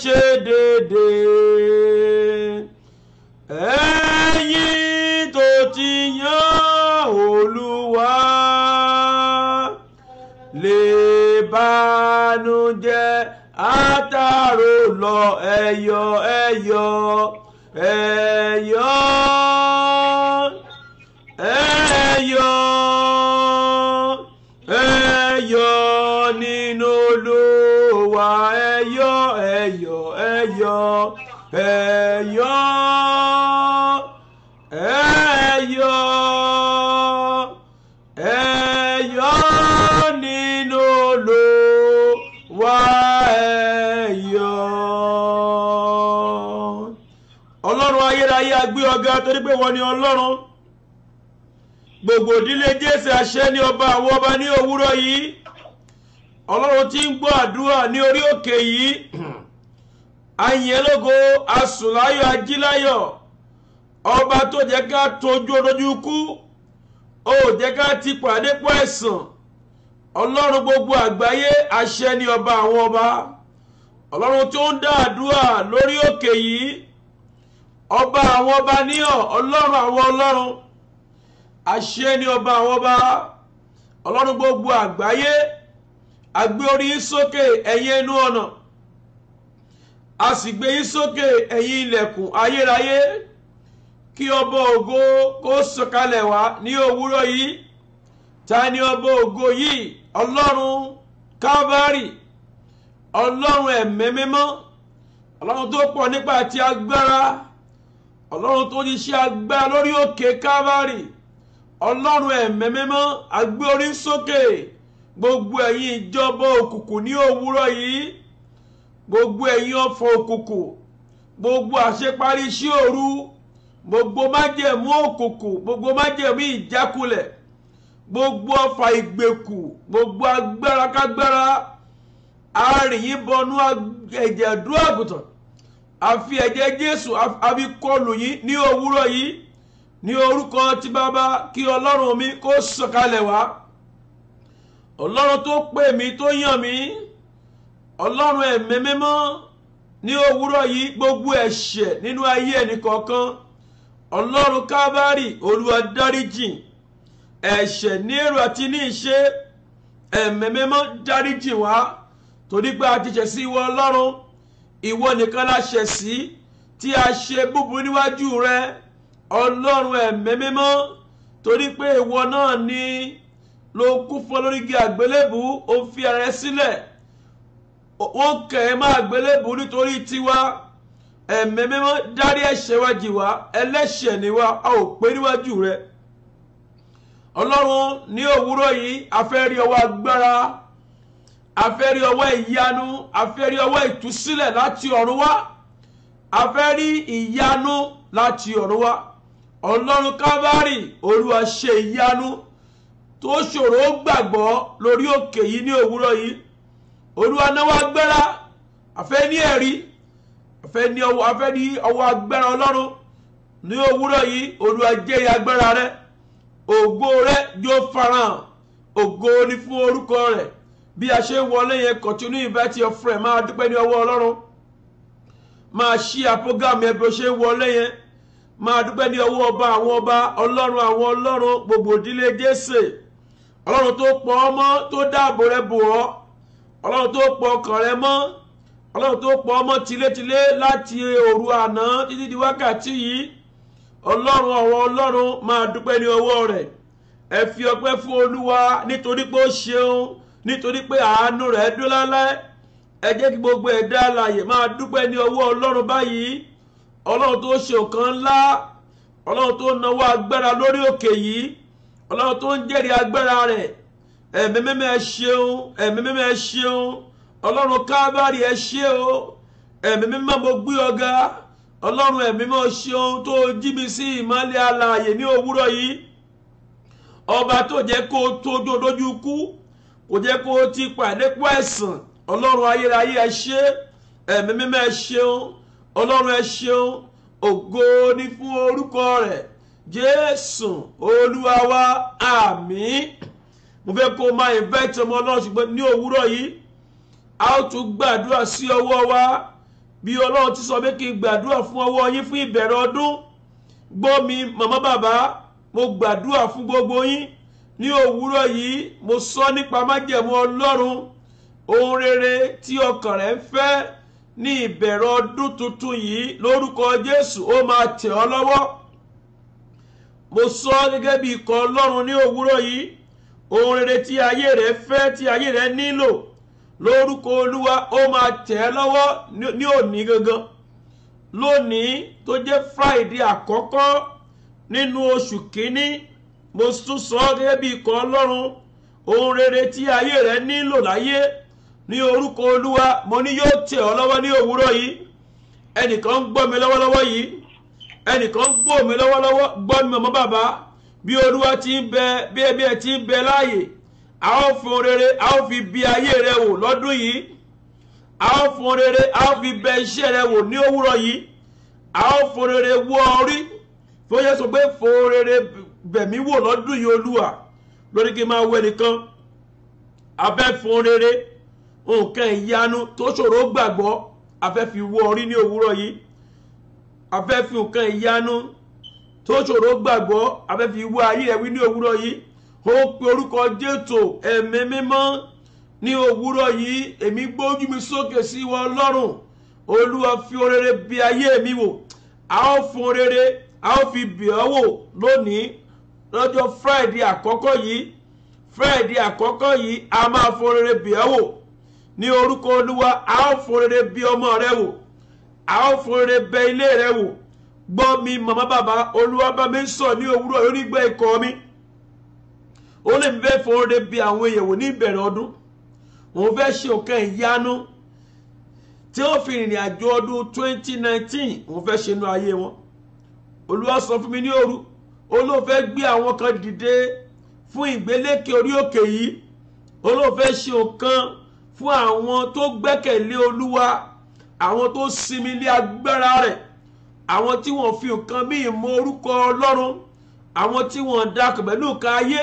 ṣe déédéé ẹ̀yin tó ti yan Olúwa lè bànújẹ́ àtàrò lọ ẹ̀yọ̀ ẹ̀yọ̀ ẹ̀yọ̀ ẹ̀yọ̀ ẹ̀yọ̀ nínú Olúwa ẹ̀yọ̀ ẹ̀yọ̀ ẹ̀yọ̀ ẹ̀yọ̀ ẹ̀yọ̀ ẹ̀yọ̀ nínú Olúwa ẹ̀yọ̀. Ọlọ́run ayérayé a gbé ọ̀gá torí pé wọ́n ni Ọlọ́run. Gbogbo ìdílé Jésù àṣẹ ní ọba àwọn ọba ní òwúrọ̀ yìí. Ọlọ́run tí ń gbọ́ àdúrà ní orí òkè yìí. Ayẹ̀lógo asùnláyọ̀ ajíláyọ̀. Ọba tó jẹ́ ká tójú olójú kú. Ó jẹ́ ká ti pàdé pọ̀ ẹ̀sàn. Ọlọ́run gbogbo àgbáyé àṣẹ ní ọba àwọn ọba. Ọlọ́run tó ń dá àdúrà lórí òkè yìí. Ọba àwọn ọba níyọ̀, Ọlọ́run àwọn ọlọ́run. Àṣẹ ní ọba àwọn ọba. Ọlọ́run gbogbo àgbáyé. A gbé orí yín sókè ẹ̀yin ẹnu ọ̀nà. A sì gbé yín sókè ẹ̀yin ilẹ̀kùn ayérayé. Kí ọba ògo kó sọ̀kalẹ̀ wá ní òwúrọ̀ yìí. Ta ni ọba ògo yìí? Ọlọ́run Kávárì. Ọlọ́run ẹ̀mẹ́ mímọ́. Ọlọ́run tó pọ̀ nípa ti agbára. Ọlọ́run tó ní ṣe agbára lórí òkè Kávárì. Ọlọ́run ẹ̀mẹ́ mímọ́. A gbé orí sókè. Gbogbo ẹ̀yin ìjọba òkùnkùn ní òwúrọ̀ yìí. Gbogbo ẹ̀yin ọ̀fọ̀ òkùnkùn. Gbogbo àṣeparí iṣẹ́ òru. Gbogbo májẹ̀mú òkùnkùn. Gbogbo májẹ̀mú ìjákulẹ̀. Gbogbo ọfà ìgbèkù. Gbogbo agbára kágbára. Àrìyìn bọnú ẹ̀jẹ̀ dúró àgùntàn. Àfi ẹ̀jẹ̀ Jésù àfi kọlù yín ní òwúrọ̀ yìí. Ní orúkọ ti Bàbá kí Ọlọ́run mi kó sọ̀kalẹ̀ wá. Ọlọ́run tó pè mí tó yàn mí. Ọlọ́run ẹ̀mí mímọ́ ní òwúrọ̀ yìí gbogbo ẹ̀ṣẹ̀ nínú ayé ẹnìkọ̀ọ̀kan. Ọlọ́run Kávárì Olúwa dáríjì ẹ̀ṣẹ̀ ní èrò àti ní ìṣe. Ẹ̀mí mímọ́ dáríjì wá torí pé a ti ṣẹ̀ sí ìwọ Ọlọ́run. Ìwọ nìkan la ṣẹ̀ sí tí a ṣe búburú níwájú rẹ. Ọlọ́run ẹ̀mí mímọ́ torí pé ìwọ náà ni ló kú fún lórí igi àgbélébù. Ó fi ara rẹ̀ sílẹ̀. Wọ́n kẹ̀ ẹ́ máa àgbélébù nítorí tiwa. Ẹ̀mí mímọ́ dárí ẹ̀ṣẹ̀ wa jì wá. Ẹlẹ́ṣẹ̀ ni wá, a ò pé níwájú rẹ. Ọlọ́run ní òwúrọ̀ yìí a fẹ́ rí ọwọ́ agbára. A fẹ́ rí ọwọ́ ìyanu. A fẹ́ rí ọwọ́ ìtúsílẹ̀ láti ọ̀run wá. A fẹ́ rí ìyanu láti ọ̀run wá. Ọlọ́run Kávárì Olúwa ṣe ìyanu tó ṣòro gbàgbọ́ lórí òkè yìí ní òwúrọ̀ yìí. Olúwa náwó agbára. A fẹ́ ní ẹ̀rí. A fẹ́ ní ọwọ́ agbára Ọlọ́run ní òwúrọ̀ yìí. Olúwa jẹ́ agbára rẹ. Ògo rẹ yóò farahàn. Ògo ni fún orúkọ rẹ. Bí a ṣe ń wọlé yẹn, continue invite your friend. Máa dúpẹ́ ní ọwọ́ Ọlọ́run. Máa ṣí àpọ́gàmù ẹ bí o ṣe ń wọlé yẹn. Máa dúpẹ́ ní ọwọ́ ọba àwọn ọba, Ọlọ́run àwọn ọlọ́run, gbogbo ìdílé Jésè. Ọlọ́run tó pọ̀ ọ́ mọ́, tó dáàbò rẹ bò ọ́. Ọlọ́run tó pọ̀ ọkàn rẹ mọ́. Ọlọ́run tó pọ̀ ọ́ mọ́ tilétilé láti òru àná títí di wákàtí yìí. Ọlọ́run àwọn ọlọ́run, máa dúpẹ́ ní ọwọ́ rẹ̀. Ẹ fi ọpẹ́ fún Olúwa nítorí pé ó ṣeun, nítorí pé àánú rẹ̀ dúró láéláé. Ẹ jẹ́ kí gbogbo ẹ̀dá alààyè máa dúpẹ́ ní ọwọ́ Ọlọ́run báyìí. Ọlọ́run tó ṣe nǹkan ńlá. Ọlọ́run tó nawọ́ agbára lórí òkè yìí. Ọlọ́run tó ń jẹ́rìí agbára rẹ̀. Ẹ̀mí mímọ́ ẹ ṣeun. Ẹ̀mí mímọ́ ẹ ṣeun. Ọlọ́run Kávárì ẹ ṣé o. Ẹ̀mí mímọ́ mo gbé ọ̀gá. Ọlọ́run ẹ̀mí mímọ́ ṣeun tó jí mi sí ìmọ́lẹ̀ alààyè ní òwúrọ̀ yìí. Ọba tó jẹ́ kó tó dojú kú. Kò jẹ́ kó ti pàdé pọ̀ ẹ̀sàn. Ọlọ́run ayérayé ẹ ṣé. Ẹ̀mí mímọ́ ẹ ṣeun. Ọlọ́run ẹ ṣeun. Ògo ni fún orúkọ rẹ̀. Jésù Olúwa wa, àmín. Mo fẹ́ kó máa invite ọmọ Ọlọ́run, ṣùgbọ́n ní òwúrọ̀ yìí a ó tún gbàdúrà sí ọwọ́ wa bí Ọlọ́run ti sọ pé kí n gbàdúrà fún ọwọ́ yín fún ìbẹ̀rẹ̀ ọdún, gbọ́ mi màmá bàbá, mo gbàdúrà fún gbogbo yín ní òwúrọ̀ yìí. Mo sọ nípa májẹ̀mú Ọlọ́run, ohun rere tí ọkàn rẹ̀ ń fẹ́ ní ìbẹ̀rẹ̀ ọdún tuntun yìí lórúkọ Jésù ó máa tẹ̀ ọ́ lọ́wọ́. Mo sọ gẹ́gẹ́ bí ikọ̀ Ọlọ́run ní òwúrọ̀ yìí, ohun rere tí ayé rẹ̀ fẹ́, tí ayé rẹ̀ nílò lórúkọ Olúwa ó máa tẹ̀ ẹ́ lọ́wọ́ ní òní gangan. Lónìí tó jẹ́ Friday àkọ́kọ́ nínú oṣù kínní, mo tún sọ gẹ́gẹ́ bí ikọ̀ Ọlọ́run, ohun rere tí ayé rẹ̀ nílò láyé ní orúkọ Olúwa mo ní yóò tẹ̀ ọ́ lọ́wọ́ ní òwúrọ̀ yìí. Ẹnìkan ń gbọ́ mi lọ́wọ́lọ́wọ́ yìí, ẹnìkan ń gbọ́ mi lọ́wọ́lọ́wọ́, gbọ́ mi màmá bàbá, bí Olúwa ti ń bẹ, bí ẹbí ẹ ti ń bẹ láàyè, a ó fi ohun rere, a ó fi bí ayé rẹ wò lọ́dún yìí, a ó fi ohun rere, a ó fi bẹ iṣẹ́ rẹ wò ní òwúrọ̀ yìí, a ó fi ohun rere wọ orí. Fóyẹ́ sọ pé fi ohun rere bẹ̀ mí wò lọ́dún yìí Olúwa, lórí kí n máa wẹ nìkan. Abẹ́ fi ohun rere, nǹkan ìyanu tó ṣòro gbàgbọ́, afẹ́ fi wọ orí ní òwúrọ̀ yìí. Afẹ́ fi nǹkan ìyanu tó ṣòro gbàgbọ́, afẹ́ fi wọ ayé rẹ wí ní òwúrọ̀ yìí. Ó pe orúkọ Jésù, ẹ̀mí mímọ́, ní òwúrọ̀ yìí èmi gbójú mi sókè sí ìwọ Ọlọ́run. Olúwa fi ohun rere bí ayé mi wò. A ó fún ohun rere, a ó fi bì ọ́ wò lónìí lọ́jọ́ Friday àkọ́kọ́ yìí. Friday àkọ́kọ́ yìí a máa fún ohun rere bì ọ́ wò ní orúkọ Olúwa. A ó fún ohun rere bí ọmọ rẹ wò, a ó fún ohun rere bẹ ilé rẹ wò. Gbọ́ mi màmá bàbá, Olúwa bá mi sọ ní òwúrọ̀ onígbẹ́ ikọ̀ mi. Ó lè fẹ́ fún ohun rere bí àwọn èèyàn wò ní ìbẹ̀rẹ̀ ọdún. Òun fẹ́ ṣe nǹkan ìyanu tí ó fi ìrìn àjò ọdún 2019 òun fẹ́ ṣe inú ayé wọn. Olúwa sọ fún mi ní òru, Olúwa fẹ́ gbé àwọn kan dìde fún ìgbélékè orí òkè yìí. Olúwa fẹ́ ṣe nǹkan fún àwọn tó gbẹ́kẹ̀lé Olúwa, àwọn tó sinmi lé agbára rẹ̀, àwọn tí wọ́n fi nǹkan míì mọ orúkọ Ọlọ́run, àwọn tí wọ́n dákọ̀ pẹ̀lú nǹkan ayé.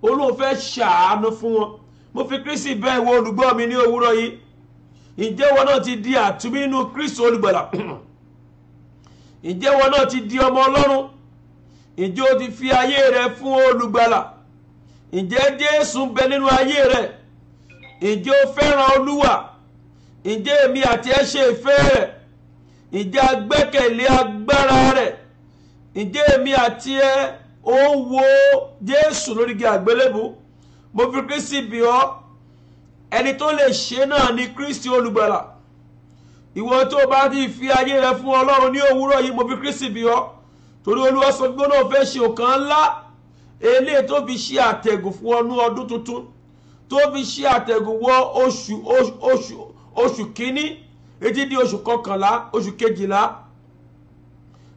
Olúwa fẹ́ ṣàánú fún wọn. Mo fi Kristi bẹ̀ ìwọ olùgbọ́ mi ní òwúrọ̀ yìí. Ǹjẹ́ wọn náà ti di àtúnbí nínú Kristi olùgbàlà? Ǹjẹ́ wọn náà ti di ọmọ Ọlọ́run? Ǹjẹ́ o ti fi ayé rẹ fún olùgbàlà? Ǹjẹ́ Jésù ń bẹ nínú ayé rẹ? Ǹjẹ́ o fẹ́ràn Olúwa? Ǹjẹ́ èmi àti ẹ ṣe ìfẹ́ rẹ̀? Ǹjẹ́ a gbẹ́kẹ̀lé agbára rẹ̀? Ǹjẹ́ èmi àti ẹ ó wo Jésù lórí igi àgbélébùú? Mo fi Kristi bì ọ́, ẹni tó lè ṣe náà ni Kristi olùgbàlà. Ìwọ tó bá ti fi ayé rẹ fún Ọlọ́run ní òwúrọ̀ yìí, mo fi Kristi bì ọ́, torí Olúwa sọ pé náà fẹ́ ṣe nǹkan ńlá eléyìí tó fi ṣe àtẹ̀gùn fún ọnú ọdún tuntun, tó fi ṣe àtẹ̀gùn wọ oṣù kínní etí di oṣù kọkànlá, oṣù kejìlá.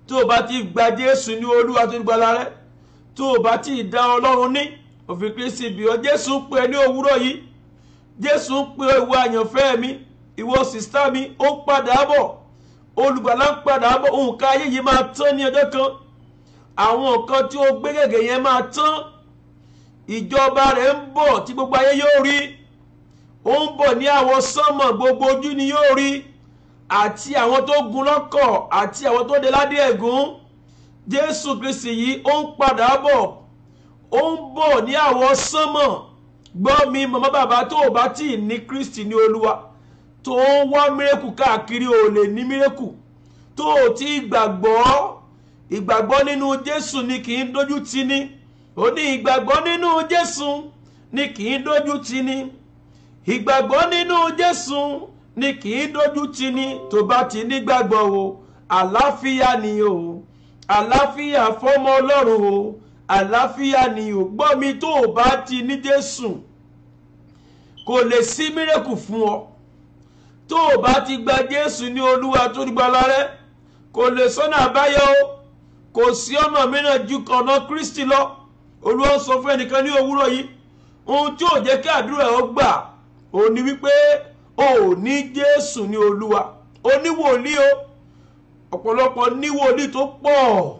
Tó o bá ti gba Jésù ní Olúwa tó gbàlà rẹ, tó o bá ti dá Ọlọ́run ní, mo fi Kristi bì ọ́. Jésù ń pè ní òwúrọ̀ yìí, Jésù ń pè ìwọ àyànfẹ́ mi, ìwọ sìstá mi, ó ń padà bọ̀, olùgbàlà ń padà bọ̀. Nǹkan ayé yìí máa tán ní ọjọ́ kan, àwọn nǹkan tí ó gbé gègé yẹn máa tán. Ìjọba rẹ̀ ń bọ̀ tí gbogbo ayé yóò rí, ó ń bọ̀ ní àwọn sánmọ̀, gbogbo ojú ni yóò rí, àti àwọn tó gun lọ́kọ̀ àti àwọn tó dé ládé ẹ̀gún. Jésù Kristi yìí ó ń padà bọ̀, ó ń bọ̀ ní àwọn sánmọ̀. Gbọ́ mi màmá bàbá, tó o bá tí ní Kristi ní Olúwa, tó ń wá mírèkù káàkiri, ò lè ní mírèkù. Tó o ti ìgbàgbọ́ nínú Jésù ni kì í dójú tì ní. Ó ní ìgbàgbọ́ nínú Jésù ni kì í dójú tì ní. Ìgbàgbọ́ nínú Jésù ni kì í dójú tì ní. Tó bá ti nígbàgbọ́ o, àlàáfíà ni o, àlàáfíà fọ́mọ Ọlọ́run o, àlàáfíà ni o. Gbọ́ mi, tó o bá ti ní Jésù kò lè sí mírèkù fún ọ. Tó o bá ti gba Jésù ní Olúwa tó gbàlà rẹ, kò lè sọ́nà àbáyọ o. Kò sí ọ̀nà mìíràn ju ọ̀nà Kristi lọ. Olúwa sọ fún ẹnìkan ní òwúrọ̀ yìí, ohun tí ò jẹ́ kí àdúrà ó gbà ó ní wípé o ní Jésù ní Olúwa. O ní wòlíì o, ọ̀pọ̀lọpọ̀ ní wòlíì tó pọ̀,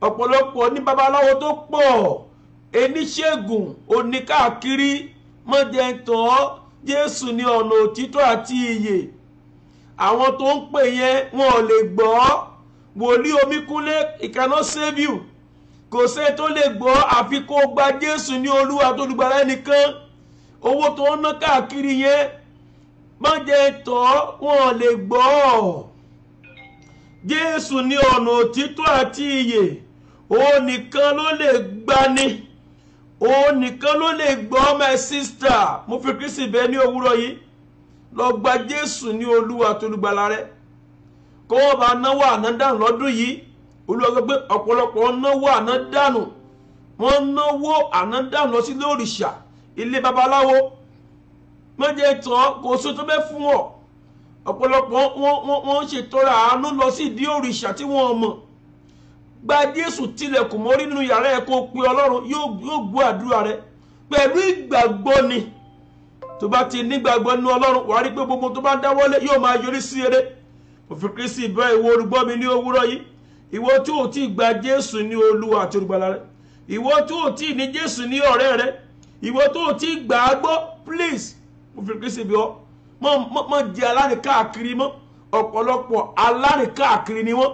ọ̀pọ̀lọpọ̀ ní babaláwo tó pọ̀, oníṣègùn oníkáàkiri. Mọ́jẹ̀ tán, Jésù ní ọ̀nà òtítọ́ àti ìyè. àwọn tó ń pè yẹn wọn ò lè gbọ́. Wòlíì Omíkúnlé, it cannot save you. Kò sẹ́ tó lè gbọ́ àfi kó gba Jésù ní Olúwa tó olùgbàlà nìkan. Owó tó ń ná káàkiri yẹn má jẹ́ tọ́, wọn ò lè gbọ́. Jésù ní ọ̀nà òtítọ́ àti ìyè, òun nìkan ló lè gbani, òun nìkan ló lè gbọ́. My sister, mo fi Kristi bẹ̀ ní òwúrọ̀ yìí, lọ gba Jésù ní Olúwa tó olùgbàlà rẹ. Kó wọ́n bá náwó àná dànù lọ́dún yìí. Olúwa sọ pé ọ̀pọ̀lọpọ̀ náwó àná dànù, wọ́n náwó àná dànù lọ sí ilé òrìṣà, ilé babaláwo. Má jẹ́ tán, kò sọ tó bẹ́ fún ọ. Ọ̀pọ̀lọpọ̀ wọ́n ṣètọrẹ àánú lọ sí ìdí òrìṣà tí wọ́n mọ̀. Gba Jésù tilẹ̀kùn mọ́rí nínú yàrá ẹ̀ kó pe Ọlọ́run, yóò gbọ́ àdúrà rẹ pẹ̀lú ìgbàgbọ́ ni. Tó bá ti nígbàgbọ́ nínú Ọlọ́run, wàá rí pé gbogbo tó bá dáwọ́lé yóò máa yọrí sí eré. Òfin Kristi bá ìwọ olùgbọ́ mi ní òwúrọ̀ yìí, ìwọ tí ò tí gba Jésù ní Olúwa àti olùgbàlà rẹ, ìwọ tí ò tí ní Jésù ní ọ̀rẹ́ rẹ, ìwọ tí ò tí gbà á gbọ́, please, òfin Kristi bí ọ mọ́ jẹ́ alárìn káàkiri mọ́. Ọ̀pọ̀lọpọ̀ alárìn káàkiri ni wọ́n.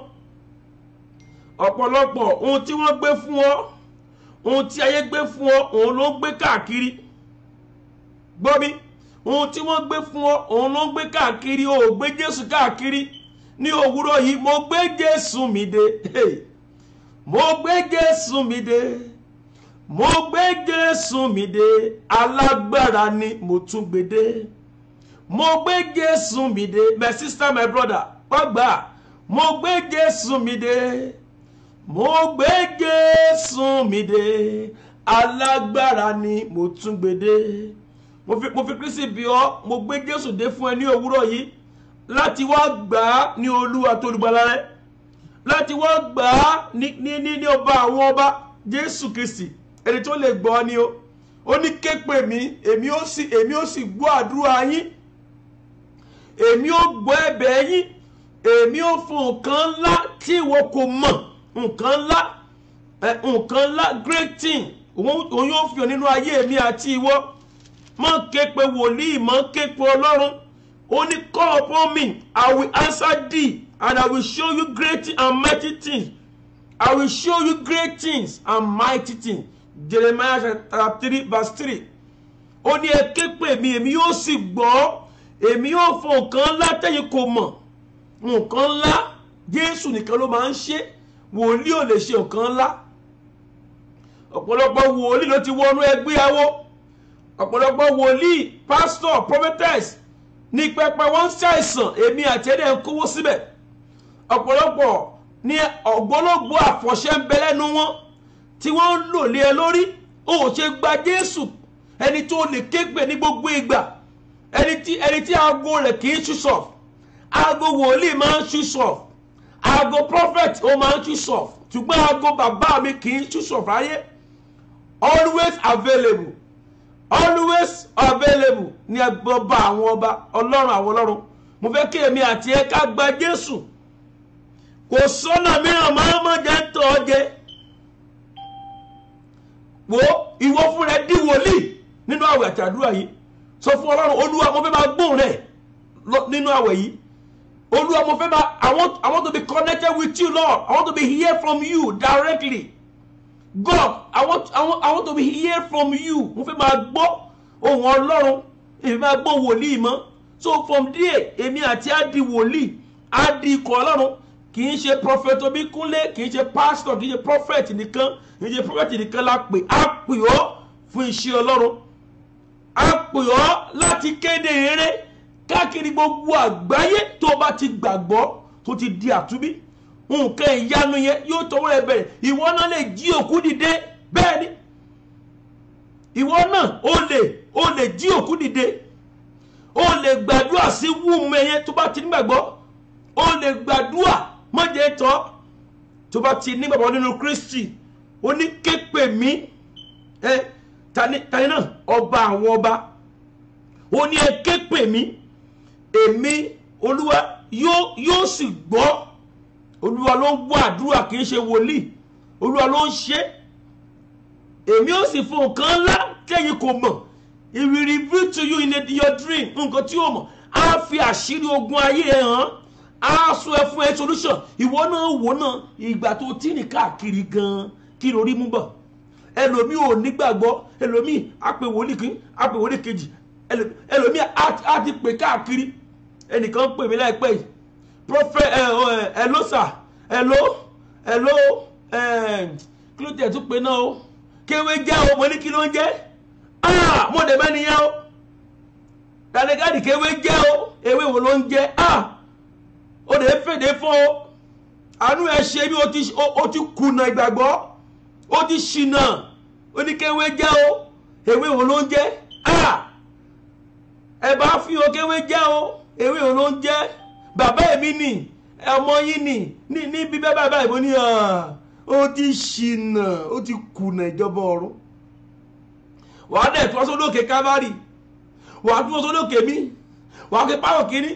Ọ̀pọ̀lọpọ̀ ohun tí wọ́n gbé fún ọ, ohun tí ayé gbé fún ọ, òun ló gbé káàkiri. Gbọ́ mi, ohun tí wọ́n gbé fún ọ, òun ló gbé káàkiri. O gbé Jésù káàkiri. Ní òwúrọ̀ yìí, mo gbé Jésù mi dé. Mo gbé Jésù mi dé. Mo gbé Jésù mi dé. Alágbára ni mo tún gbé dé. Mo gbé Jésù mi dé. My sister, my brother, ọgbà. Mo gbé Jésù mi dé. Mo gbé Jésù mi dé. Alágbára ni mo tún gbé dé. Mo fi Kristi bí ọ, mo gbé Jésù dé fún ẹ ní òwúrọ̀ yìí láti wá gbà á ní Olúwa tó olùgbàlà rẹ, láti wá gbà á ní ọba àwọn ọba, Jésù Kristi, ẹni tó lè gbọ́ ni o. Ó ní ké pè mí, èmi ó sì gbọ́ àdúrà yín, èmi ó gbọ́ ẹ̀bẹ̀ yín, èmi ó fún nǹkan ńlá tí ìwọ kò mọ̀, nǹkan ńlá, great thing, òun yóò fi hàn nínú ayé èmi àti ìwọ. Má ké pe wòlíì, má ké pe Ọlọ́run. Ó ní call upon me, I will answer thee, and I will show you great and mighty things. I will show you great things and mighty things. Jeremiah chapter 3 verse 3. Ó ní ẹ ké pè mí, èmi yóò sì gbọ́, èmi yóò fún nǹkan ńlá tẹ́yin kò mọ̀. Nǹkan ńlá, Jésù nìkan ló máa ń ṣe. Wòlíì ò lè ṣe nǹkan ńlá. Ọ̀pọ̀lọpọ̀ wòlíì ló ti wọnú ẹgbẹ́ awo. Ọ̀pọ̀lọpọ̀ wòlíì, pastor, prophetess ní pẹpẹ wọ́n ṣàìsàn, èmi àti ẹ̀dẹ̀ ń kówó síbẹ̀. Ọ̀pọ̀lọpọ̀ ní ògbólógbòó àfọ̀ṣẹ ń bẹ lẹ́nu wọn tí wọ́n ń lò lé ẹ lórí. Ó ṣe gba Jésù, ẹni tó lè kégbè ní gbogbo ìgbà, ẹni tí aago rẹ̀ kì í switch off. Aago wòlíì máa ń switch off, aago prophet ó máa ń switch off, ṣùgbọ́n aago bàbá mi kì í switch off ráyé. Always available, always available ní ọba àwọn ọba, Ọlọ́run àwọn ọlọ́run. Mo fẹ́ kí èmi àti ẹ ká gba Jésù. Kò sọ́nà mìíràn máa mọ́ jẹ́ tọ́ ọ jẹ. Wo ìwọ fún rẹ di wòlíì nínú àwẹ̀ àti àdúrà yìí. Sọ fún Ọlọ́run, Olúwa mo fẹ́ máa gbóhùn rẹ̀ nínú àwẹ̀ yìí. Olúwa mo fẹ́ máa, I want to be connected with you, Lord. I want to be hear from you directly. God, I want to be hear from you. Mo fẹ́ máa gbọ́ ohùn Ọlọ́run, èmi máa gbọ́ wòlíì mọ́. So from there, èmi àti á di wòlíì, á di ikọ̀ Ọlọ́run. Kì í ṣe prophet Omíkúnlé, kì í ṣe pastor, kì í ṣe prophet nìkan, kì í ṣe prophet nìkan la pè. Á pè ọ́ fún iṣẹ́ Ọlọ́run. Á pè ọ́ láti kéde rere káàkiri gbogbo àgbáyé. Tó bá ti gbàgbọ́, tó ti di àtúbí, nǹkan ìyanu yẹn yóò tọwọ́ ẹ bẹ̀rẹ̀. Ìwọ náà lè jí òkú dìde. Bẹ́ẹ̀ ni, ìwọ náà ó lè jí òkú dìde. Ó lè gbàdúrà sí wúmu ẹyẹ tó bá ti nígbàgbọ́. Ó lè gbàdúrà mọ́jẹ́ tọ́ tó bá ti nígbàgbọ́ nínú Kristi. Ó ní ké pè mí, tani náà, ọba àwọn ọba. Ó ní ẹ ké pè mí, èmi Olúwa yóò sì gbọ́. Olúwa ló ń gbọ́ àdúrà, kì í ṣe wòlíì. Olúwa ló ń ṣe. Èmi ó sì fún nǹkan ńlá tẹ́yin kò mọ̀. He will reveal to you in your dream nǹkan tí ó mọ̀. á fi àṣírí ogun ayé ẹ hàn, á sọ ẹ fún ẹ solution. Ìwọ náà wò náà ìgbà tó tí ní káàkiri gan kí lórí mú bọ̀. Ẹlòmíì ò nígbàgbọ́, ẹlòmíì á pe wòlíì kìíní, á pe wòlíì kejì, ẹlòmíì á ti pè káàkiri. Ẹnìkan pè mí láìpẹ́ yìí, prophet hello sir, hello kí ló tẹ̀ tún pé náà o, kéwé jẹ́ o, mo ní kí ló ń jẹ́, mo dẹ̀ mẹ́ni yẹn o, tàlẹ́gàdì kéwé jẹ́ o, ewé wo ló ń jẹ́, o dẹ̀ fèdè fún o, àánú ẹ ṣe bí o ti kùnà ìgbàgbọ́, o ti ṣìnà, o ní kéwé jẹ́ o, ewé wo ló ń jẹ́, ẹ bá fi o kéwé jẹ́ o, ewé wo ló ń jẹ́, bàbá èmi nì, ọmọ yín ní bíbẹ́ bàbá ìbò ní ó ti ṣìnà, ó ti kùnà ìjọba ọ̀run. Wà á dẹ̀ tí wọ́n sódókè Kávárì, wà á tí wọ́n sódókè mi, wà á ké páwọ̀ kìíní,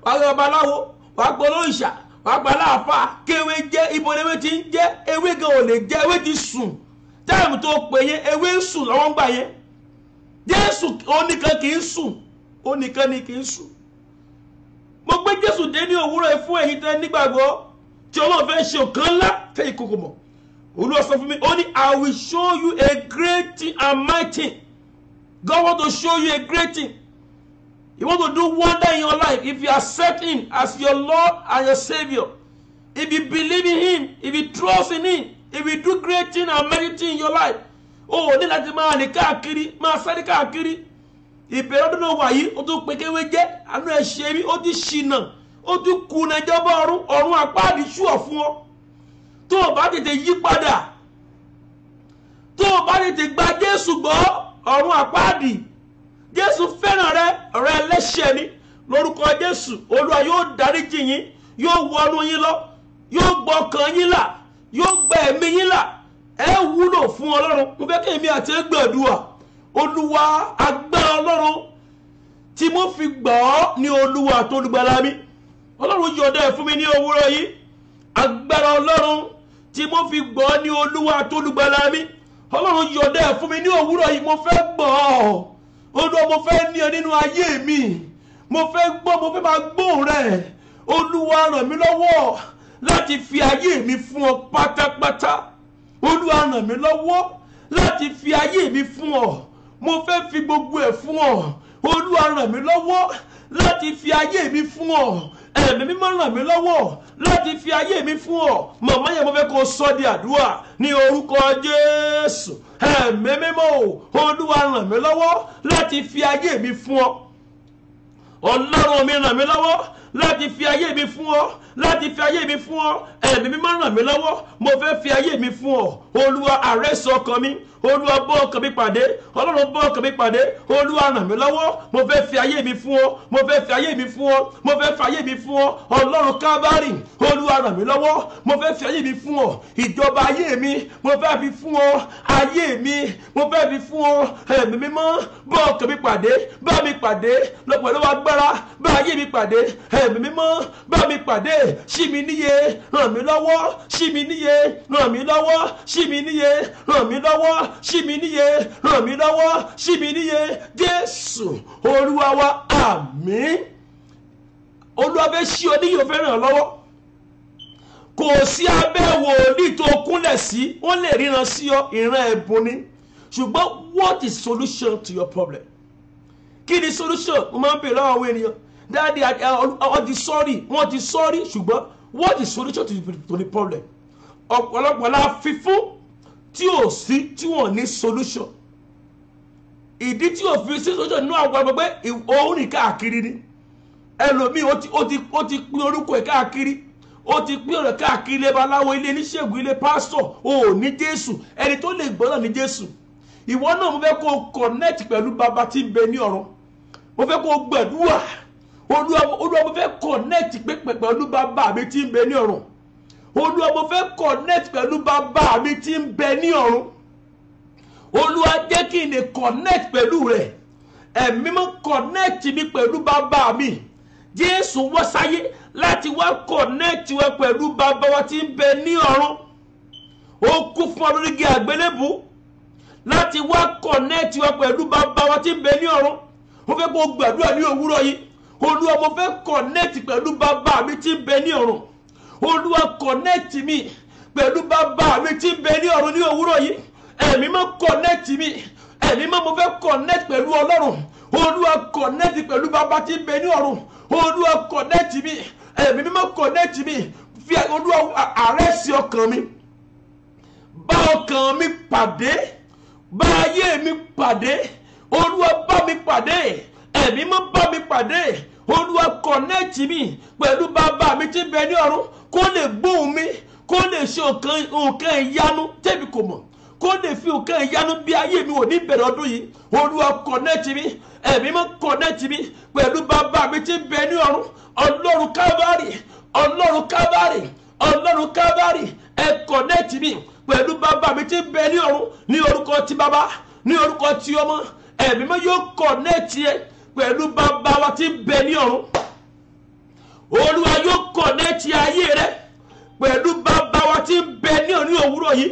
wà á ké babaláwo, wà á gbọ́ lóòṣà, wà á gbà láàfà, kéwé jẹ́, ibo ewé ti ń jẹ́, ewé gan ò lè jẹ́, ewé ti sùn. Táìmù tó pè yẹn, ewé ń sùn lọ́wọ́ ń gbà yẹn. Jésù oníkan kì í sùn, oníkan ni kì í sùn. Mo gbé Jésù dé ní òwúrọ̀ fún ẹ̀yin tẹ́ nígbàgbọ́ tí Ọlọ́run fẹ́ ṣe ọ̀kan ńlá tẹ́ ìkókò mọ̀. Olúwa sọ fún mi, ó ní I will show you a great thing and mighty. God want to show you a great thing. He want to do wonder in your life if you accept Him as your Lord and your Savior. If you believe in Him, if you trust in Him, if you do great thing and mighty thing in your life. Ní láti máa ní káàkiri, máa sáré káàkiri. Ìbẹ̀rẹ̀ ọdún náà wà yìí, ó tún pé kéwé jẹ́, àánú ẹ̀ ṣe mí, ó ti ṣìnà, ó ti kùnà ìjọba ọ̀run àpáàdì ṣùọ̀ fún ọ. Tó o bá tètè yí padà, tó o bá tètè gba Jésù gbọ́, ọ̀run àpáàdì. Jésù fẹ́ràn rẹ, ọ̀rẹ́ ẹlẹ́ṣẹ̀ ni. Lórúkọ Jésù, Olúwa yóò dáríjì yín, yóò wọnú yín lọ, yóò gbọ́kàn yín là, yóò gba ẹ̀mí yín là. Ẹ wúlò fún Ọlọ́run. Mo fẹ́ kí èmi àti ẹ gbàdúrà. Olúwa, agbára Ọlọ́run tí mo fi gbà ọ́ ní Olúwa tó olùgbàlà mi. Ọlọ́run yọ̀ọ̀da ẹ̀ fún mi ní òwúrọ̀ yìí. Agbára Ọlọ́run tí mo fi gbà ọ́ ní Olúwa tó olùgbàlà mi. Ọlọ́run yọ̀ọ̀da ẹ̀ fún mi ní òwúrọ̀ yìí. Mo fẹ́ gbọ́ ọ́. Olúwa, mo fẹ́ ní ọ nínú ayé mi. Mo fẹ́ gbọ́, mo fẹ́ máa gbóhùn rẹ̀. Olúwa, ràn mí lọ́wọ́ láti fi ayé mi fún ọ pátápátá. Olúwa, ràn mí lọ́wọ́ láti fi ayé mi fún ọ. Mo fẹ́ fi gbogbo ẹ̀ fún ọ. Olúwa, ràn mí lọ́wọ́ láti fi ayé mi fún ọ. Ẹ̀mí mímọ́, ràn mí lọ́wọ́ láti fi ayé mi fún ọ. Màmá yẹn, mo fẹ́ kó sọ di àdúrà ní orúkọ Jésù. Ẹ̀mí mímọ́, Olúwa, ràn mí lọ́wọ́ láti fi ayé mi fún ọ. Ọlọ́run mi, ràn mí lọ́wọ́ láti fi ayé mi fún ọ, láti fi ayé mi fún ọ. Ẹ̀mí mímọ́, ràn mí lọ́wọ́, mo fẹ́ fi ayé mi fún ọ. Olúwa, àrẹ́sọ ọkàn mi. Olúwa, bọ́ ọkàn mi pàdé. Ọlọ́run, bọ́ ọkàn mi pàdé. Olúwa, ràn mí lọ́wọ́, mo fẹ́ fi ayé mi fún ọ, mo fẹ́ fi ayé mi fún ọ, mo fẹ́ fi ayé mi fún ọ. Ọlọ́run Kávárì, Olúwa, ràn mí lọ́wọ́, mo fẹ́ fi ayé mi fún ọ. Ìjọba ayé mi, mo fẹ́ fi fún ọ. Ayé mi, mo fẹ́ fi fún ọ. Ẹ̀mí mímọ́, bọ́ ọkàn mi pàdé, bá mi pàdé lọ́pọ̀lọpọ̀ agbára, bá ayé mi pàdé. Ẹ̀mí mímọ́, bá mi pàdé, ṣí mi níyè, ràn mí lọ́wọ́, ṣí mi níyè, ràn mí lọ́wọ́, ṣí mi níyè, ràn mí lọ́wọ́, ṣí mi níyè, ràn mí lọ́wọ́, ṣí mi níyè. Jésù Olúwa wa, àmín. Olúwa fẹ́ ṣí ọ níyè, ó fẹ́ ràn ọ́ lọ́wọ́. Kò sí abẹ́ wòlíì tó kúnlẹ̀ sí, wọ́n lè ríran sí ọ, ìran ẹ̀bùn ni. Ṣùgbọ́n what is solution to your problem? Kí ni solution? Mo máa ń bèèrè lọ́wọ́ àwọn ènìyàn. Daddy, wọ́n ti sọ́rí, ṣùgbọ́n what is solution to the problem? Ọ̀pọ̀lọpọ̀ la fi fún tí ò sí, tí wọ́n ní solution. Ìdí tí ò fi sí solution nínú àwọn agbègbè òun ní káàkiri ni. Ẹlòmíì ó ti pín orúkọ ẹ̀ káàkiri. Ó ti pín ọ̀rọ̀ káàkiri, ilé babaláwo, ilé oníṣègùn, ilé pásítọ̀. O ò ní Jésù. Ẹni tó lè gbọ́dọ̀ ní Jésù. Ìwọ náà, mo fẹ́ kó connect pẹ̀lú bàbá tí ń bẹ ní ọ̀run. Mo fẹ́ kó gbàdúrà. Olúwa, mo fẹ́ connect pẹ̀lú bàbá mi tí ń bẹ ní ọ̀run. Olúwa, mo fẹ́ connect pẹ̀lú bàbá mi tí ń bẹ ní ọ̀run. Olúwa, jẹ́ kí n lè connect pẹ̀lú rẹ̀. Ẹ̀mí mímọ́, connect mi pẹ̀lú bàbá mi. Jésù wá sáyé láti wá connect wa pẹ̀lú bàbá wa tí ń bẹ ní ọ̀run. Ó kú fún wa lórí igi àgbélébùú láti wá connect wa pẹ̀lú bàbá wa tí ń bẹ ní ọ̀run. Mo fẹ́ kó gbàdúrà ní òwúrọ̀ yìí. Olúwa mo fẹ́ connect pẹ̀lú bàbá mi tí ń bẹ ní ọ̀run. Olúwa connect mi pẹ̀lú bàbá mi tí ń bẹ ní ọ̀run ní òwúrọ̀ yìí. Ẹ̀mí mọ́ connect mi. Ẹ̀mí mọ́ mo fẹ́ connect pẹ̀lú Ọlọ́run. Olúwa connect pẹ̀lú bàbá tí ń bẹ ní ọ̀run. Olúwa connect mi. Ẹ̀mí mímọ́ connect mi. Fi Olúwa àrẹ́sì ọkàn mi. Bá ọkàn mi pàdé. Bá ayé mi pàdé. Olúwa bá mi pàdé. Ẹ̀mí mọ́ bá mi pàdé. Olúwa connect mi pẹ̀lú bàbá mi tí ń bẹ ní ọ̀run. Kó lè gbóhùn mi. Kó lè ṣe nǹkan ìyanu tẹ́mi kò mọ̀. Kó lè fi nǹkan ìyanu bí ayé mi ò ní bẹ̀rẹ̀ ọdún yìí. Olúwa connect mi. Ẹ̀mí mọ́ connect mi pẹ̀lú bàbá mi tí ń bẹ ní ọ̀run. Ọlọ́run Kávárì. Ọlọ́run Kávárì. Ọlọ́run Kávárì. Ẹ connect mi pẹ̀lú bàbá mi tí ń bẹ ní ọ̀run. Ní orúkọ ti bàbá. Ní orúkọ ti ọmọ. Ẹ̀mí mọ́ yóò connect ẹ pẹ̀lú bàbá wa tí ń bẹ ní ọ̀run. Olúwa yóò connect ayé rẹ pẹ̀lú bàbá wa tí ń bẹ ní ọ̀run ní òwúrọ̀ yìí.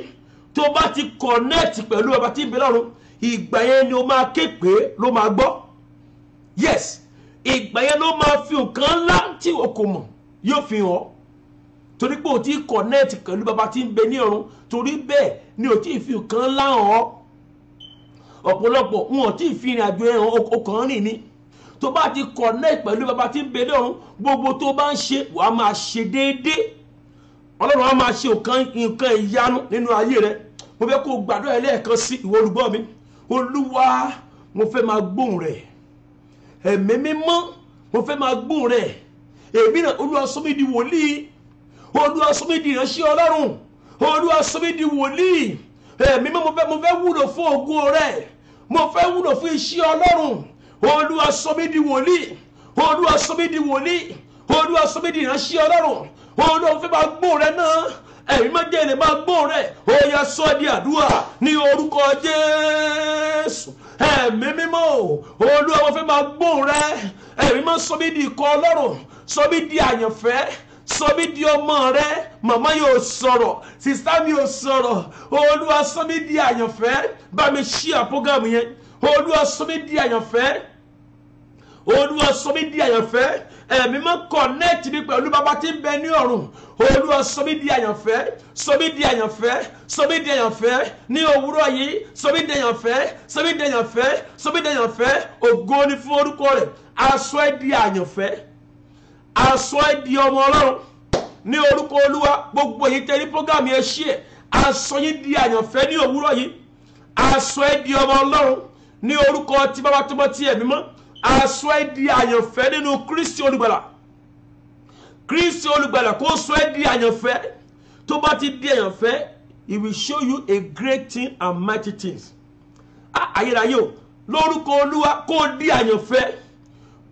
Tó bá ti connect pẹ̀lú bàbá tí ń bẹ lọ́run, ìgbà yẹn ni o máa ké pé ló máa gbọ́. Yes, ìgbà yẹn ló máa fi nǹkan ńlá tí o kò mọ̀ yóò fi hàn. Torí pé o ti connect pẹ̀lú bàbá tí ń bẹ ní ọ̀run, torí bẹ́ẹ̀ ni o ti fi nǹkan ńlá hàn. Ọ̀pọ̀lọpọ̀ wọn ò tí ì fi ìrìn àjò ẹ̀hàn ọkàn rìn ni. Tó bá ti connect pẹ̀lú bàbá tí ń bẹ ní ọ̀run, gbogbo tó bá ń ṣe wàá máa ṣe déédéé. Ọlọ́run á máa ṣe nǹkan ìyanu nínú ayé rẹ. Mo fẹ́ kó gbàdúrà lẹ́ẹ̀kan sí ìwọ olùgbọ́ mi. Olúwa, mo fẹ́ máa gbóhùn rẹ̀. Ẹ̀mí mímọ́, mo fẹ́ máa gbóhùn rẹ̀. Èmi náà, Olúwa sọ mí di wòlíì. Olúwa sọ mí di ìránṣẹ́ Ọlọ́run. Olúwa sọ mí di wòlíì. Ẹ̀mí mímọ́, mo fẹ́ wúlò fún ògo rẹ̀. Mo fẹ́ wúlò fún iṣẹ́ Ọlọ́run. Olúwa sọ mí di wòlíì. Olúwa sọ mí di wòlíì. Olúwa sọ mí di ìránṣẹ́ Ọlọ́run. Olúwa fẹ́ máa gbóhùn rẹ̀ náà. Ẹ̀mí máa jẹ́ ilé máa gbóhùn rẹ̀. Ó yá sọ di àdúrà ní orúkọ Jésù. Ẹ̀mí mímọ́, Olúwa mo fẹ́ máa gbóhùn rẹ̀. Ẹ̀mí máa sọ mí di ikọ̀ Ọlọ́run. Sọ mí di àyànfẹ́. Sọ mí di ọmọ rẹ̀. Màmá yóò sọ̀rọ̀. Sìsá mi yóò sọ̀rọ̀. Olúwa sọ mí di àyànfẹ́. Bá mi ṣí àpọ́gàmù yẹn. Olúwa sọ mí di àyànfẹ́. Olúwa sọ mí di àyànfẹ́. Ẹ̀mí máa connect mi pẹ̀lú bàbá tí ń bẹ ní ọ̀run. Olúwa sọ mí di àyànfẹ́. Sọ mí di àyànfẹ́. Sọ mí di àyànfẹ́ ní òwúrọ̀ yìí. Sọ mí di àyànfẹ́. Sọ mí di àyànfẹ́. Sọ mí di àyànfẹ́. Ògo ni fún orúkọ rẹ̀. Aṣọ ẹ di àyànfẹ́. Aṣọ ẹ di ọmọ Ọlọ́run. Ní orúkọ Olúwa, gbogbo èyí tẹ́ ní program yẹn ṣí ẹ̀. Aṣọ yín di àyànfẹ́ ní òwúrọ̀ yìí. Aṣọ ẹ di ọmọ Ọlọ́run. Ní orúkọ tí bàbá tó mọ́ tí ẹ̀mí mọ́. Aṣọ ẹ di àyànfẹ́ nínú Kristi olùgbàlà. Kristi olùgbàlà kó sọ ẹ di àyànfẹ́. Tó bá ti di àyànfẹ́, he will show you a great thing and mighty things. Ayérayé o, lórúkọ Olúwa kó di àyànfẹ́.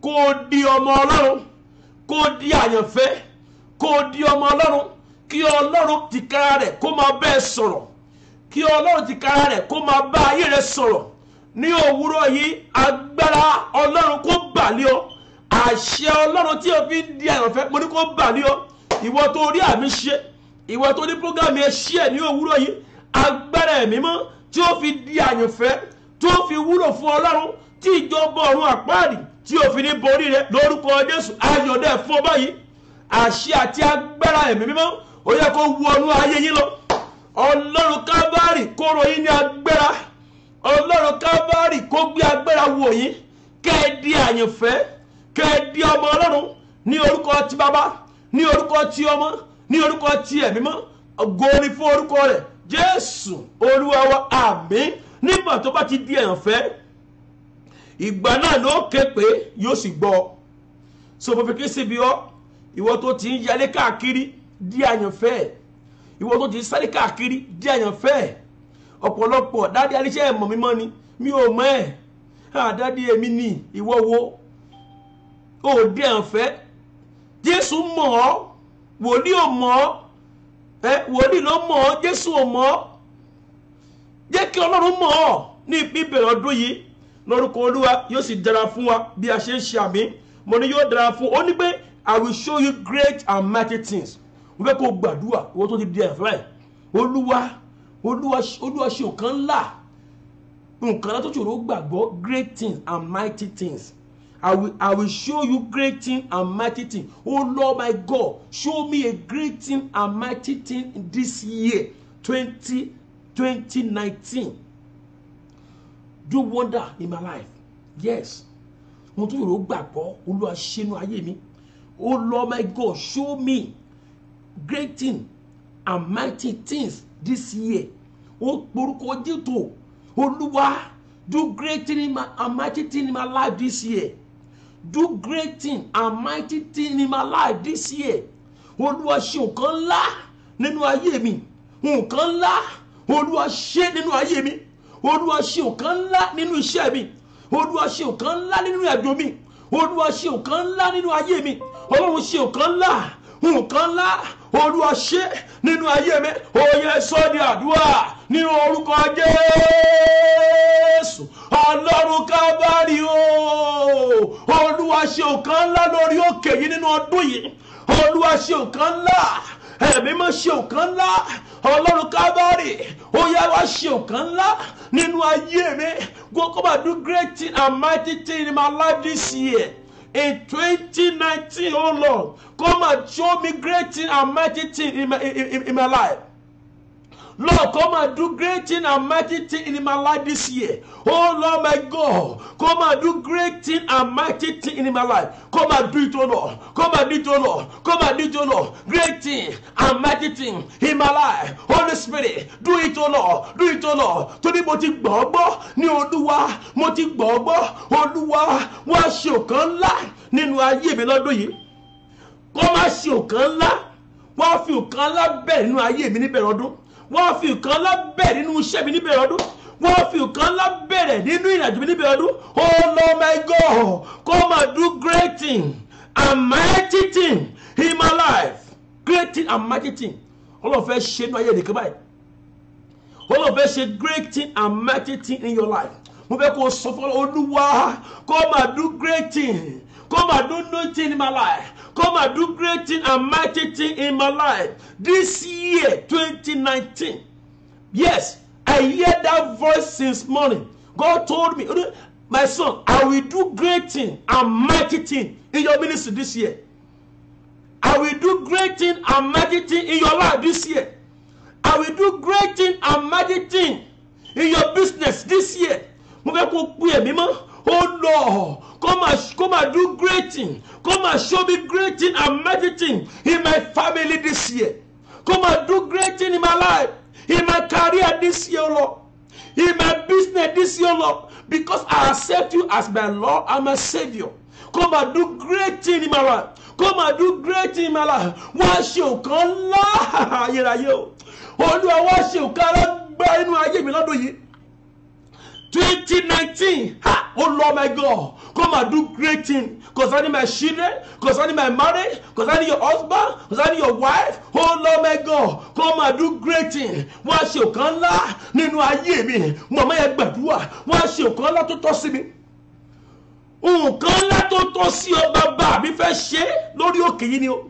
Kó di ọmọ Ọlọ́run. Kó di àyànfẹ́. Kó di ọmọ Ọlọ́run. Kí Ọlọ́run tìkára rẹ̀ kó máa bẹ́ẹ̀ sọ̀rọ̀. Kí Ọlọ́run tìkára rẹ̀ kó máa bá ayé rẹ̀ sọ̀rọ̀. Ní òwúrọ̀ yìí, agbára Ọlọ́run kó bà lé ọ. Àṣẹ Ọlọ́run tí o fi ń di àyànfẹ́, mo ní kó bà lé ọ. Ìwọ tó rí àmì ṣe, ìwọ tó ní program yẹn ṣí ẹ̀ ní òwúrọ̀ yìí, agbára ẹ̀mí mọ́ tí ó fi di àyànfẹ́, tí ó fi wúlò fún Ọlọ́run, tí ìjọba ọ̀run àpáàdì tí ó fi ní borí rẹ lórúkọ Jésù. Ayọ̀dẹ̀ fún ọ báyìí. Àṣẹ àti agbára ẹ̀mí mímọ́ ó yẹ kó wọnú ayé yín lọ. Ọlọ́run Kávárì kó rọ̀ yín ní agbára. Ọlọ́run Kávárì kó gbé agbára wò yín. Kẹ́ ẹ di àyànfẹ́. Kẹ́ ẹ di ọmọ Ọlọ́run ní orúkọ ti bàbá, ní orúkọ ti ọmọ, ní orúkọ ti ẹ̀mí mọ́. Ògo ni fún orúkọ rẹ̀. Jésù Olúwa wa, àmín. Nígbà tó bá ti di àyànfẹ́, ìgbà náà ló ké pé yóò sì gbọ́. So mo fi kí síbi ọ, ìwọ tó ti ń yalé káàkiri di àyànfẹ́. Ìwọ tó ti ń sáré káàkiri di àyànfẹ́. Ọ̀pọ̀lọpọ̀ dádì aníṣẹ́ ẹ̀mọ̀ mímọ́ ni mi ò mọ̀ ẹ́. Dádì èmi ni ìwọ wo. Ó di àyànfẹ́. Jésù mọ̀ ọ́. Wòlíì ò mọ̀ ọ́. Wòlíì ló mọ̀ ọ́. Jésù ò mọ̀ ọ́. Jẹ́ kí Ọlọ́run mọ̀ ọ́ ní ìbẹ̀rẹ̀ ọdún yìí. Lórúkọ Olúwa yóò sì dára fún wa bí a ṣe ń ṣe àmì. Mo ní yóò dára fún. Ó ní pé I will show you great and mighty things. Mo fẹ́ kó gbàdúrà owó tó ti di àyànfẹ́. Olúwa ṣe nǹkan ńlá. Nǹkan tó ṣòro gbàgbọ́, great things and mighty things. I will show you great thing and mighty thing. Oh Lord my God, show me a great thing and mighty thing in this year, 2019. Do wonder in my life. Yes. Mo tún rò gbàgbọ́ Olúwa ṣe nínú ayé mi. Oh Lord my God, show me great thing and mighty things this year. Oh, porúkọ Jésù, Olúwa, do great thing and mighty thing in my life this year. Do great thing and mighty thing in my life this year. Olúwa ṣe nǹkan ńlá nínú ayé mi. Nǹkan ńlá Olúwa ṣe nínú ayé mi. Olúwa ṣe nǹkan ńlá nínú iṣẹ́ mi. Olúwa ṣe nǹkan ńlá nínú ẹ̀dùn mi. Olúwa ṣe nǹkan ńlá nínú ayé mi. Ọlọ́run ṣe nǹkan ńlá. Nǹkan ńlá Olúwa ṣe nínú ayé mi. Ó yẹ sọ di àdúrà ní orúkọ Jésù. Ọlọ́run Kábárì o. Olúwa ṣe nǹkan ńlá lórí òkè yìí nínú ọdún yìí. Olúwa ṣe nǹkan ńlá. Ẹ̀mí mọ́ ṣe nǹkan ńlá. Ọlọ́run Kábárì ó yẹ wá ṣe nǹkan ńlá nínú ayé mi. Go come and do great thing and mighty thing in my life this year. In 2019, oh Lord, come and show me great thing and mighty thing in my life. Lord, come and do great thing and mighty thing in my life this year. Oh Lord my God, come and do great thing and mighty thing in my life. Come and do it, oh Lord. Come and do it, oh Lord. Come and do it, oh Lord. Great thing and mighty thing in my life. Holy Spirit, do it, oh Lord. Do it, oh Lord. Torí mo ti gbàgbọ́ ní Olúwa, mo ti gbàgbọ́ Olúwa wá ṣe nǹkan ńlá nínú ayé mi lọ́dún yìí. Kó má ṣe nǹkan ńlá, wá fi nǹkan ńlá bẹ̀rẹ̀ nínú ayé mi níbẹ̀rẹ̀ ọdún. Wọ́n fi nǹkan ńlá bẹ̀rẹ̀ nínú iṣẹ́ mi níbẹ̀rẹ̀ ọdún. Wọ́n fi nǹkan ńlá bẹ̀rẹ̀ nínú ìrìnàjò mi níbẹ̀rẹ̀ ọdún. Oh Lord my God, come and do great thing and mighty thing in my life. Great thing and mighty thing. Ọlọ́run fẹ́ ṣe nínú ayé nìkan báyìí. Ọlọ́run fẹ́ ṣe great thing and mighty thing in your life. Mo fẹ́ kó sọ fún Olúwa, come and do great thing. Come and do nothing in my life. Come and do great thing and mighty thing in my life. This year, 2019. Yes, I hear that voice since morning. God told me, my son, I will do great thing and mighty thing in your ministry this year. I will do great thing and mighty thing in your life this year. I will do great thing and mighty thing in your business this year. Mo fẹ́ kó pè mí mọ́. Oh Lord, come and do great thing. Come and show me great thing and mighty thing in my family this year. Come and do great thing in my life, in my career this year, Lord. In my business this year, Lord. Because I accept you as my Lord and my Savior. Come and do great thing in my life. Come and do great thing in my life. Wá ṣe nǹkan ńlá ayérayé o. Olúwa wá ṣe nǹkan alágbára nínú ayé mi lọ́dún yìí. 2019, oh Lord my God, come and do great things concerning my children, concerning my marriage, concerning your husband, concerning your wife. Oh Lord my God, come and do great things. Wá ṣe nǹkan ńlá nínú ayé mi. Màmá yẹn gbàdúrà, wá ṣe nǹkan ńlá tó tọ́ sí mi. Nǹkan ńlá tó tọ́ sí ọ bàbá mi fẹ́ ṣe lórí òkè yìí ni o.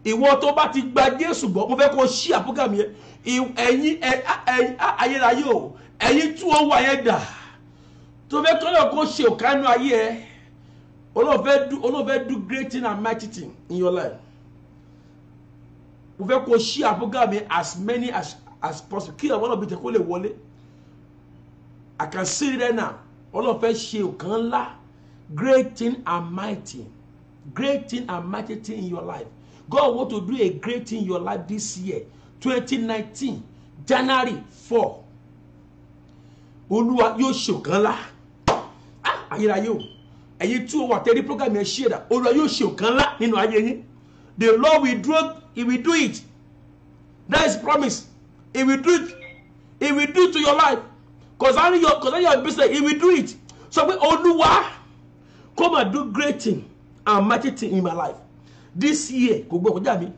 Ìwọ tó bá ti gba Jésù gbọ́, mo fẹ́ kó ṣí àpúgà mi yẹn. Ẹ̀yin ayérayé o, ẹ̀yin tí wọ́n wà yẹn dà. To make all go show kind of year, all of it do great thing and mighty thing in your life. We will go share program as many as possible. Kill one of the call wallet. I can see it right now. All of us share great thing and mighty thing in your life. God want to do a great thing in your life this year, 2019, January 4. Olúwa yóò ṣe nǹkan ńlá. Ayérayé o. Ẹ̀yin tí ó wà tẹ́lẹ̀ program yẹn ṣe dà. Olúwa yóò ṣe nǹkan ńlá nínú ayé yín. The Lord will do it. That is promise. He will do it. He will do it to your life. Concerning your business, He will do it. So pé Olúwa, come and do great thing and mighty thing in my life. This year, kò gbọ́ kọjá mi.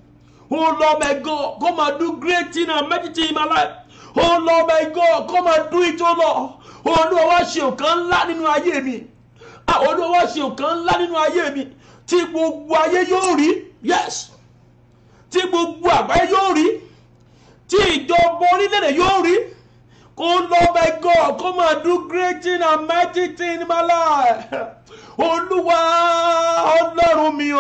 Oh Lord my God, come and do great thing and mighty thing in my life. Oh Lord my God, come and do it, oh Lord. Olúwa wá ṣe nǹkan ńlá nínú ayé mi. Olúwa wá ṣe nǹkan ńlá nínú ayé mi. Tí gbogbo ayé yóò rí. Yes. Tí gbogbo àgbáyé yóò rí. Tí ìjọba orílẹ̀-èdè yóò rí. Oh Lord my God, come and do great thing and mighty thing in my life. Olúwa Ọlọ́run mi o.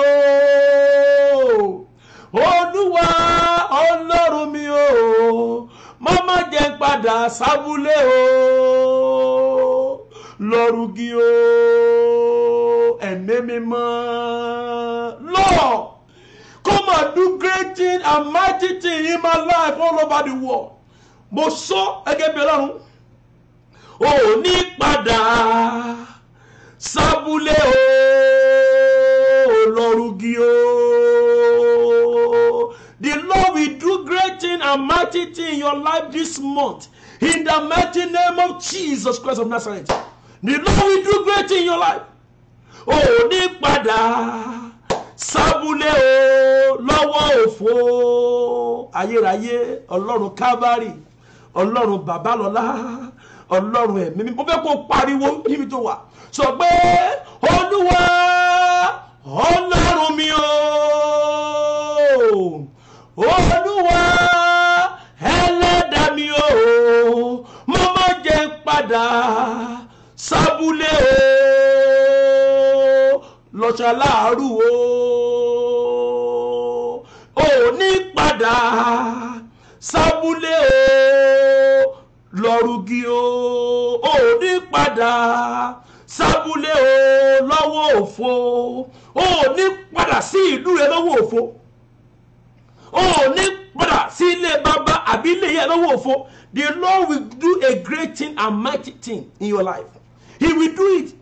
Olúwa Ọlọ́run mi o. Mama jẹ́ padà sábúlé o. Lọ́rùgì o. Ẹ̀mí mímọ́. Lord, come and do great thing and mighty thing in my life all over the world. Mo sọ ẹgẹ́ bí Ọlọ́run. O ní padà sábúlé o. Lọ́rùgì o. The Lord will do great thing and mighty thing in your life this month. In the mighty name of Jesus Christ of Nazareth. The Lord will do great thing in your life. Oh, ní padà sábúlé o lọ́wọ́ òfo. Ayérayé Ọlọ́run Calvary, Ọlọ́run Babalọ́lá, Ọlọ́run ẹ̀mí mímọ́. Mo fẹ́ kó pariwo níbi tó wà. Sọ pé Olúwa Ọlọ́run mi o. Olúwa Ẹlẹ́dàá mi o. Mo má jẹ́ padà sábúlé o. Lọ́ṣà láàrú o. O ní padà sábúlé o. Lọ́rùgì o. O ní padà sábúlé o lọ́wọ́ òfo. O ní padà sí ìlú rẹ lọ́wọ́ òfo. O ní padà sí ilé bàbá àbí ilé yẹn lọ́wọ́ òfo. The Lord will do a great thing and mighty thing in your life. He will do it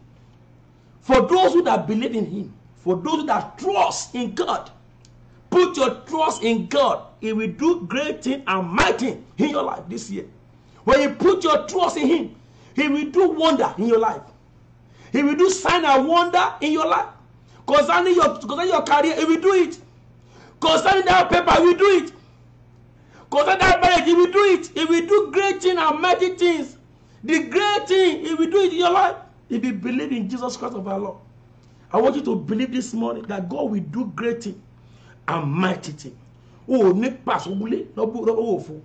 for those who that believe in Him, for those that trust in God. Put your trust in God. He will do great thing and mighty in your life this year. When you put your trust in Him, He will do wonder in your life. He will do sign and wonder in your life. Concerning your career, He will do it. Concerning that paper, He will do it. Concerning that marriage, He will do it. He will do great things and mighty things. The great thing, He will do it in your life. If you believe in Jesus Christ of our Lord, I want you to believe this morning that God will do great thing and mighty thing. Oh, ní pàṣẹ lọ́wọ́ òfo.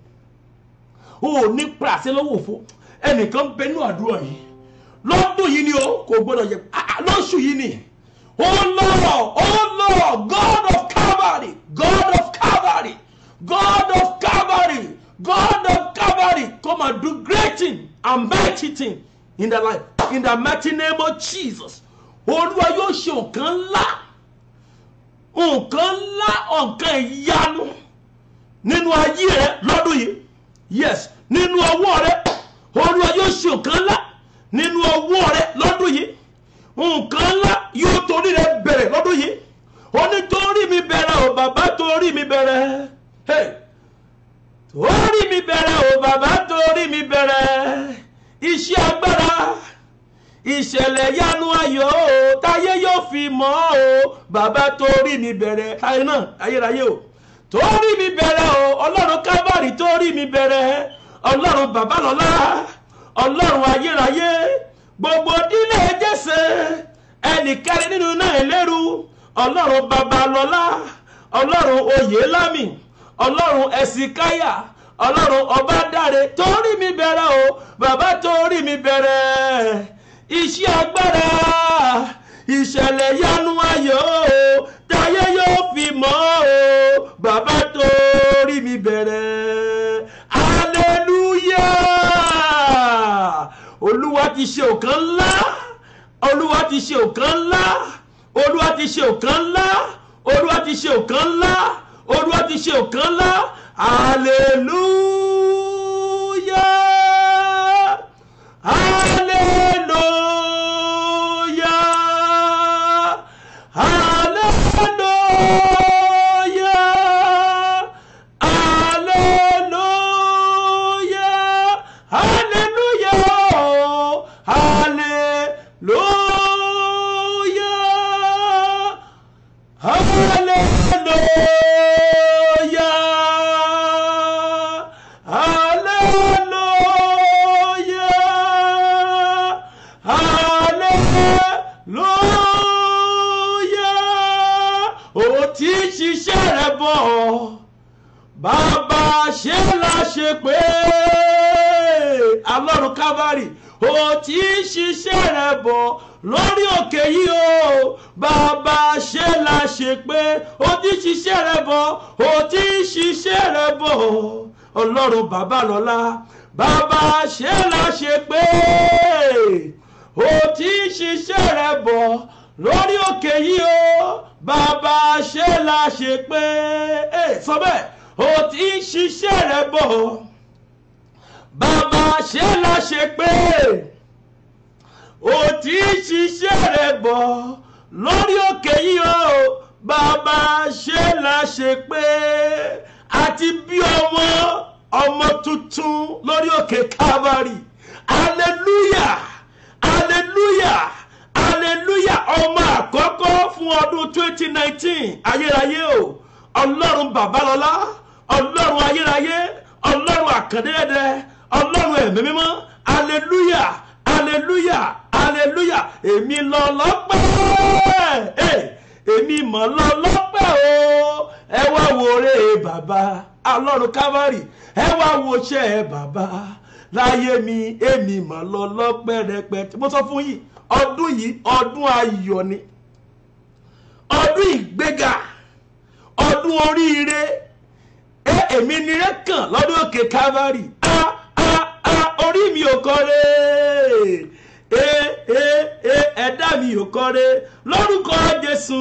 Oh, ní pàṣẹ lọ́wọ́ òfo. Ẹnìkan bẹnu àdúrà yìí. Lọ́dún yìí ni o kò gbọ́dọ̀ yẹ. Lọ́sù yìí ni. Oh Lord, God of Calvary, God of Calvary, God of Calvary, God of Calvary, come and do great thing and mighty thing in the life. In the mighty name of Jesus. Olúwa yóò ṣe nǹkan ńlá, nǹkan ìyanu nínú ayé rẹ lọ́dún yìí. Yes, nínú ọwọ́ rẹ. Olúwa yóò ṣe nǹkan ńlá nínú ọwọ́ rẹ lọ́dún yìí. Nǹkan ńlá yóò torí rẹ bẹ̀rẹ̀ lọ́dún yìí. Ó ní torí mi bẹ̀rẹ̀ o bàbá, torí mi bẹ̀rẹ̀. Hey, torí mi bẹ̀rẹ̀ o bàbá, torí mi bẹ̀rẹ̀. Iṣẹ́ agbára, ìṣẹ̀lẹ̀ yanu ayọ̀ o, táyé yóò fi mọ̀ o bàbá, torí mi bẹ̀rẹ̀. Táyé náà ayérayé o, torí mi bẹ̀rẹ̀ o. Ọlọ́run Calvary, torí mi bẹ̀rẹ̀. Ọlọ́run Babalọ́lá, Ọlọ́run ayérayé, gbogbo dílé Jésè, ẹnìkẹrin nínú náà ẹlẹ́rú. Ọlọ́run Babalọ́lá, Ọlọ́run Oyèlámì, Ọlọ́run Ẹ̀sìkáyà, Ọlọ́run Ọbádáre, torí mi bẹ̀rẹ̀ o bàbá, torí mi bẹ̀rẹ̀. Iṣẹ́ agbára, ìṣẹ̀lẹ̀ yanu ayọ̀ o, táyé yóò fi mọ̀ o bàbá, torí mi bẹ̀rẹ̀. Hallelujah! Olúwa ti ṣe nǹkan ńlá. Olúwa ti ṣe nǹkan ńlá. Olúwa ti ṣe nǹkan ńlá. Olúwa ti ṣe nǹkan ńlá. Olúwa ti ṣe nǹkan ńlá. Hallelujah! Hallelujah! Hallelujah! Hallelujah! Hallelujah! Hallelujah! Hallelujah! Bàbá ṣe la ṣe pé Ọlọ́run Calvary ó ti ṣiṣẹ́ rẹ̀ bọ̀ lórí òkè yìí o bàbá ṣe la ṣe pé ó ti ṣiṣẹ́ rẹ̀ bọ̀ ó ti ṣiṣẹ́ rẹ̀ bọ̀ Ọlọ́run bàbá lọ́lá bàbá ṣe la ṣe pé ó ti ṣiṣẹ́ rẹ̀ bọ̀ lórí òkè yìí o bàbá ṣe la ṣe pé sọ bẹ́ẹ̀ ó ti ṣiṣẹ́ rẹ̀ bọ̀ bàbá ṣe la ṣe pé ó ti ṣiṣẹ́ rẹ̀ bọ̀ lórí òkè yìí o bàbá ṣe la ṣe pé àti bí ọmọ tuntun lórí òkè Calvary hallelujah hallelujah hallelujah ọmọ àkọ́kọ́ fún ọdún 2019 ayérayé o Ọlọ́run babalọ́lá Ọlọ́run ayérayé Ọlọ́run àkàndéédé Ọlọ́run ẹ̀mí mímọ́ hallelujah hallelujah hallelujah èmi lọ lọ́pẹ́ èmi mọ̀ lọ lọ́pẹ́ o ẹ wá wòrè bàbá Ọlọ́run Calvary ẹ wá wòṣẹ́ bàbá láyé mi èmi mọ̀ lọ lọ́pẹ́ rẹpẹtẹ mo sọ fún yìí ọdún ayọ̀ ni ọdún ìgbéga ọdún oríire èmi ni rẹ kàn lọ́dún òkè Calvary orí mi ò kọ́re ẹ̀dá mi ò kọ́re lórúkọ Jésù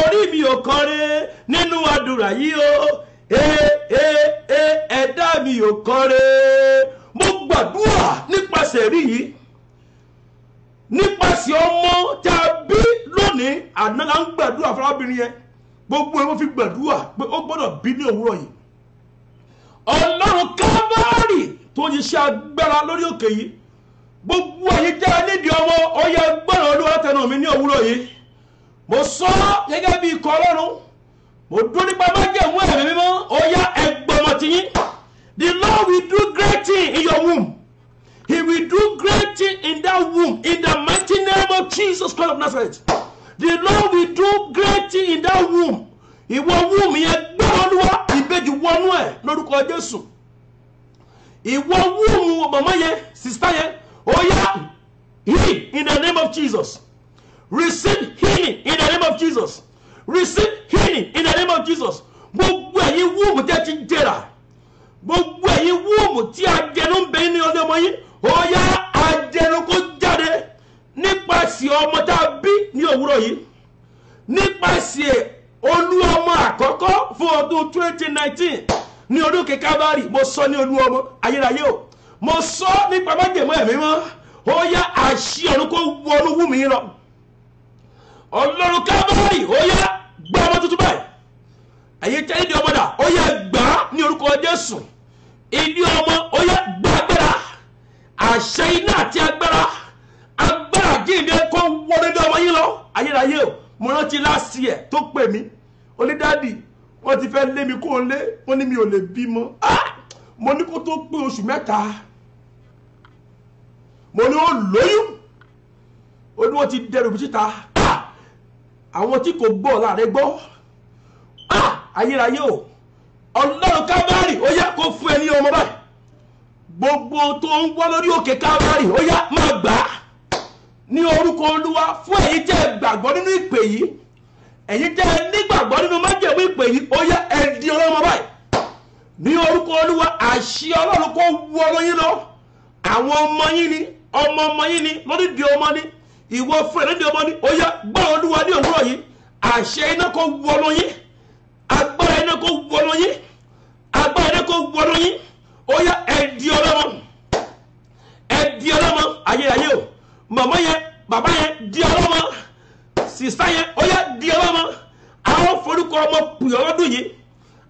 orí mi ò kọ́re nínú àdúrà yìí o ẹ̀dá mi ò kọ́re mo gbàdúrà nípasẹ̀ rí yìí nípasẹ̀ ọmọ tá a bí lónìí àná la ń gbàdúrà fúnrábìnrin yẹn gbogbo ẹ̀ wọ́n fi gbàdúrà pé ó gbọ́dọ̀ bí ní òwúrọ̀ yìí Ọlọ́run Calvary tó yí iṣẹ́ agbára lórí òkè yìí gbogbo ẹ̀yin jẹ́ nídìí ọmọ ọyẹ gbọ́dọ̀ Olúwa tẹnu mi ní òwúrọ̀ yìí mo sọ gẹ́gẹ́ bí ikọ̀ Ọlọ́run mo dúró nípa májẹ̀mú ẹ̀mí mímọ́ ọyá ẹgbọmọ tiyín. The Lord will do great thing in your womb. He will do great thing in that womb in the mighty name of Jesus Christ of Nazareth. The Lord will do great thing in that womb. Ìwọ womb yẹn gbé Olúwa ìbejì wọnú ẹ̀ lórúkọ Jésù. Ìwọ womb màmá yẹn sister yẹn ọyá heal in the name of Jesus. Receive healing in the name of Jesus. Receive healing in the name of Jesus. Gbogbo ẹ̀yin womb tẹ́ ti jẹrà. Gbogbo ẹ̀yin womb tí ajẹnu ń bẹ ní ọdẹ ọmọ yín. Ọ̀yá ajẹnu kó jáde nípasẹ̀ ọmọ tá a bí ní òwúrọ̀ yìí. Nípasẹ̀ olú ọmọ àkọ́kọ́ fún ọdún 2019 ní orí òkè Calvary. Mo sọ ní olú ọmọ ayérayé o. Mo sọ nípa májẹ̀mú ẹ̀mí mọ́. Ọ̀yá àṣì ọ̀run kó wọnú wù mí lọ. Ọlọ́run Calvary ọ̀yá gbá ọmọ tuntun báyìí. Ẹ̀yin tẹ́ ìdí ọmọ dà ọ̀yá gbà ní orúkọ Jésù. Ìdí ọmọ ọ̀yá gbà agbára. Àṣẹ iná àti agbára jíǹde kó wọlé dé ọmọ yín lọ. Ayérayé o mo rántí last year tó pè mí onídàádì wọ́n ti fẹ́ lé mi kó lé wọ́n ní mi ò lè bímọ. Mo ní kó tó pé oṣù mẹ́ta mo ní ó lóyún ó ní wọ́n ti dẹrù bí síta àwọn tí kò gbọ́ láàrẹ gbọ́. Ayérayé o Ọlọ́run Calvary ó yá kó fún ẹ ní ọmọ báyìí. Gbogbo tó ń wọ́ lórí òkè Calvary ó yá máa gbà á ní orúkọ Olúwa. Fún ẹ̀yin tẹ́ gbàgbọ́ nínú ìpè yìí, ẹ̀yin tẹ́ nígbàgbọ́ nínú májẹ̀mú ìpè yìí ó yá ẹ di ọlọ́mọ báyìí ní orúkọ Olúwa. Àṣẹ Ọlọ́run kó wọ ọmọ yín lọ. Àwọn ọmọ yín ni ọmọ yín ni lódìdí ọmọ ni ìwọ fún ẹ lódìdí ọmọ ni ó yá gbọ́ Olúwa ní òwúrọ̀ yìí. Àṣẹ iná kó wọ ọmọ yín, agbára iná kó wọ ọmọ yín, agbára iná kó wọ ọmọ yín ó yá ẹ di ọlọ́mọ, ẹ di ọlọ́mọ. Ayérayé o màmá yẹn bàbá yẹn di ọlọ́mọ, sista yẹn ó yá di ọlọ́mọ. Àwọn forúkọ ọmọ pè ọlọ́dún yìí,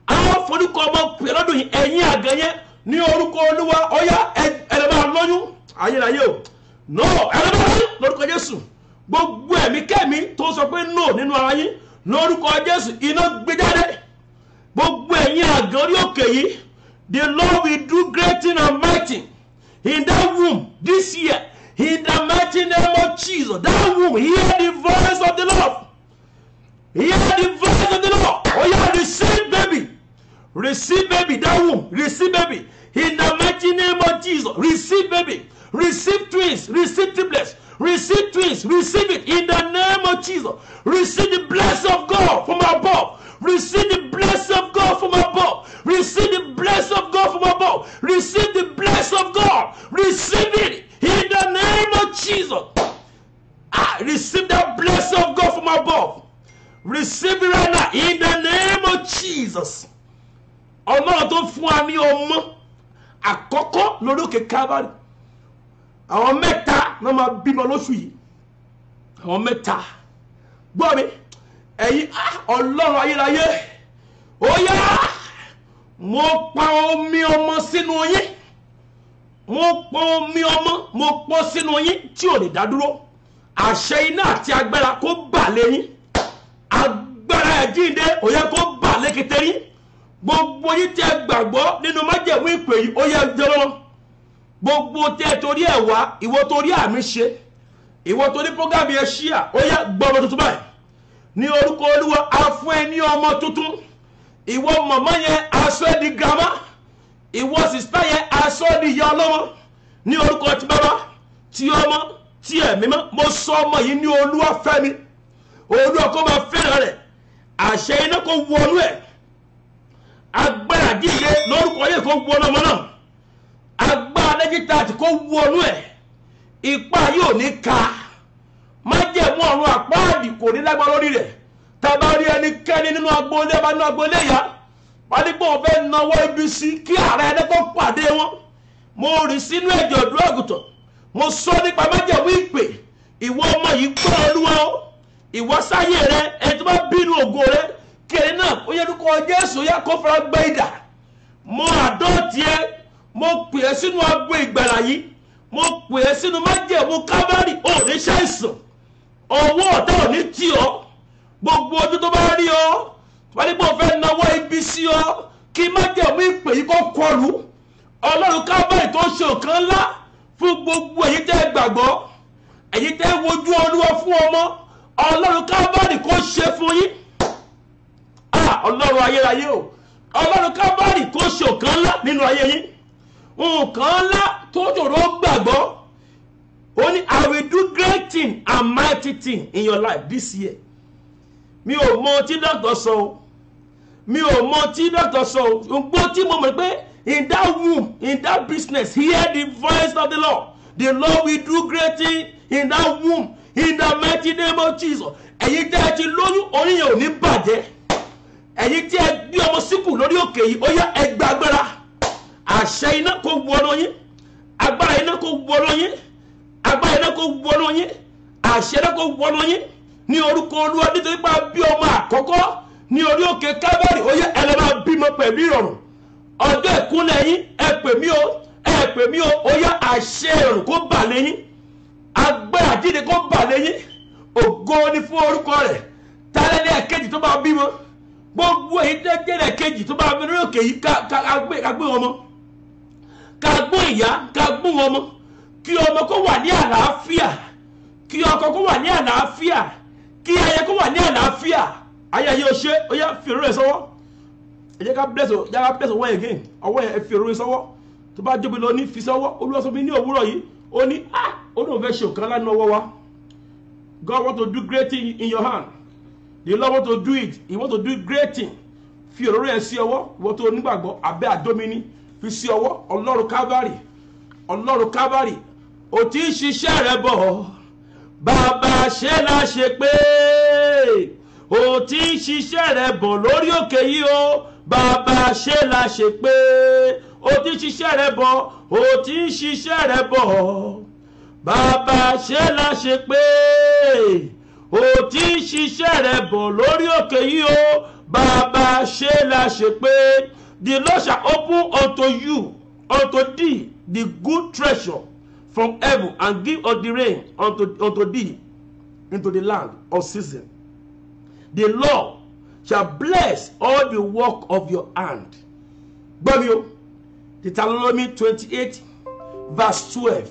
àwọn forúkọ ọmọ pè ọlọ́dún yìí. Ẹ̀yin àgàn yẹn ní orúkọ Olúwa ó yá ẹ̀rẹ̀ máa lọ́yún. Ayérayé o no ẹ̀rẹ̀ máa lọ́yún lórúkọ Jésù. Gbogbo ẹ̀mí kẹ́mi tó sọ pé no nínú ara yín lórúkọ Jésù iná gbé jáde. Gbogbo ẹ̀yin àgàn orí òkè yìí, the Lord will do great thing and mighty in that womb this year. In the mighty name of Jesus, that womb, hear the voice of the Lord. Hear the voice of the Lord. Oh yeah, receive baby. Receive baby, that womb. Receive baby. In the mighty name of Jesus. Receive baby. Receive twins. Receive triplets. Receive twins. Receive it in the name of Jesus. Receive the blessing of God from above. Receive the blessing of God from above. Receive the blessing of God from above. Receive the blessing of God. Receive it in the name of Jesus. Receive that blessing of God from above. Receive it right now in the name of Jesus. Ọlọ́run tó fún wa ní ọmọ àkọ́kọ́ lórí òkè Calvary. Àwọn mẹ́ta náà máa bímọ lóṣù yìí. Àwọn mẹ́ta. Gbọ́ mi, ẹ̀yin Ọlọ́run ayérayé. Ó yá, mo pa omi ọmọ sínú yín. Mo pa omi ọmọ, mo pọ̀ sínú yín tí ò lè dá dúró. Àṣẹ iná àti agbára kó bà lé yín. Agbára ẹ̀jíǹde ó yẹ kó bà lé kété yín. Gbogbo yín tẹ́ gbàgbọ́ nínú májẹ̀mú ìpè yìí ó yẹ jọlọ. Gbogbo tẹ́ torí ẹ̀ wá, ìwọ torí àmì ṣe, ìwọ torí program yẹn ṣíà, ó yẹ gbọ́mọ tuntun báyìí. Ní orúkọ Olúwa, a fún ẹ ní ọmọ tuntun. Ìwọ mọ̀mọ́ yẹn aṣọ ẹ di grandma. Ìwọ sìstá yẹn aṣọ ẹ di ìyá ọlọ́mọ. Ní orúkọ ti bàbá, ti ọmọ, ti ẹ̀mí mọ́, mo sọ ọmọ yìí ní Olúwafẹ́mi. Olúwa kó máa fẹ́ràn rẹ̀. Àṣẹ iná kó wọnú ẹ̀. Agbára díje lórúkọ yẹ kó wọnú ọmọ náà. Agbára lẹ́jìtà àti kó wọnú ẹ̀. Ipá yóò ní ka. Májẹ̀mú ọ̀run àpáàdì kò ní lágbára lórí rẹ̀. Tàbá rí ẹnikẹ́ni nínú agboolé bá nínú agboolé ìyá. Wọ́n ní pé wọ́n fẹ́ nawọ́ ibi sí kí ààrẹ ẹni kó pàdé wọn. Mo rìn sínú ẹ̀jẹ̀ ọ̀dọ́ àgùntàn. Mo sọ nípa májẹ̀mú ìpè. Ìwọ ọmọ yìí gbọ́ Olúwa o. Ìwọ sáyé rẹ ẹni tó bá bínú ògo rẹ. Kèrè náà ó yẹ kó Jésù yá kó fara gbé ìdà. Mo àdọ́tì ẹ. Mo pè é sínú agbo ìgbàlà yìí. Mo pè é sínú májẹ̀mú Calvary. Ò ní ṣàìsàn. Ọwọ́ ọ̀tá ò ní tì ọ́. Gbogbo ojú tó bá rí ọ. Wọ́n ní pé ó fẹ́ nawọ́ ibi sí ọ. Kí májẹ̀mú ìpè yìí kó kọlù. Ọlọ́run Calvary tó ṣe nǹkan ńlá fún gbogbo èyí tẹ́ gbàgbọ́. Èyí tẹ́ wojú Olúwa fún ọmọ. Ọlọ́run Calvary kó ṣe fún yín. Ọlọ́run ayérayé o. Ọlọ́run Calvary kó ṣe nǹkan ńlá nínú ayé yín. Nǹkan ńlá tó jòrò gbàgbọ́. Ó ní I will do great thing and mighty thing in your life this year. Mi ò mọ tí dọ́kítọ̀ sọ o. Mi ò mọ tí dọ́kítọ̀ sọ o. Gbogbo tí mo mọ̀ pé in that womb, in that business, hear the voice of the Lord. The Lord will do great thing in that womb. In the mighty name of Jesus. Ẹ̀yin tẹ́ ẹ ti lóyún orí yẹn ò ní bàjẹ́. Ẹ̀yin tí ẹ gbé ọmọ síkù lórí òkè yìí ó yá ẹ gba agbára. Àṣẹ iná kó wọnú yín. Agbára iná kó wọnú yín. Agbára iná kó wọnú yín. Àṣẹ iná kó wọnú yín. Ní orúkọ Olúwa nítorí pé a bí ọmọ àkọ́kọ́ ní orí òkè Calvary ó yá ẹ lè máa bímọ pẹ̀lú ìrọ̀rùn. Ọjọ́ ìkúnlẹ̀ yín ẹ pè mí o. Ẹ pè mí o. Ó yá àṣẹ ìrọ̀rùn kó bà lé yín. Agbára jíde kó bà lé yín. Ògo ni fún orúkọ rẹ̀. Tálẹ́ ní ẹ̀kejì tó bá bímọ. Gbogbo èyí tẹ́jẹ́ ẹ̀kejì tó bá bímọ lórí òkè yìí ká gbé ọmọ. Ká gbó ìyá ká gbó ọmọ. Kí ọmọ kó wà ní àlàáfíà. Kí ọkọ kó wà ní àlàáfíà. Kí aya kó wà ní àlàáfíà. Aya yóò ṣe ó yá fi òróró rẹ̀ sọ́wọ́. Ẹ jẹ́ ká bless ọwọ́ yẹn again. Ọwọ́ yẹn ẹ fi òróró sọ́wọ́. Tó bá jóbi lọ ní fi sọ́wọ́. Olúwa sọ mi ní òwúrọ̀ yìí. Ó ní ó náà fẹ́ ṣe òkan lánàá ọwọ́ wa. God want to do great thing in your hand. The Lord want to do it. He want to do great thing. Fi òróró yẹn sí ọwọ́. Ìwọ tó nígbàgbọ́ abẹ́ àdómini fi sí ọwọ́. Ọlọ́run Calvary. Ọlọ́run Calvary. Ó ti ń ṣiṣẹ́ rẹ̀ bọ̀. Bàbá ṣe la ṣe pé. Ó ti ń ṣiṣẹ́ rẹ̀ bọ̀ lórí òkè yìí o. Bàbá ṣe la ṣe pé. Ó ti ń ṣiṣẹ́ rẹ̀ bọ̀. Ó ti ń ṣiṣẹ́ rẹ̀ bọ̀. Bàbá ṣe la ṣe pé. Ó ti ń ṣiṣẹ́ rẹ̀ bọ̀ lórí òkè yìí o. Bàbá ṣe la ṣe pé. The Lord shall open unto you, unto thee, the good treasure from heaven, and give us the rain unto thee into the land of season. The Lord shall bless all the work of your hand. Gbọ́dọ̀ Deuteronomy 28 verse 12.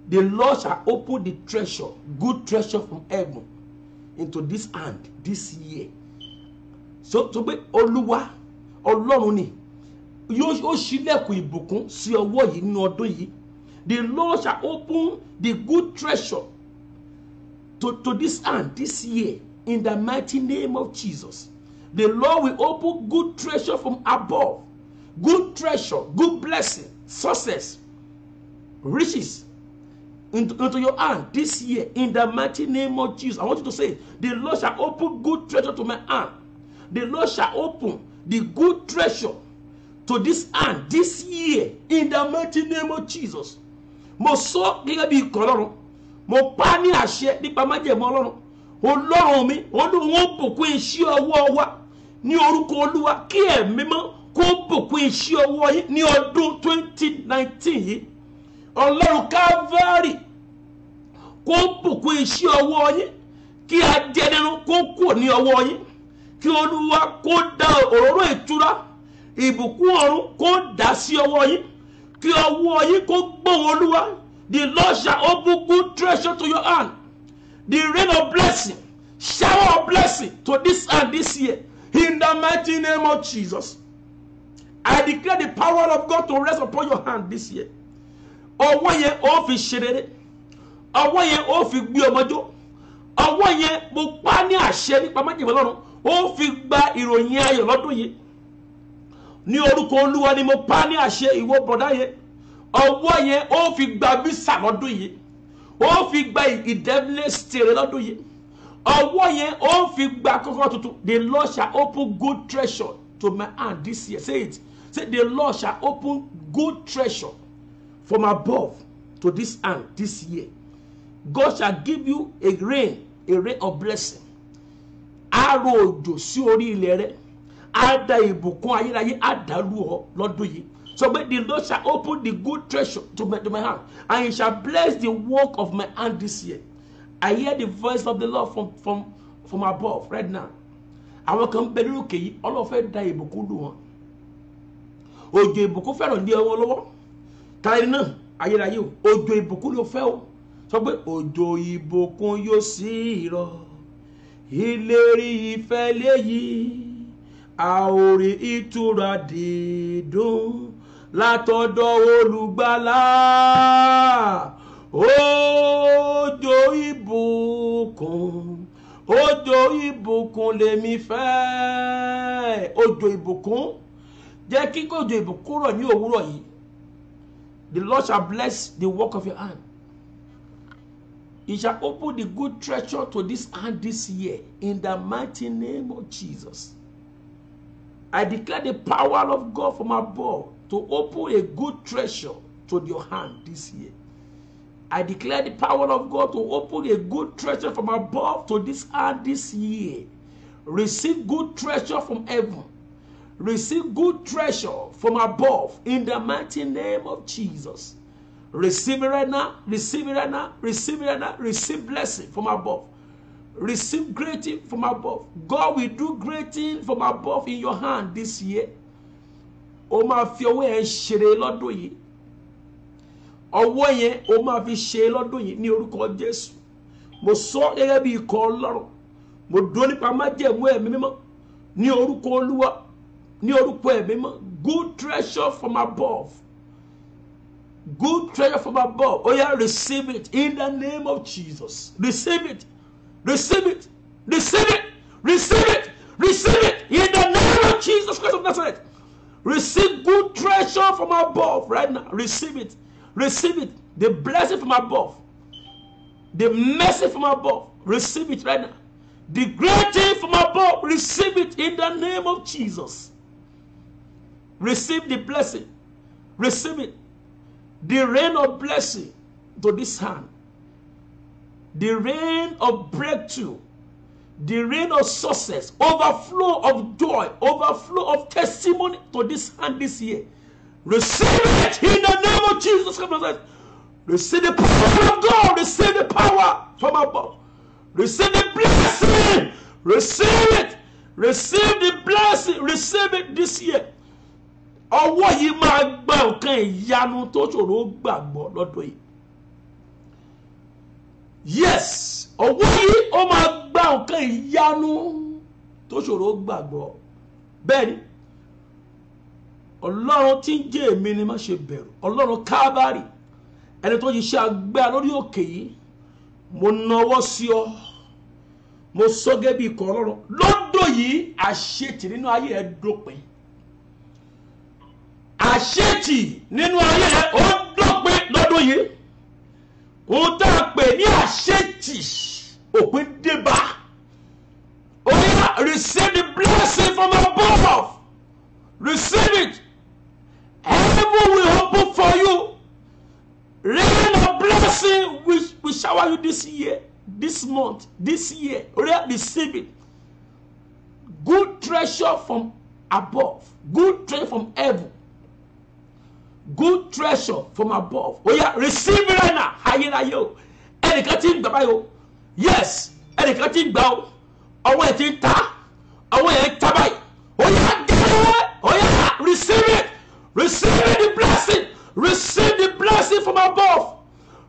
The Lord shall open the treasure, good treasure from heaven, into this hand this year. So to be Olúwa Ọlọ́run ni yóò ṣílẹ̀kùn ìbùkún sí ọwọ́ yìí nínú ọdún yìí. The Lord shall open the good treasure to this hand this year in the mighty name of Jesus. The Lord will open good treasure from above, good treasure, good blessing, success, riches into your hand this year in the mighty name of Jesus. I want you to say, the Lord shall open good treasure to my hand. The Lord shall open the good treasure to this hand this year in the mighty name of Jesus. Mo sọ gẹ́gẹ́ bí ikọ̀ Ọlọ́run, mo pa ní àṣẹ nípa májẹ̀mú Ọlọ́run. Ọlọ́run mi, wọ́n bùkún iṣẹ́ ọwọ́ wa ní orúkọ Olúwa, kí ẹ̀mí mọ́ kó bùkún iṣẹ́ ọwọ́ yín ní ọdún 2019 yìí. Ọlọ́run Calvary kó bùkún iṣẹ́ ọwọ́ yín, kí ajẹnirun kó kúrò ní ọwọ́ yín, kí Olúwa kó dá òróró ìtura ìbùkún ọ̀run kó dá sí ọwọ́ yín, kí ọwọ́ yín kó gbóhùn Olúwa. The Lord shall open good treasure to your hand. The rain of blessing, shower of blessing to this hand this year in the mighty name of Jesus. I declare the power of God to rest upon your hand this year. Ọwọ́ yẹn ó fi ṣe rere, ọwọ́ yẹn ó fi gbé ọmọjó, ọwọ́ yẹn mo pa ní àṣẹ nípa májèmọ Ọlọ́run ó fi gba ìròyìn ayọ̀ lọ́dún yìí. Ní orúkọ Olúwa ni mo pa ní àṣẹ ìwọ bọ̀dá yẹn. Ọwọ́ yẹn ó fi gba visa lọ́dún yìí, ó fi gba ìdẹ́bílẹ̀ stèrè lọ́dún yìí. Ọwọ́ yẹn ó fi gba kọ́kọ́ tuntun. The Lord shall open good treasure to my hand this year. Say it. Say, the Lord shall open good treasure from above to this hand this year. God shall give you a rain of blessing. Àrò òjò sí orí ilẹ̀ rẹ, á dá ìbùkún ayérayé á dàlú ọ lọ́dún yìí. So but the Lord shall open the good treasure to my hand, and He shall bless the work of my hand this year. I hear the voice of the Lord from above right now. Àwọn kan bẹ lókè yìí, Ọlọ́run fẹ́ dá ìbùkún lù wọ́n. Òjò ìbùkún fẹ́ràn ní ọwọ́ lọ́wọ́. Tàyẹ̀ náà ayérayé o, òjò ìbùkún ló fẹ́ o. Sọ pé òjò ìbùkún yóò sì rọ̀, ìlérí ìfẹ́ léyìí, a ó rí ìtura dídùn látọ̀dọ̀ Olùgbàlà. Òjò ìbùkún lèmi fẹ́. Òjò ìbùkún, jẹ́ kí òjò ìbùkún rọ̀ ní òwúrọ̀ yìí. The Lord shall bless the work of your hand. He shall open the good treasure to this hand this year in the mighty name of Jesus. I declare the power of God from above to open a good treasure to your hand this year. I declare the power of God to open a good treasure from above to this hand this year. Receive good treasure from heaven. Receive good treasure from above in the mighty name of Jesus. Receive it right now. Receive it right now. Receive it right now. Receive blessing from above. Receive great things from above. God will do great things from above in your hand this year. O máa fi ọwọ́ yẹn ṣeré lọ́dún yìí. Ọwọ́ yẹn o máa fi ṣe lọ́dún yìí ní orúkọ Jésù. Mo sọ gẹ́gẹ́ bí ikọ̀ Ọlọ́run. Mo dúró nípa májẹ̀mú ẹ̀mí mímọ́ ní orúkọ Olúwa, ní orúkọ ẹ̀mí mímọ́. Good treasure from above. Good treasure from above. Oh yeah, receive it in the name of Jesus. Receive it. Receive it. Receive it. Receive it. Receive it in the name of Jesus Christ of Nazareth. Receive good treasure from above right now. Receive it. Receive it. The blessing from above. The mercy from above. Receive it right now. The great thing from above. Receive it in the name of Jesus. Receive the blessing. Receive it. The rain of blessing to this hand. The rain of breakthrough. The rain of success. Overflow of joy. Overflow of testimony to this hand this year. Receive it in the name of Jesus Christ. Receive the power of God. Receive the power from above. Receive the blessing. Receive it. Receive the blessing. Receive it this year. Ọwọ́ yìí máa gba nǹkan ìyanu tó ṣòro gbàgbọ́ lọ́dún yìí. Yes, ọwọ́ yìí ó máa gba nǹkan ìyanu tó ṣòro gbàgbọ́. Bẹ́ẹ̀ni, Ọlọ́run tí ń jẹ́ èmi ni má ṣe bẹ̀rù. Ọlọ́run Kábárì, ẹni tó ṣiṣẹ́ agbára lórí òkè yìí, mo nawọ́ sí ọ. Mo sọ gẹ́gẹ́ bí ikọ̀ Ọlọ́run lọ́dọ̀ yìí àṣetì nínú ayé ẹ dópin. Àṣetì nínú ayé ẹ ó dópin lọ́dọ̀ yìí. Ohun tá a pè ní àṣetì òpin débá. Oh yeah, receive the blessing from above. Receive it. Heaven will open for you. Rain of blessing will shower you this year, this month, this year. Receive it. Good treasure from above. Good treasure from heaven. Good treasure from above. Oh yeah, receive it right now. Hayirayo. Ẹnìkan tí ń gbà báyìí. Yes, ẹnìkan tí ń gbà ó. Ọwọ́ ẹ̀ ti ń ta. Ọwọ́ ẹ̀ ń ta báyìí. Oh yeah, get it. Oh yeah, receive it. Receive the blessing. Receive the blessing from above.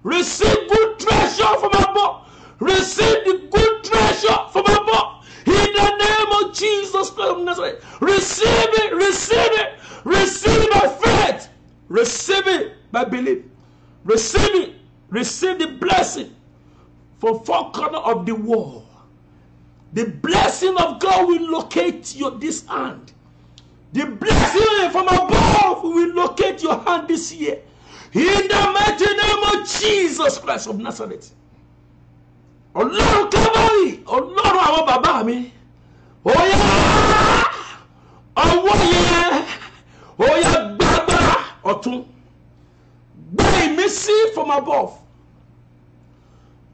Receive good treasure from above. Receive the good treasure from above. In the name of Jesus Christ of Nazareth. Receive it. Receive it. Receive it by faith. Receive it by belief. Receive it. Receive the blessing from four corners of the world. The blessing of God will locate your this hand. The blessing from above will locate your hand this year. In the mighty name of Jesus Christ of Nazareth. Ọlọ́run Kábárì, Ọlọ́run àwọn bàbá mi. Ó yá! Ọwọ́ yẹn, ó yá gbàgbára ọ̀tún. Gba ìmísí from above.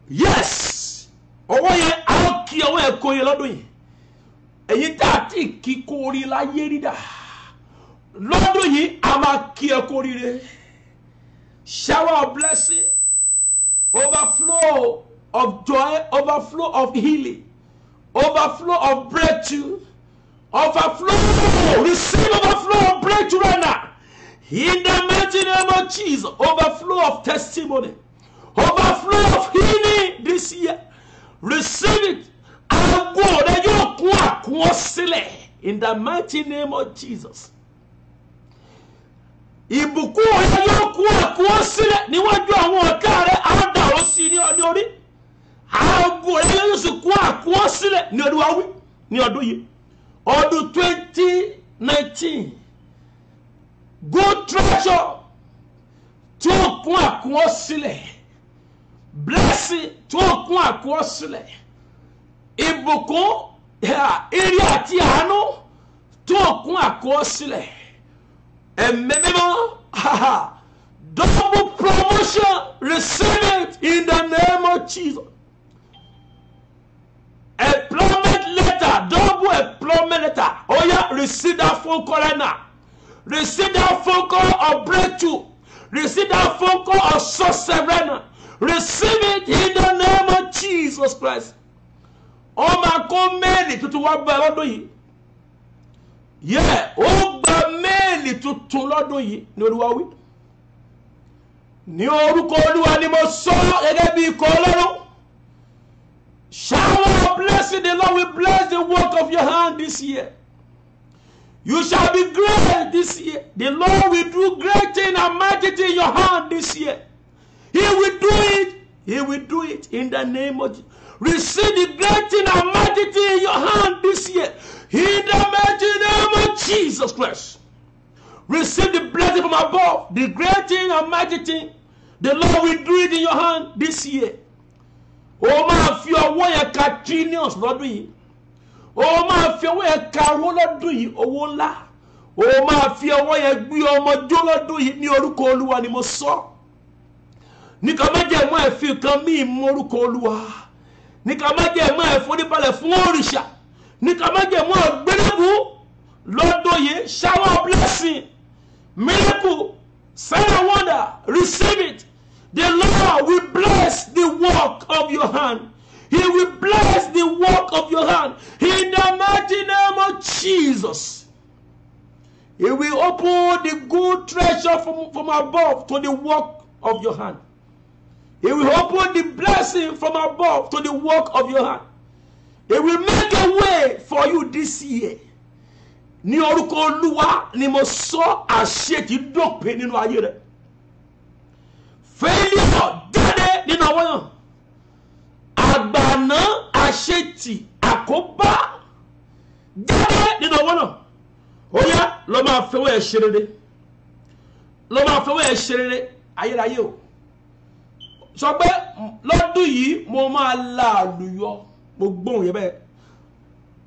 Yes! Ọwọ́ yẹn, àwọn kí ọwọ́ ẹ̀ kó yẹ lọ́dún yìí. Èyí tá a ti kí kó rí láyé rí dà. Lọ́dún yìí, a máa kí ẹ kó rí rẹ. Shower of blessing, overflow of joy, overflow of healing, overflow of breakthrough, overflow, receive overflow of breakthrough right now. In the mighty name of Jesus, overflow of testimony, overflow of healing this year. Receive it. In the mighty name of Jesus. Ìbùkún ọ̀yá yóò kú àkúwọ́ sílẹ̀ níwájú àwọn ọ̀tá rẹ̀ àádọ́rọ̀ sí ní ọdún orí. Ààbò ọ̀yá yóò sì kú àkúwọ́ sílẹ̀ ní ọdún wáwí ní ọdún yìí. Ọdún 2019. Good treasure tí ó kún àkúwọ́ sílẹ̀. Blessing tí ó kún àkúwọ́ sílẹ̀. Ìbùkún èrè àti àánú tí ó kún àkúwọ́ sílẹ̀. Double promotion, receive it in the name of Jesus. Employment letter, double employment letter. Oh yeah, receive that phone call right now. Receive that phone call of breakthrough. Receive that phone call of success right now. Receive it in the name of Jesus Christ. Oh my God, méèlì tuntun wá gba lọ́dún yìí. Yeah, ó gba méèlì tuntun lọ́dún yìí ní Olúwa wí. Ní orúkọ Olúwa ni mo sọ gẹ́gẹ́ bí ikọ̀ Ọlọ́run. Shower of blessing, the Lord will bless the work of your hand this year. You shall be great this year. The Lord will do great things and mighty things in your hand this year. He will do it. He will do it in the name of Jesus. Receive the great thing and mighty thing in your hand this year. In the mighty name of Jesus Christ. Receive the blessing from above. The great thing and mighty thing. The Lord will do it in your hand this year. O máa fi ọwọ́ yẹn ka trillions lọ́dún yìí. O máa fi ọwọ́ yẹn ka owó lọ́dún yìí, owó ńlá. O máa fi ọwọ́ yẹn gbé ọmọ jó lọ́dún yìí ní orúkọ Olúwa ni mo sọ. Ní ká má jẹ́ mọ́ ẹ fi kan mí mú orúkọ Olúwa. Ní ká má jẹ́ mọ́ ẹ foríbalẹ̀ fún òrìṣà. Ní ká má jẹ́ mọ́ ẹ gbẹ́rẹ́bù lọ́dún yìí. Shower blessing, miracle, sign and wonder. Receive it. The Lord will bless the work of your hand. He will bless the work of your hand. In the mighty name of Jesus. He will open the good treasure from above to the work of your hand. He will open the blessing from above to the work of your hand. He will make a way for you this year. ní orúkọ Olúwa ni mo sọ àṣetì dópin nínú ayé rẹ. Failure jáde nínú ọwọ́ náà. Àgbàná àṣetì àkóbá jáde nínú ọwọ́ náà. Ó yá lọ máa fẹ́wọ́ ẹ̀ ṣe rere. Lọ máa fẹ́wọ́ ẹ̀ ṣe rere ayérayé o. Sọ pé lọ́dún yìí mo máa la àlùyọ. Mo gbóhùn yẹn bẹ́ẹ̀.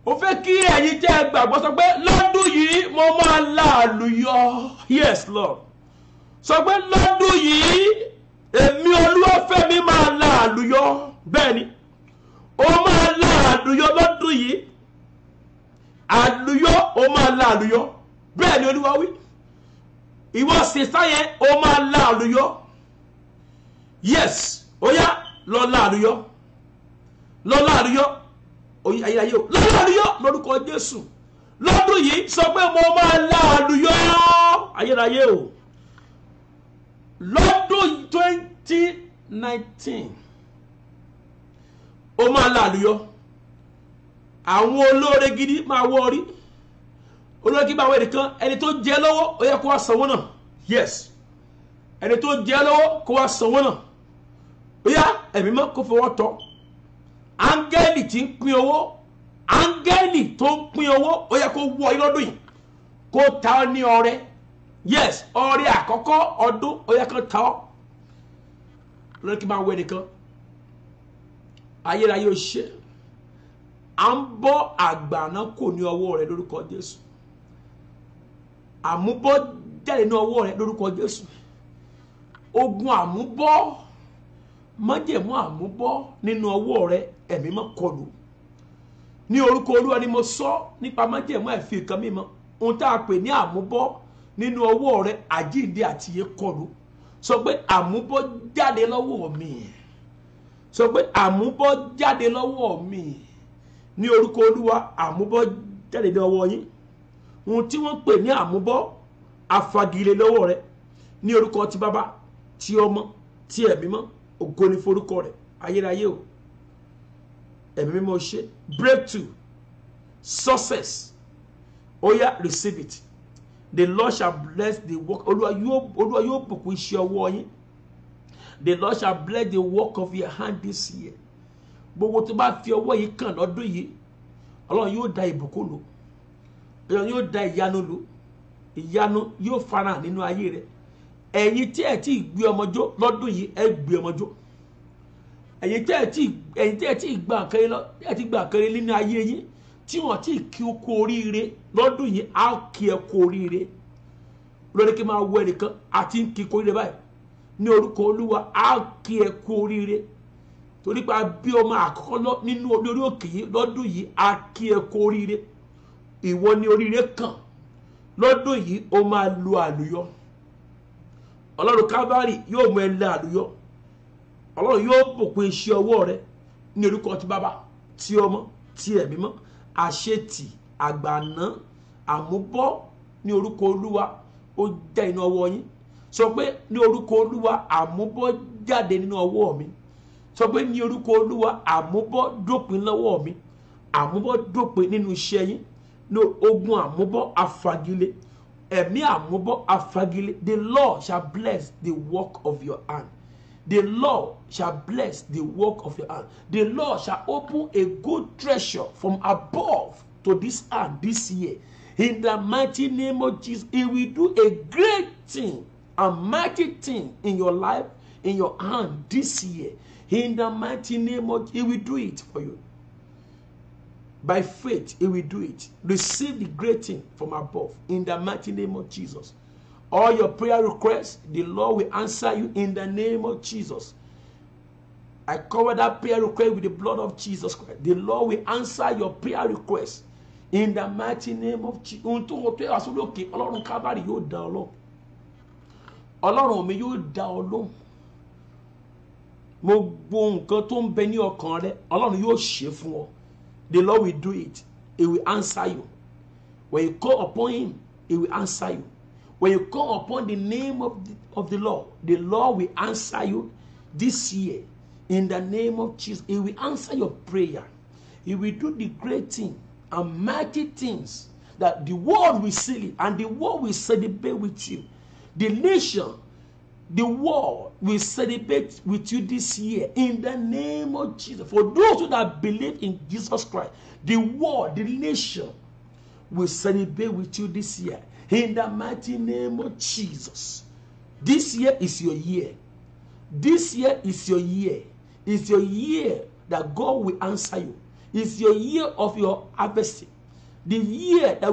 Ó fẹ́ kí ẹ̀yin jẹ́ gbàgbọ́ sọ pé lọ́dún yìí mo máa la àlùyọ. Yes Lord. Sọ pé lọ́dún yìí èmi Olúwafẹ́mi máa la àlùyọ. Bẹ́ẹ̀ ni ó máa la àlùyọ lọ́dún yìí. Àlùyọ ó máa la àlùyọ. Bẹ́ẹ̀ ni Olúwa wí. Ìwọ sísá yẹn ó máa la àlùyọ. Yes, ó yá lọ la àlùyọ. Lọ la àlùyọ. Ayérayé o. Lọ la àlùyọ lórúkọ Jésù. Lọ́dún yìí sọ pé mo máa la àlùyọ. Ayérayé o. Lọ́dún 2019 ó máa la àlùyọ. Àwọn olóore gidi máa wọ orí. Olóore gidi máa wọ ẹnìkan. Ẹni tó jẹ lọ́wọ́ ó yẹ kó wá sanwó náà. Yes. Ẹni tó jẹ lọ́wọ́ kó wá sanwó náà. Ó yá ẹ̀mí mọ́ kó fọwọ́ tọ́. Áńgẹ́lì tí ń pín owó. Áńgẹ́lì tó ń pín owó ó yẹ kó wọ ìlọ́dún yìí. Kó ta ọ́ ní ọrẹ. Yes, ọrẹ àkọ́kọ́ ọdún ó yẹ kó ta ọ́. Olóore kí máa wọ ẹnìkan. Ayérayé ó ṣe. À ń bọ́ àgbàná kò ní ọwọ́ rẹ lórúkọ Jésù. Àmúbọ́ jáde ní ọwọ́ rẹ lórúkọ Jésù. Ogun àmúbọ́, májẹ̀mú àmúbọ́ nínú ọwọ́ rẹ ẹ̀mí mọ́ kọlù. Ní orúkọ Olúwa ni mo sọ nípa májẹ̀mú ẹ̀fì nǹkan mímọ́. Ohun tá a pè ní àmúbọ́ nínú ọwọ́ rẹ àjíǹde àti iye kọlù. Sọ pé àmúbọ́ jáde lọ́wọ́ mi. Sọ pé àmúbọ́ jáde lọ́wọ́ mi. Ní orúkọ Olúwa àmúbọ́ jáde lọ́wọ́ yín. Ohun tí wọ́n pè ní àmúbọ́ afagilé lọ́wọ́ rẹ. Ní orúkọ ti Bàbá, ti Ọmọ, ti Ẹ̀mí Mímọ́, ògo ni forúkọ rẹ̀. Ayérayé o. Ẹ̀mí Mímọ́ ṣe. Breakthrough, success. Ó yá receive it. The Lord shall bless the work. Olúwa yóò bùkún iṣẹ́ ọwọ́ yín. The Lord shall bless the work of your hand this year. Gbogbo tó bá fi ọwọ́ yìí kàn lọ́dún yìí, Ọlọ́run yóò da ìbùkún lò. Ọlọ́run yóò da ìyanu lò. Ìyanu yóò farahàn nínú ayé rẹ. Ẹ̀yin tí ẹ ti gbé ọmọ jó lọ́dún yìí ẹ gbé ọmọ jó. Ẹ̀yin tí ẹ ti gbà kéré lọ, ẹ ti gbà kéré nínú ayé yín tí wọ́n ti kí o kú oríire lọ́dún yìí á kí ẹ kú oríire. Lórí kí máa wọ ẹnìkan àti ń kí kú oríire báyìí. Ní orúkọ Olúwa á kí ẹ kú oríire. Torí pé bí ọmọ àkọ́kọ́ nínú orí òkè yìí lọ́dún yìí á kí ẹ kú oríire. Ìwọ ni oríire kàn. Lọ́dún yìí ó máa lu àlùyọ. Ọlọ́run Calvary yóò mú ẹ lé àlùyọ. Ọlọ́run yóò bùkún iṣẹ́ ọwọ́ rẹ ní orúkọ ti Bàbá, ti Ọmọ, ti Ẹ̀mí Mímọ́. Àṣetì, àgbàná, àmúbọ́ ní orúkọ Olúwa ó já inú ọwọ́ yín. Sọ pé ní orúkọ Olúwa àmúbọ́ jáde nínú ọwọ́ mi. Sọ pé ní orúkọ Olúwa àmúbọ́ dópin lọ́wọ́ mi. Àmúbọ́ dópin nínú iṣẹ́ yín. No ogun àmúbọ́ afagilé. Ẹ̀mí àmúbọ́ afagilé. The Lord shall bless the work of your hand. The Lord shall bless the work of your hand. The Lord shall open a good treasure from above to this hand this year. In the mighty name of Jesus, He will do a great thing, a mighty thing in your life, in your hand this year. In the mighty name of Jesus, He will do it for you. By faith, He will do it. Receive the great thing from above. In the mighty name of Jesus. All your prayer requests, the Lord will answer you in the name of Jesus. I cover that prayer request with the blood of Jesus Christ. The Lord will answer your prayer requests in the mighty name of Jesus. Ọlọ́run Calvary yóò dá ọ lóhùn. Ọlọ́run mi yóò dá ọ lóhùn. Gbogbo nǹkan tó ń bẹ ní ọkàn rẹ, Ọlọ́run yóò ṣe fún ọ. The Lord will do it. He will answer you. When you call upon Him, He will answer you. When you call upon the name of the Lord will answer you this year. In the name of Jesus, He will answer your prayer. He will do the great thing and mighty things that the world will see it and the world will celebrate with you. The nation, the world will celebrate with you this year in the name of Jesus. For those who that believe in Jesus Christ, the world, the nation will celebrate with you this year in the mighty name of Jesus. This year is your year. This year is your year. It's your year that God will answer you. It's your year of your harvesting. The year that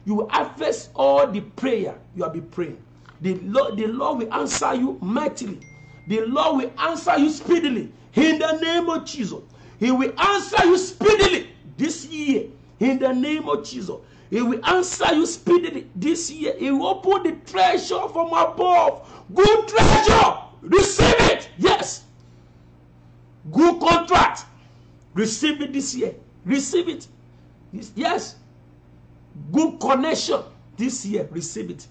you will harvest all the prayer you have been praying. The Lord will answer you mightily. The Lord will answer you speedily in the name of Jesus. He will answer you speedily this year in the name of Jesus. He will answer you speedily this year. He will open the treasure from above. Good treasure. Receive it. Yes. Good contract. Receive it this year. Receive it. Yes. Good connection this year. Receive it.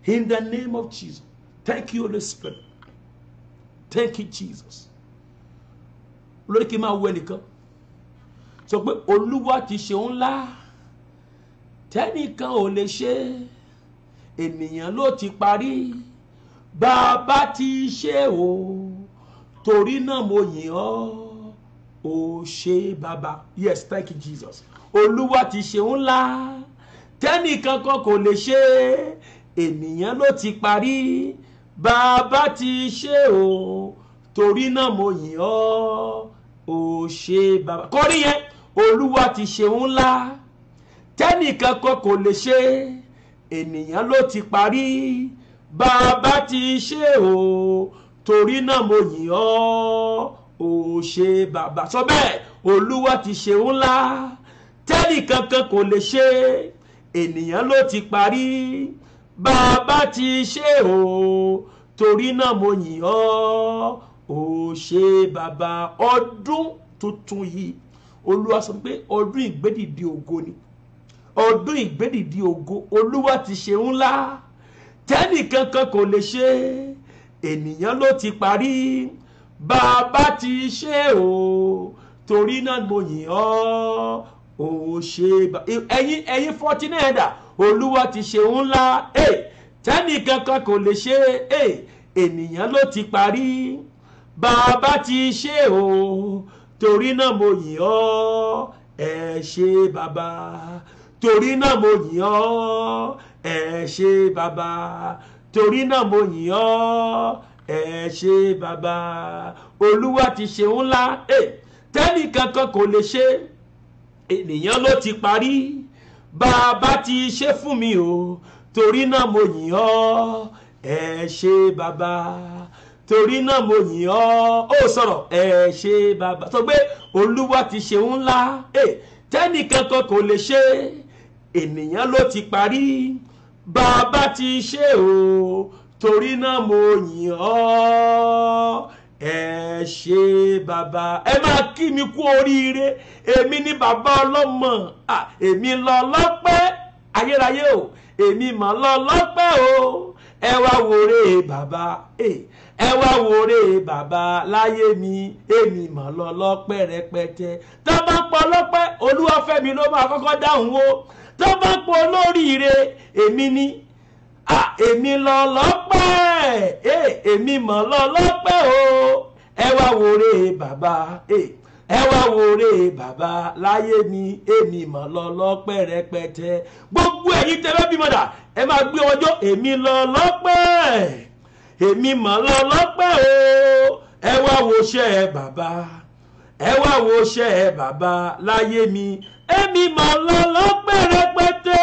In the name of Jesus. Thank you, Holy Spirit. Thank you, Jesus. Lórí kí n máa wọ ẹnìkan. Sọ pé Olúwa ti ṣe ńlá. Tẹ́nìkan ò lè ṣe. Ènìyàn ló ti parí. Bàbá ti ṣe o. Torí náà mo yìn ọ́. O ṣé bàbá. Yes, thank you, Jesus. Olúwa ti ṣe ńlá. Tẹ́nìkan kan kò lè ṣe. Ènìyàn ló ti parí. Bàbá ti ṣe o. Torí náà mo yìn ọ́. O ṣé bàbá. Kórí yẹn. Olúwa ti ṣe ńlá. Tẹ́nìkan kan kò lè ṣe. Ènìyàn ló ti parí. Bàbá ti ṣe o. Torí náà mo yìn ọ́. O ṣé bàbá. Sọ bẹ́ẹ̀. Olúwa ti ṣe ńlá. Tẹ́nìkan kan kò lè ṣe. Ènìyàn ló ti parí. Bàbá ti ṣe o. Torí náà mo yìn ọ́. O ṣé bàbá. Ọdún tuntun yìí Olúwa sọ pé ọdún ìgbédìde ògo ni. Ọdún ìgbédìde ògo. Olúwa ti ṣe ńlá. Tẹ́nìkan kan kò lè ṣe. Ènìyàn ló ti parí. Bàbá ti ṣe o. Torí náà mo yìn ọ́. O ṣé bàbá. Ẹ̀yin 49 ẹ̀dà. Olúwa ti ṣe ńlá. Tẹ́nìkan kan kò lè ṣe. Ènìyàn ló ti parí. Bàbá ti ṣe o. Torí náà mo yìn ọ́. Ẹ ṣé bàbá. Torí náà mo yìn ọ́. Ẹ ṣé bàbá. Torí náà mo yìn ọ́. Ẹ ṣé bàbá. Olúwa ti ṣe ńlá. Tẹ́nìkan kan kò lè ṣe. Ènìyàn ló ti parí. Bàbá ti ṣe fún mi o. Torí náà mo yìn ọ́. Ẹ ṣé bàbá. Torí náà mo yìn ọ́. Ó sọ̀rọ̀. Ẹ ṣé bàbá. Sọ pé Olúwa ti ṣe ńlá. Tẹ́nìkan kan kò lè ṣe. Ènìyàn ló ti parí. Bàbá ti ṣe o. Torí náà mo yìn ọ́. Ẹ ṣé bàbá. Ẹ máa kí mi kú oríire. Èmi ni bàbá ọlọ́mọ. Èmi lọ lọ́pẹ́. Ayérayé o. Èmi mà lọ lọ́pẹ́ o. Ẹ wá wòre bàbá. Ẹ wá wòre bàbá láyé mi. Èmi mà lọ lọ́pẹ́ rẹpẹtẹ. Tá bá pọ̀ lọ́pẹ́ Olúwafẹ́mi ló máa kọ́kọ́ dáhùn o. Tá bá pọ̀ lóríire èmi ni. Èmi lọ lọ́pẹ́. Èmi mà lọ lọ́pẹ́ o. Ẹ wá wòre bàbá. Ẹ wá wòre bàbá láyé mi. Èmi mà lọ lọ́pẹ́ rẹpẹtẹ. Gbogbo ẹ̀yin tẹ́lẹ̀ bímọ dà. Ẹ máa gbé ọjọ́. Èmi lọ lọ́pẹ́. Èmi mà lọ lọ́pẹ́ o. Ẹ wá wòṣẹ́ bàbá. Ẹ wá wòṣẹ́ bàbá láyé mi. Èmi mà lọ lọ́pẹ́ rẹpẹtẹ.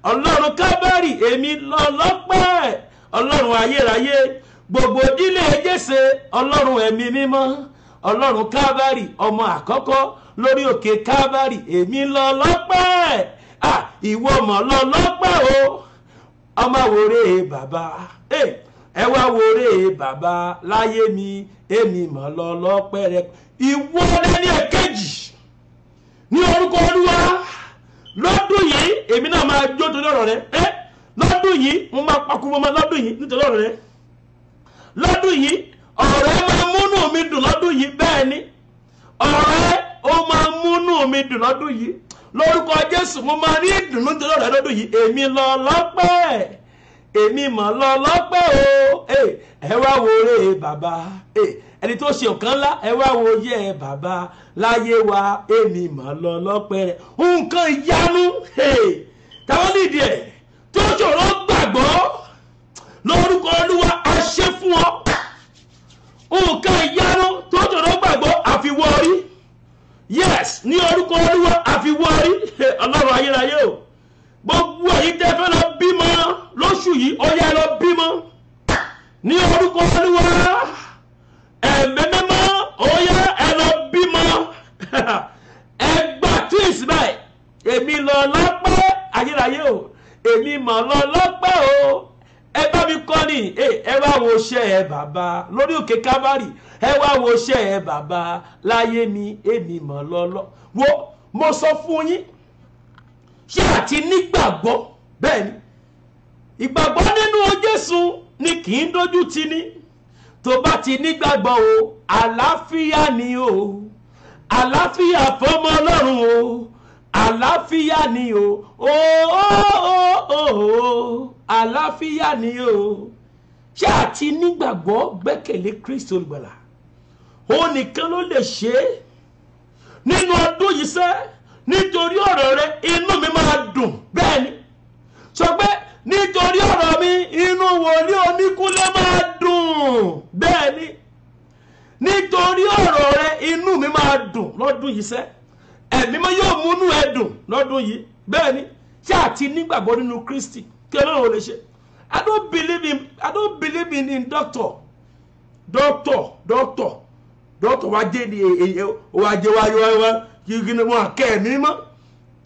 Ọlọ́run Kábárì. Èmi lọ lọ́pẹ́. Ọlọ́run ayérayé. Gbogbo ìdílé Jésè. Ọlọ́run ẹ̀mí mímọ́. Ọlọ́run Kábárì. Ọmọ àkọ́kọ́ lórí òkè Kábárì. Èmi lọ lọ́pẹ́. Ìwọ mà lọ lọ́pẹ́ o. Ọmọ wòre bàbá. Ẹ wá wòre bàbá láyé mi. Èmi mà lọ lọ́pẹ́ rẹ. Ìwọ lẹ́ni ẹ̀kejì. Ní orúkọ Olúwa. Lọ́dún yìí èmi náà máa jó torí ọ̀rọ̀ rẹ. Lọ́dún yìí mo máa pakú mọ́ lọ́dún yìí nítorí ọ̀rọ̀ rẹ. Lọ́dún yìí ọ̀rẹ́ máa múnú mi dùn lọ́dún yìí. Bẹ́ẹ̀ ni ọ̀rẹ́ ó máa múnú mi dùn lọ́dún yìí. lórúkọ Jésù mo máa rí ìdùnnú nítorí ọ̀rẹ́ lọ́dún yìí. Èmi lọ lọ́pẹ́, èmi mọ̀ lọ lọ́pẹ́ o. Ẹ wá wo re bàbá, ẹni tó ṣe nǹkan ńlá, ẹ wá wo yẹ bàbá láyé wa. Èmi mọ̀ lọ lọ́pẹ́ rẹ̀. Nǹkan ìyanu táwọn nídìí ẹ̀ tó ṣòro gbàgbọ́ lórúkọ Olúwa a ṣe fún ọ. Nǹkan ìyanu tó ṣòro gbàgbọ́ àfiwọ́ rí. Yes, ní orúkọ Olúwa àfiwọ́ rí. Ọlọ́run ayérayé o, gbogbo èyí tẹ́ fẹ́ lọ bímọ lóṣù yìí, ó yá lọ bímọ ní orúkọ Olúwa. Ẹ̀mí mímọ́, ó yá ẹ lọ bímọ. Ẹ gbà twins báyìí. Èmi lọ lọ́pẹ́ ayérayé o, èmi mọ̀ lọ lọ́pẹ́ o. Ẹ bá mi kọ́ ni, ẹ wá wo iṣẹ́ ẹ bàbá lórí òkè Kábárì, ẹ wá wo iṣẹ́ ẹ bàbá láyé mi. Èmi mọ̀ lọ́lọ́ wo, mo sọ fún yín, ṣé àti nígbàgbọ́? Bẹ́ẹ̀ ni, ìgbàgbọ́ nínú Jésù ni kì í dójú tì ní. Tó bá ti nígbàgbọ́ o, àlàáfíà ni o, àlàáfíà fọmọ Ọlọ́run o, àlàáfíà ni o, àlàáfíà ni o. Ṣé àti nígbàgbọ́ gbẹ́kẹ̀lé Kristi olùgbàlà, òun nìkan ló lè ṣe é nínú ọdún yìí sẹ́. Nítorí ọ̀rọ̀ rẹ inú mi máa dùn. Bẹ́ẹ̀ ni, sọ pé nítorí ọ̀rọ̀ mi inú wòlíì Oníkúnlé máa dùn. Bẹ́ẹ̀ ni, nítorí ọ̀rọ̀ rẹ inú mi máa dùn lọ́dún yìí sẹ́. Ẹ̀mí mọ́ yóò múnú ẹ dùn lọ́dún yìí. Bẹ́ẹ̀ ni, ṣé àti nígbàgbọ́ nínú Kristi kí Ọlọ́run lè ṣe. I don't believe in doctor wa jẹ́ ni wa jẹ́ wa yìí ni wọ́n kẹ́ ẹ̀mí mọ́.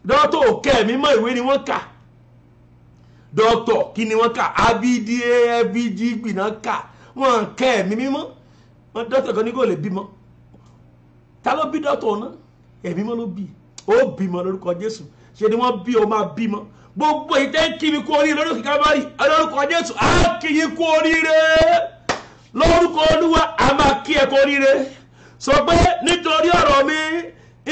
Doctor ò kẹ́ ẹ̀mí mọ́, ìwé ni wọ́n kà. Doctor kí ni wọ́n kà? ABD gbìnà kà. Wọ́n kẹ́ ẹ̀mí mímọ́. Wọ́n doctor kan ní kò lè bímọ. Ta ló bí doctor náà? Ẹ̀mí mọ́ ló bí. Ó bímọ lórúkọ Jésù. Ṣé ni wọ́n bí o máa bímọ. Gbogbo ìtẹ́ ń kí mi kú oríire lórí òkè Kábárì lórúkọ Jésù. Á kí yín kú oríire lórúkọ Olúwa. A máa kí ẹ kú oríire. Sọ pé nítorí ọ̀rọ̀ mi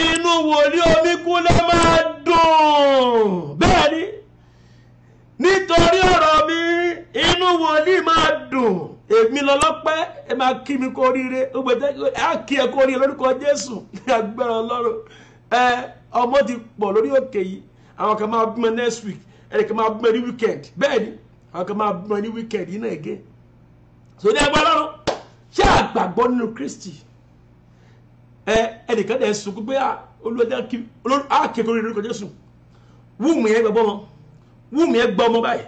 inú wòlíì Oníkúnlé máa dùn. Bẹ́ẹ̀ ni, nítorí ọ̀rọ̀ mi inú wòlíì máa dùn. Èmi lọ lọ́pẹ́, ẹ máa kí mi kú oríire. Á kí ẹ kú oríire lórúkọ Jésù. Agbára Ọlọ́run. Ọmọ ti pọ̀ lórí òkè yìí. Àwọn kan máa bímọ next week, ẹnì kan máa bímọ ní weekend. Bẹ́ẹ̀ ni, àwọn kan máa bímọ ní weekend yìí náà again. So ní agbára Ọlọ́run, ṣé àgbàgbọ́ nínú Kristi? Ẹnìkan dẹ̀ sunkún pé Olúwa kékeré lórúkọ Jésù. Wúùmù yẹn gbàgbọ́ wọn, wúùmù yẹn gbọ́ ọmọ báyìí,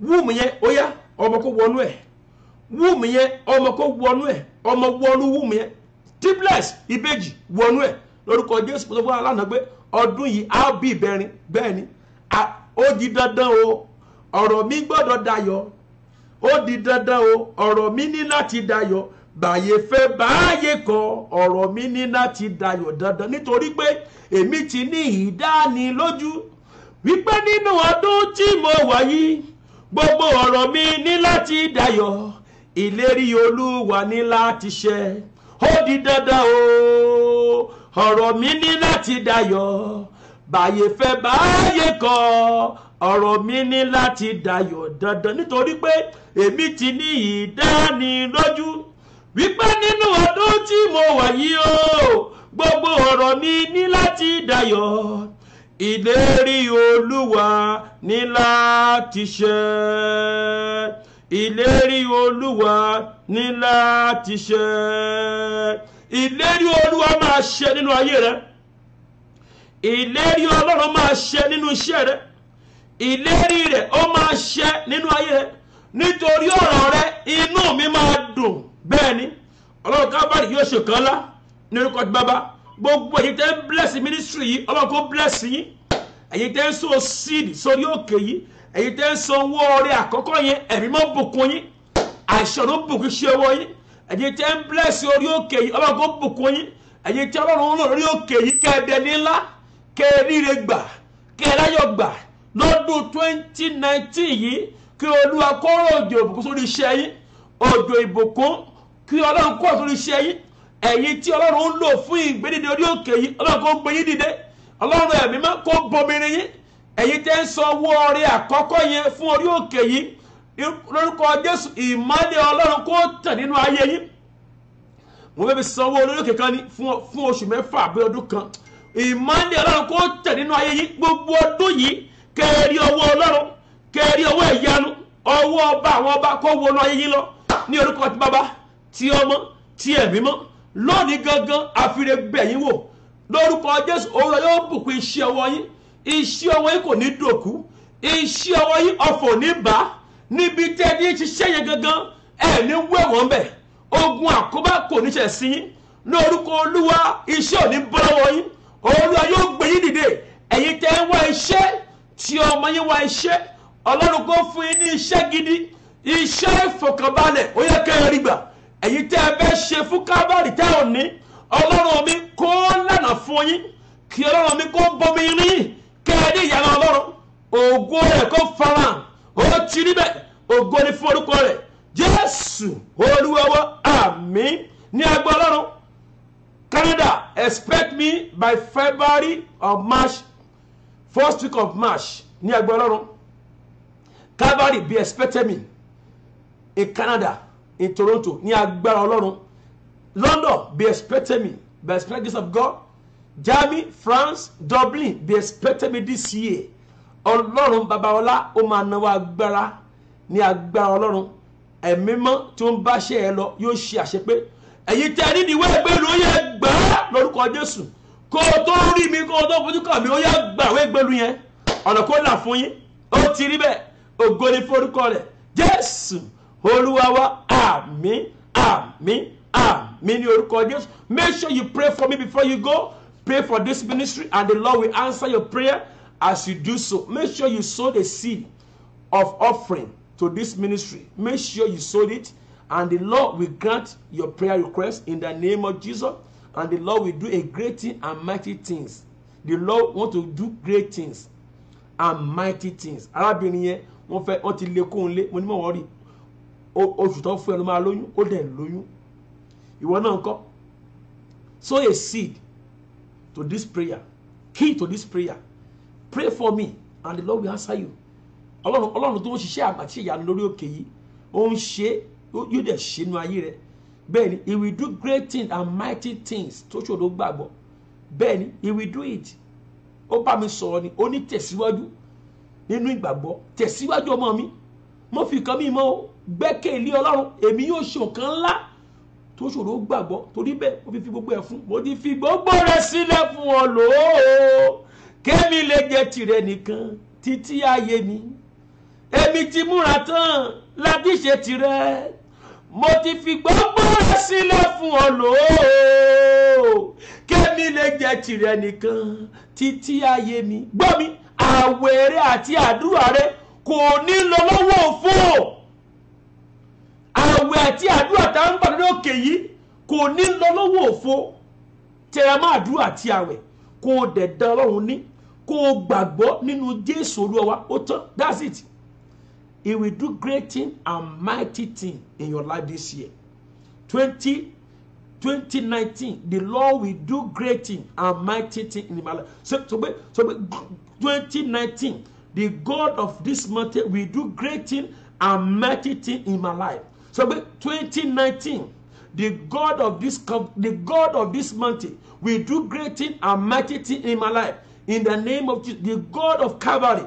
wúùmù yẹn ó yá ọmọ kó wọnú ẹ̀, wúùmù yẹn ọmọ kó wọnú ẹ̀, ọmọ wọnú wúùmù yẹn, triplets ìbejì wọnú ẹ̀ lórúkọ Jésù. Mo sọ fún aláàánú pé ọdún yìí á bí ìbẹ̀rin. Bẹ́ẹ̀ ni, ó di dandan o, ọ̀rọ̀ mi gbọ́dọ̀ dayọ̀. Ó di dandan o, ọ̀rọ̀ mi ní láti dayọ̀. Báyé fẹ́ báyé kọ̀, ọ̀rọ̀ mi ní láti dayọ̀ dandan. Nítorí pé èmi ti ní ìdánilójú wípé nínú ọdún tí mo wà yìí, gbogbo ọ̀rọ̀ mi ní láti dayọ̀. Ìlérí Olúwa ní láti ṣẹ. Ó di dandan o, ọ̀rọ̀ mi ní láti dayọ̀. Báyé fẹ́ báyé kọ̀, ọ̀rọ̀ mi ní láti dayọ̀ dandan. Nítorí pé èmi ti ní ìdánilójú wípé nínú ọdún tí mo wà yìí o, gbogbo ọ̀rọ̀ mi ní láti dayọ̀. Ìlérí Olúwa ní láti ṣẹ. Ìlérí Olúwa ní láti ṣẹ. Ìlérí Olúwa máa ṣẹ nínú ayé rẹ. Ìlérí Ọlọ́run máa ṣẹ nínú iṣẹ́ rẹ. Ìlérí rẹ̀ ó máa ṣẹ nínú ayé rẹ. Nítorí ọ̀rọ̀ rẹ inú mi máa dùn. Bẹ́ẹ̀ ni, Ọlọ́run Kábárì yóò ṣe kan lá ní orúkọ ti Bàbá. Gbogbo èyí tẹ́ ń bless ministry yìí, Ọlọ́run kó bless yín. Èyí tẹ́ ń so seed sórí òkè yìí, èyí tẹ́ ń san owó ọrẹ àkọ́kọ́ yẹn, ẹ̀mí mọ́ bùkún yín. Àìsàn ló bùkún ṣe owó yín. Èyí tẹ́ ń bless orí òkè yìí, Ọlọ́run kó bùkún yín. Èyí tẹ́ Ọlọ́run ń lò lórí òkè yìí, kẹ́ẹ̀dẹ̀ ní ńlá, kẹ́ẹ̀ríre gbà, kẹ́ẹ̀ráyọ̀ gbà lọ́dún 2019 yìí. Kí Olúwa kó òjò ìbùkún sórí iṣẹ́ yín, òjò ìbùkún kí Ọlọ́run kó sórí iṣẹ́ yín. Ẹ̀yin tí Ọlọ́run ń lò fún ìgbédìde orí òkè yìí, Ọlọ́run kó gbé yín dìde. Ọlọ́run ẹ̀mí mọ́ kó bomirin yín ẹ̀yin tẹ́ ń san owó ọrẹ àkọ́kọ́ yẹn fún orí òkè yìí lórúkọ Jésù ìmọ́lẹ̀ Ọlọ́run kó tàn nínú ayé yín. Mo fẹ́ fi san owó orí òkè kan ní fún oṣù mẹ́fà àbí ọdún kan. Ìmọ́lẹ̀ Ọlọ́run kó tàn nínú ayé yín gbogbo ọdún yìí kẹ́ẹ̀rí ọwọ́ Ọlọ́run kẹ́ẹ̀rí ọwọ́ ìyanu ọwọ́ ọba àwọn ọba kó wọnú ayé yín lọ ní orúkọ ti Bàbá ti Ọmọ ti Ẹ̀mí Mọ́. Lónìí gangan àfirè bẹ̀yìn wò lórúkọ Jésù Olúwa yóò bùkún iṣẹ́ ọwọ́ yín. Iṣẹ́ ọwọ́ yín kò ní dòkú. Iṣẹ́ ọwọ́ yín ọ̀fọ̀ ní bá níbi tẹ́ ní ṣiṣẹ́ yẹn gangan ẹ̀ ní wẹ̀wọ̀n bẹ̀. Ogun àkóbá kò ní ṣẹ̀ sí yín lórúkọ Olúwa. Iṣẹ́ ò ní bọ́ lọ́wọ́ yín. Olúwa yóò gbé yín dìde. Ẹ̀yin tẹ́ ń wá iṣẹ́ tí ọmọ yín wá iṣẹ́ Ọlọ́run kó fún yín ní iṣẹ́ gidi iṣẹ́ ìfọ̀kànbalẹ̀ ó yẹ kẹ́ ẹ rí gbà. Ẹ̀yin tẹ́ ẹ fẹ́ ṣe fún Kábàárì tẹ́ ò ní Ọlọ́run mi kó lànà fún yín kí Ọlọ́run mi kó bomi rin kẹ́ ẹ ní ìyàrá Ọlọ́run ògo rẹ̀ kó farahàn ó ti rí bẹ́ẹ̀ ògo ni fún orúkọ rẹ̀ Jésù Olúwa wa àmín. Ní agbára Ọlọ́run Canada expect me by February or March, first week of March. Ní agbára Ọlọ́run Calvary be expecting me in Canada, in Toronto. Ní agbára Ọlọ́run London be expecting me by the grace of God. Germany, France, Dublin be expecting me this year. Ọlọ́run Babalọ́lá ó máa náwó agbára ní agbára Ọlọ́run Ẹ̀mí Mọ́ tí ó ń bá ṣe ẹ lọ yóò ṣe àṣepé. Ẹ̀yin tẹ́ ní ìwé ìgbélú ó yẹ gbà á lórúkọ Jésù. Kó o tó rí mi kó o tó fojú kàn mí ó yẹ gbà ìwé ìgbélú yẹn. Ọ̀nà kó là fún yín. Ó ti rí bẹ́ẹ̀. Ògo ni fún orúkọ rẹ̀. Jésù Olúwa wa àmín àmín àmín ní orúkọ Jésù. Make sure you pray for me before you go. Pray for this ministry and the Lord will answer your prayer as you do so. Make sure you sow the seed of offering to this ministry. Make sure you sow it and the Lord will grant your prayer request in the name of Jesus. And the Lord will do a great thing and mighty things. The Lord want to do great things and mighty things. Arábìnrin yẹn wọ́n ti lé kóun lé mo ní mọ̀ wọ́n rí oṣù tó fún ẹ ló máa lóyún ó dẹ̀ lóyún. Ìwọ náà ńkọ́? Sow a seed to this prayer. Key to this prayer. Pray for me and the Lord will answer you. Ọlọ́run tó ń ṣiṣẹ́ àgbàtì ìyanu lórí òkè yìí ó ń ṣe yóò dẹ̀ ṣe inú ayé rẹ̀. Bẹ́ẹ̀ni he will do great things and mighty things tó ṣòro gbàgbọ́. Bẹ́ẹ̀ni he will do it. Ó bá mi sọ̀rọ̀ ni ó ní tẹ̀síwájú nínú ìgbàgbọ́. Tẹ̀síwájú ọmọ mi. Mo fi nǹkan mi mọ́ gbẹ́kẹ̀lé Ọlọ́run èmi yóò ṣe nǹkan ńlá tó ṣòro gbàgbọ́ torí bẹ́ẹ̀ mo fi gbogbo ẹ̀ fún mo ti fi gbogbo rẹ̀ sílẹ̀ fún ọ lóò kémi lè jẹ́ tìrẹ nìkan títí ayé mi èmi ti múra tán láti ṣe tìrẹ mo ti fi gbogbo rẹ̀ sílẹ̀ fún ọ lóò kémi lè jẹ́ tìrẹ nìkan títí ayé mi. Gbọ́ mi àwẹ̀ rẹ àti àdúrà rẹ kò ní lọ lọ́wọ́ òfò. Àwẹ̀ àti àdúrà tá ń gbà lórí òkè yìí kò ní lọ lọ́wọ́ òfò. Tẹra mọ́ àdúrà àti àwẹ̀ kò dẹ̀ dán Ọlọ́run ní kò gbàgbọ́ nínú Jésù Olúwa wa ó tán. That's it. He will do great thing and mighty thing in your life this year. 2019, the Lord will do great thing and mighty thing in my life. So 2019, the God of this month will do great thing and mighty thing in my life. So 2019, the God of this month will do great thing and mighty thing in my life. In the name of Jesus, the God of Calvary,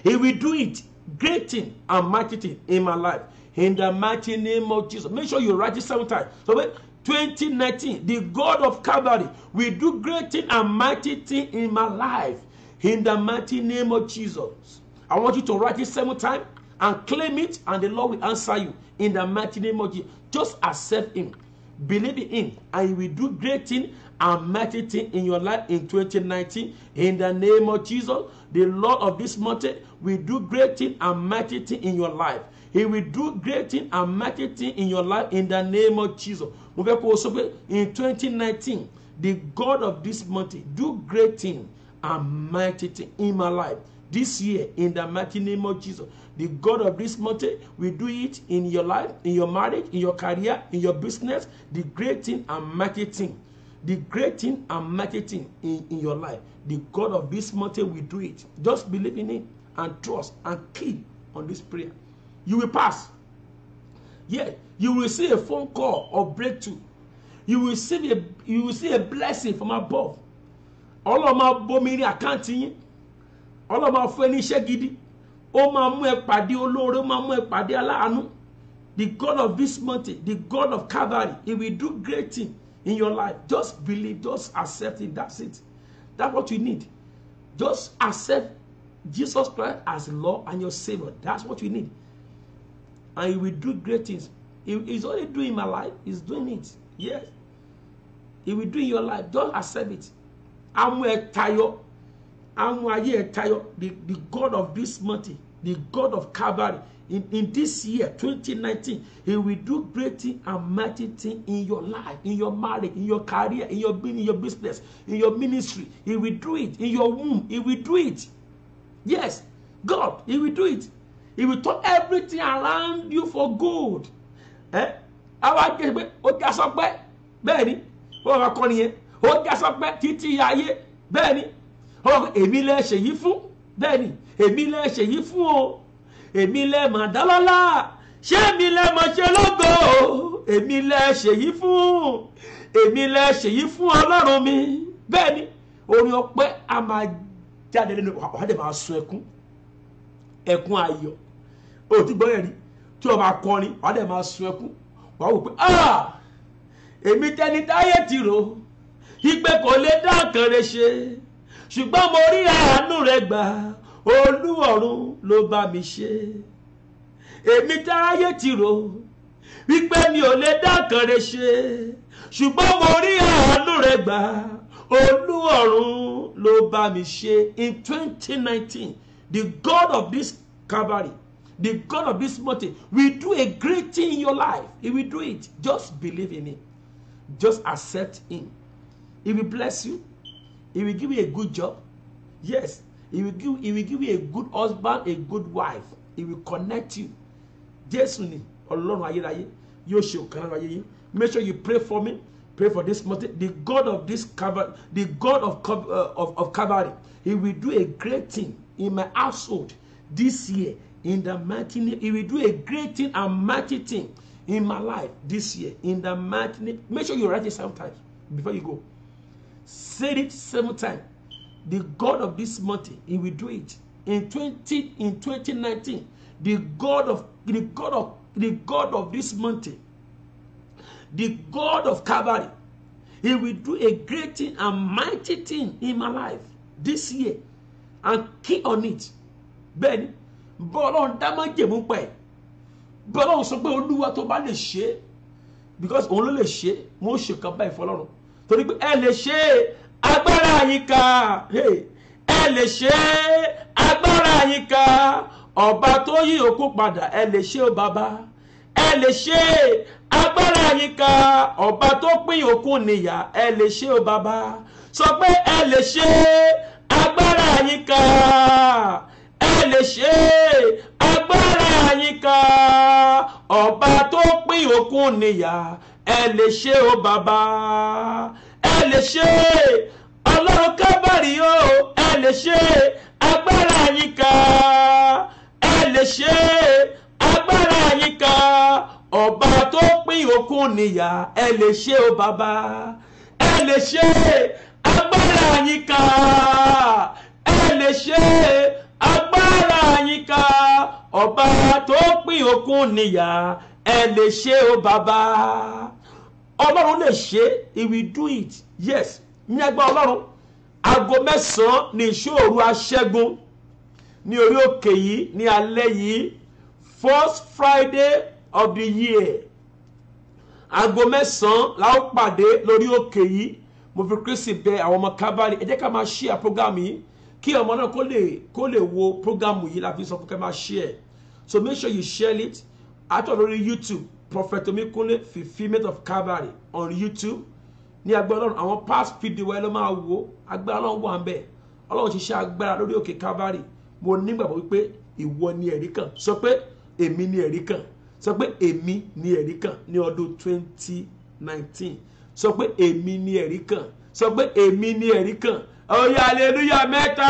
He will do it, great thing and mighty thing in my life. In the mighty name of Jesus. Make sure you write it 7 times. So 2019, the God of Calvary will do great thing and mighty thing in my life. In the mighty name of Jesus. I want you to write it 7 times and claim it, and the Lord will answer you. In the mighty name of Jesus. Just accept Him. Believe in Him, and He will do great thing and mighty thing in your life in 2019. In the name of Jesus, the Lord of this mountain will do great thing and mighty thing in your life. He will do great thing and mighty thing in your life in the name of Jesus. In 2019, the God of this mountain do great thing and mighty thing in my life. This year, in the mighty name of Jesus, the God of this mountain will do it in your life, in your marriage, in your career, in your business, the great thing and mighty thing. The great thing and mighty thing in your life, the God of this mountain will do it. Just believe in Him and trust and keep on this prayer. You will pass. Yeah, you will receive a phone call of breakthrough. You will see a blessing from above. Ọlọ́run máa bomi ní àkáǹtì yín. Ọlọ́run máa fún ẹ ní iṣẹ́ gidi. Ó máa mú ẹ pàdé olóore, ó máa mú ẹ pàdé aláàánú. The God of this mountain, the God of Calvary, He will do great things in your life. Just believe, just accept it. That's it. That's what you need. Just accept Jesus Christ as Lord and your Savior. That's what you need. And He will do great things. He's already doing in my life. He's doing it. Yes. He will do in your life. Just accept it. The God of this mountain, the God of Calvary, in this year 2019, He will do great things and mighty things in your life, in your marriage, in your career, in your business, in your ministry. He will do it. In your womb, He will do it. Yes, God, He will do it. He will turn everything around you for good. Bẹ́ẹ̀ni, ó wá kọ́ nìyẹn. Ó já sọ pé títí ayé. Bẹ́ẹ̀ni, èmi lẹ ṣe yìí fún. Bẹ́ẹ̀ni, èmi lẹ ṣe yìí fún o. Èmi lẹ mà dá lọ́lá. Ṣé èmi lẹ mà ṣe lógo? Èmi lẹ ṣe yìí fún. Èmi lẹ ṣe yìí fún Ọlọ́run mi. Bẹ́ẹ̀ni, orin ọpẹ́ a máa jáde lẹ́nu wàá dẹ̀ máa sun ẹkún. Ẹkún ayọ̀. O ti gbọ́ yẹn rí. Tí o bá kọrin, wàá dẹ̀ máa sun ẹkún. Wàá wò pé èmi tẹni táyé ti rò ìpè kò lè dá nǹkan rẹ̀ ṣe, ṣùgbọ́n mo rí àánú rẹ̀ gbà, Olúọ̀run ló bá mi ṣe. Èmi táyé ti rò wípé mi ò lè dá nǹkan rẹ̀ ṣe, ṣùgbọ́n mo rí àánú rẹ̀ gbà, Olúọ̀run ló bá mi ṣe. In 2019, the God of this Calvary, the God of this mountain will do a great thing in your life. He will do it. Just believe in Him. Just accept Him. He will bless you. He will give you a good job. Yes. He will give you a good husband, a good wife. He will connect you. Jésù ni Ọlọ́run ayérayé yóò ṣe òkan ayé yín. Make sure you pray for me. Pray for this mountain. The God of this Calvary, the God of Calvary, He will do a great thing in my household this year. In the mighty name, He will do a great thing and mighty thing in my life this year. In the mighty name. Make sure you write it 7 times before you go. Say it 7 times. The God of this mountain, He will do it. In 2019, the God of this mountain, the God of Calvary, He will do a great thing and mighty thing in my life this year. And keep on it. Bẹ́ẹ̀ni, bọ́ọ̀lọ́run dá máa jẹ̀mú pẹ̀. Bọ́ọ̀lọ́run sọ pé Olúwa tó bá lè ṣe, because òun ló lè ṣe, mo ṣe kan báyìí fọ́lọ́run. Torí pé ẹ lè ṣe agbára yín ká. Ẹ lè ṣe agbára yín ká. Ọba tó yí òkú padà, ẹ lè ṣe o bàbá. Ẹ lè ṣe agbára yín ká. Ọba tó pín òkú níyà, ẹ lè ṣe o bàbá. Sọ pé ẹ lè ṣe agbára yín ká. Ẹ lè ṣe agbára yín ká. Ọba tó pín òkú níyà, ẹ lè ṣe o bàbá. Ẹ lè ṣe Ọlọ́run Calvary o. Ẹ lè ṣe agbára yín ká. Ẹ lè ṣe agbára yín ká. Ọba tó pín òkú níyà, ẹ lè ṣe o bàbá. Ẹ lè ṣe agbára yín ká. Ẹ lè ṣe agbára yín ká. Ọba tó pín òkú níyà, ẹ lè ṣe o bàbá. Ọlọ́run lè ṣe. He will do it. Yes. Ní ẹgbẹ́ Ọlọ́run, aago 9 ní ìṣòro aṣẹ́gun ní orí òkè yìí ní alẹ́ yìí, first Friday of the year. Aago 9 la ó pàdé lórí òkè yìí. Mo fi Kristi bẹ̀ àwọn ọmọ Calvary, ẹ jẹ́ ká máa share program yìí kí ọmọ náà kó lè wo program yìí la fi sọ fún ká máa share. So make sure you share it. Àtọ̀ lórí YouTube, Prophet Omikunle Fulfilment of Calvary on YouTube. Ní agbára Ọlọ́run, àwọn past video ẹ ló máa wo. Agbára Ọlọ́run wà ńbẹ̀. Ọlọ́run ti ṣe agbára lórí òkè Calvary. Mo nígbàgbọ́ wípé ìwọ ni ẹ̀rí kan. Sọ pé èmi ni ẹ̀rí kan. Sọ pé èmi ni ẹ̀rí kan ní ọdún 2019. sọ pé èmi ni ẹ̀rí kan, sọ pé èmi ni ẹ̀rí kan. Oya hallelujah mẹ́ta,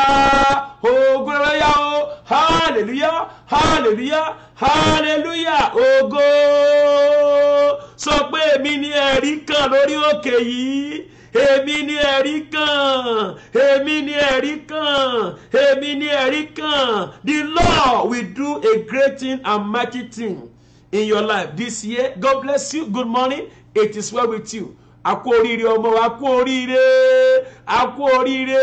ògo lọ́yà o, hallelujah hallelujah hallelujah, ògo. Sọ pé èmi ni ẹ̀rí kan lórí òkè yìí, èmi ni ẹ̀rí kan, èmi ni ẹ̀rí kan, èmi ni ẹ̀rí kan. The Lord will do a great thing and mighty thing in your life this year. God bless you. Good morning. It is well with you. A kú oríire ọmọ wa, a kú oríire, a kú oríire.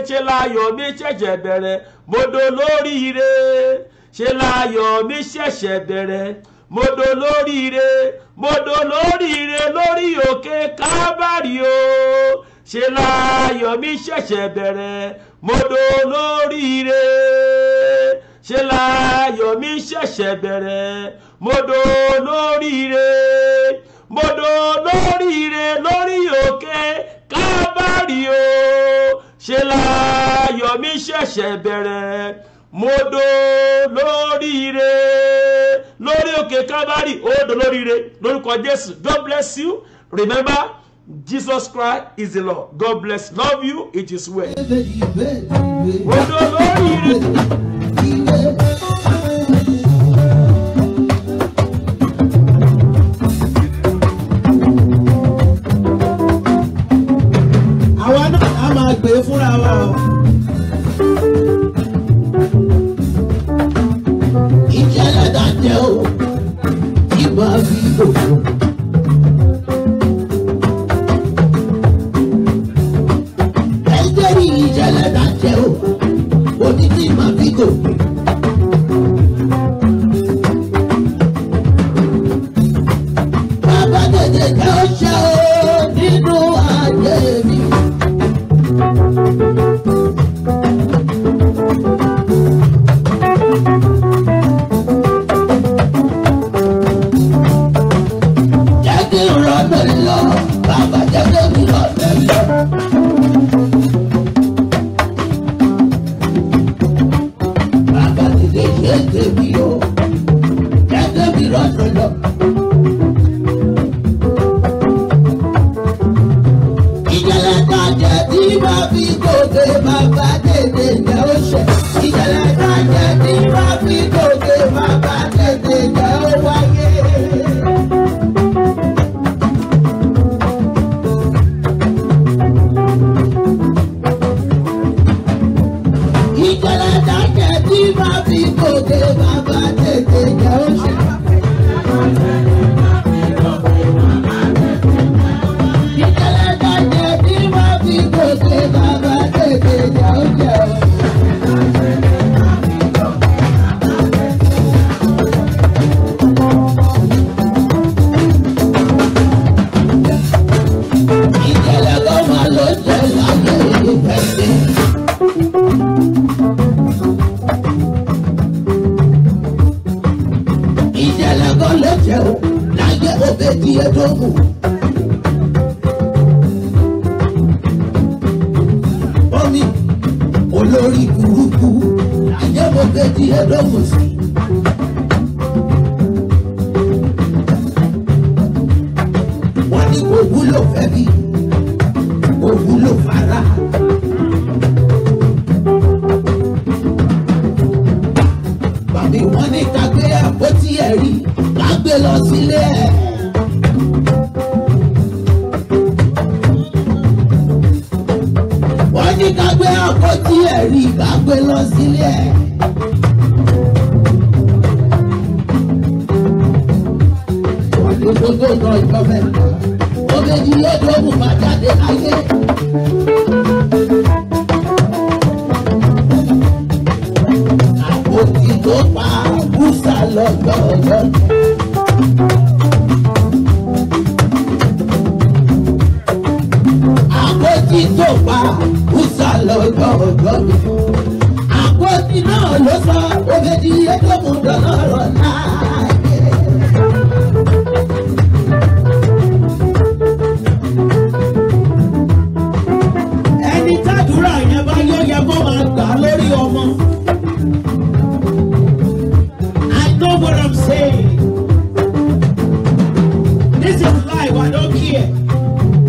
Ṣé láyọ̀ mi ṣẹ̀ṣẹ̀ bẹ̀rẹ̀, mo dolóríire. Ṣé láyọ̀ mi ṣẹ̀ṣẹ̀ bẹ̀rẹ̀, mo dolóríire, mo dolóríire lórí òkè Kábàrí o. Ṣé láyọ̀ mi ṣẹ̀ṣẹ̀ bẹ̀rẹ̀, mo dolóríire. Ṣé láyọ̀ mi ṣẹ̀ṣẹ̀ bẹ̀rẹ̀, mo dolóríire. Mo dolóríire lórí òkè Kábàrí o. Ṣé láyọ̀ mi ṣẹ̀ṣẹ̀ bẹ̀rẹ̀, mo dolóríire lórí òkè Kábàrí. Ó dolóríire lórúkọ Jésù. God bless you. Remember, Jesus Christ is the Lord. God bless. Love you. It is well. Mo dolóríire. Gbé fúnra wa o. Ìjẹ́lẹ̀ dájẹ́ o, tí máa fi gòkè. Ẹgbẹ́ rí ìjẹ́lẹ̀ dájẹ́ o, òní tí máa fi gòkè. Bàbá tètè jẹ́ ó ṣe o nínú ayé mi.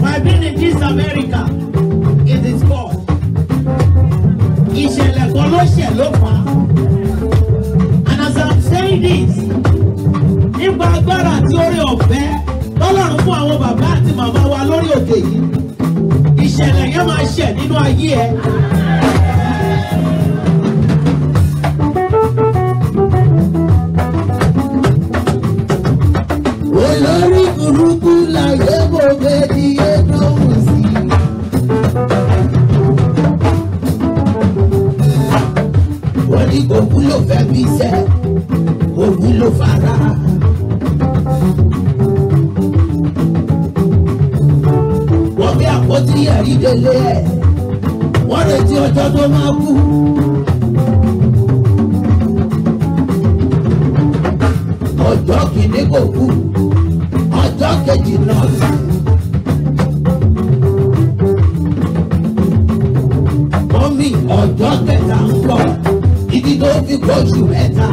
My nípa agbára àti oore ọ̀fẹ́ lọ́lọ́run fún àwọn bàbá àti màmá wa lórí òkè yìí. Ìṣẹ̀lẹ̀ yẹn máa ṣẹ̀ nínú ayé ẹ. Olórí burúkú láyé gbogbo ẹdíyẹ lóhùn sí. Wọ́n ní kò wúlò fẹ́ bí iṣẹ́, kò wúlò fara. Wọ́n bí àpótí ẹ̀rí délé ẹ̀, wọ́n retí ọjọ́ tó máa kú. Ọjọ́ kìíní kò kú, ọjọ́ kejì náà sí. Mọ́mí ọjọ́ kẹta ń bọ̀, ìdí tó fi kóṣù mẹ́ta.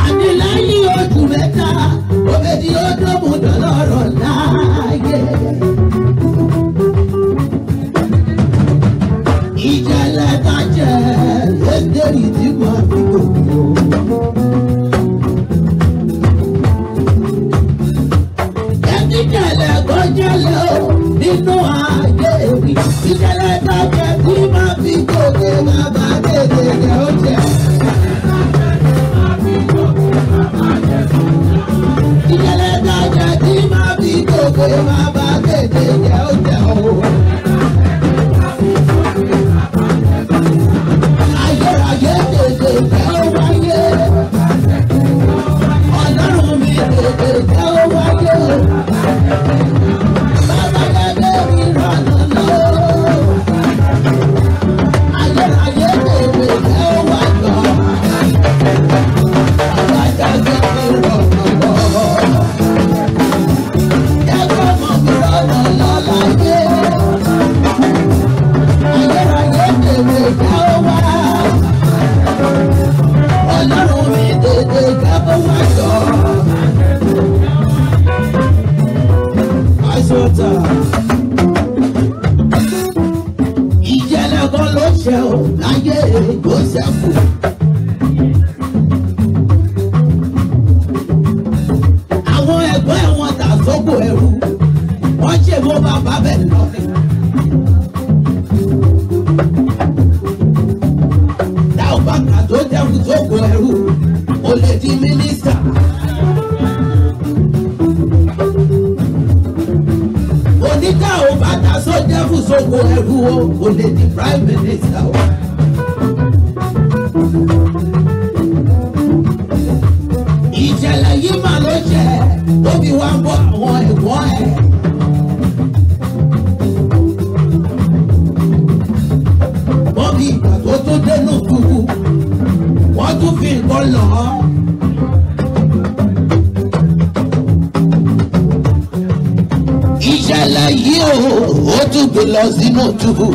Àní lẹ́yìn oṣù mẹ́ta, òbẹ̀dì ó dómùdọ̀ lọ́rọ̀ láàyè. Ìjẹ̀lẹ̀ bàjẹ́ lédèrè tí wọ́n fi gbòòrò. Ẹni jẹ̀lẹ̀ gbọ́jẹ̀lẹ̀ o nínú ayé mi. Ìjẹ̀lẹ̀ bàjẹ́ tí wọ́n fi gbòòrò bàbá tètè jẹ́ ó jẹ́. Ìjẹ̀lẹ̀ bàjẹ́ tí wọ́n fi gbòòrò bàbá tètè jẹ́ ó jẹ́ o. Ayérayé tètè jẹ́ ó wáyé. Ọlọ́run mi tètè jẹ́ ó wáyé. Bàbá gẹ́gẹ́ mi rànà lọ. Ayérayé tètè jẹ́ ó wáyé. Bàbá gẹ́gẹ́ mi rànà lọ. Jẹ́kọ̀ mọ̀ mi rànà lọ láyé. Ayérayé tètè jẹ́ ó wáyé. Ọlọ́run mi tètè jẹ́ ó wáyé. Àìsọ̀tà ìjẹ̀lẹ̀ kan ló ṣe ò láyé Jósẹ́fù. Àwọn ẹ̀gbọ́n ẹ̀wọ̀n tà sóko ẹrú, wọ́n ṣe mọ́ bàbá bẹ̀ lọ́rẹ̀. Tá ò bá kà tó jẹ́kù sóko ẹrú, ó lè di mínísítà. Oníkà ò bá ta sójẹ́kù sóko ẹrú o, ó lè di prime minister o. Ìṣẹ̀lẹ̀ yìí mà ló ṣe tóbi wá ń bọ́ àwọn ẹ̀gbọ́n ẹ̀. Wọ́n bí ìgbà tó tó dénú túbú, wọ́n tún fi nǹkan lọ̀ ọ́. Ìṣẹ̀lẹ̀ yìí ó tún gbé lọ sínú túbú.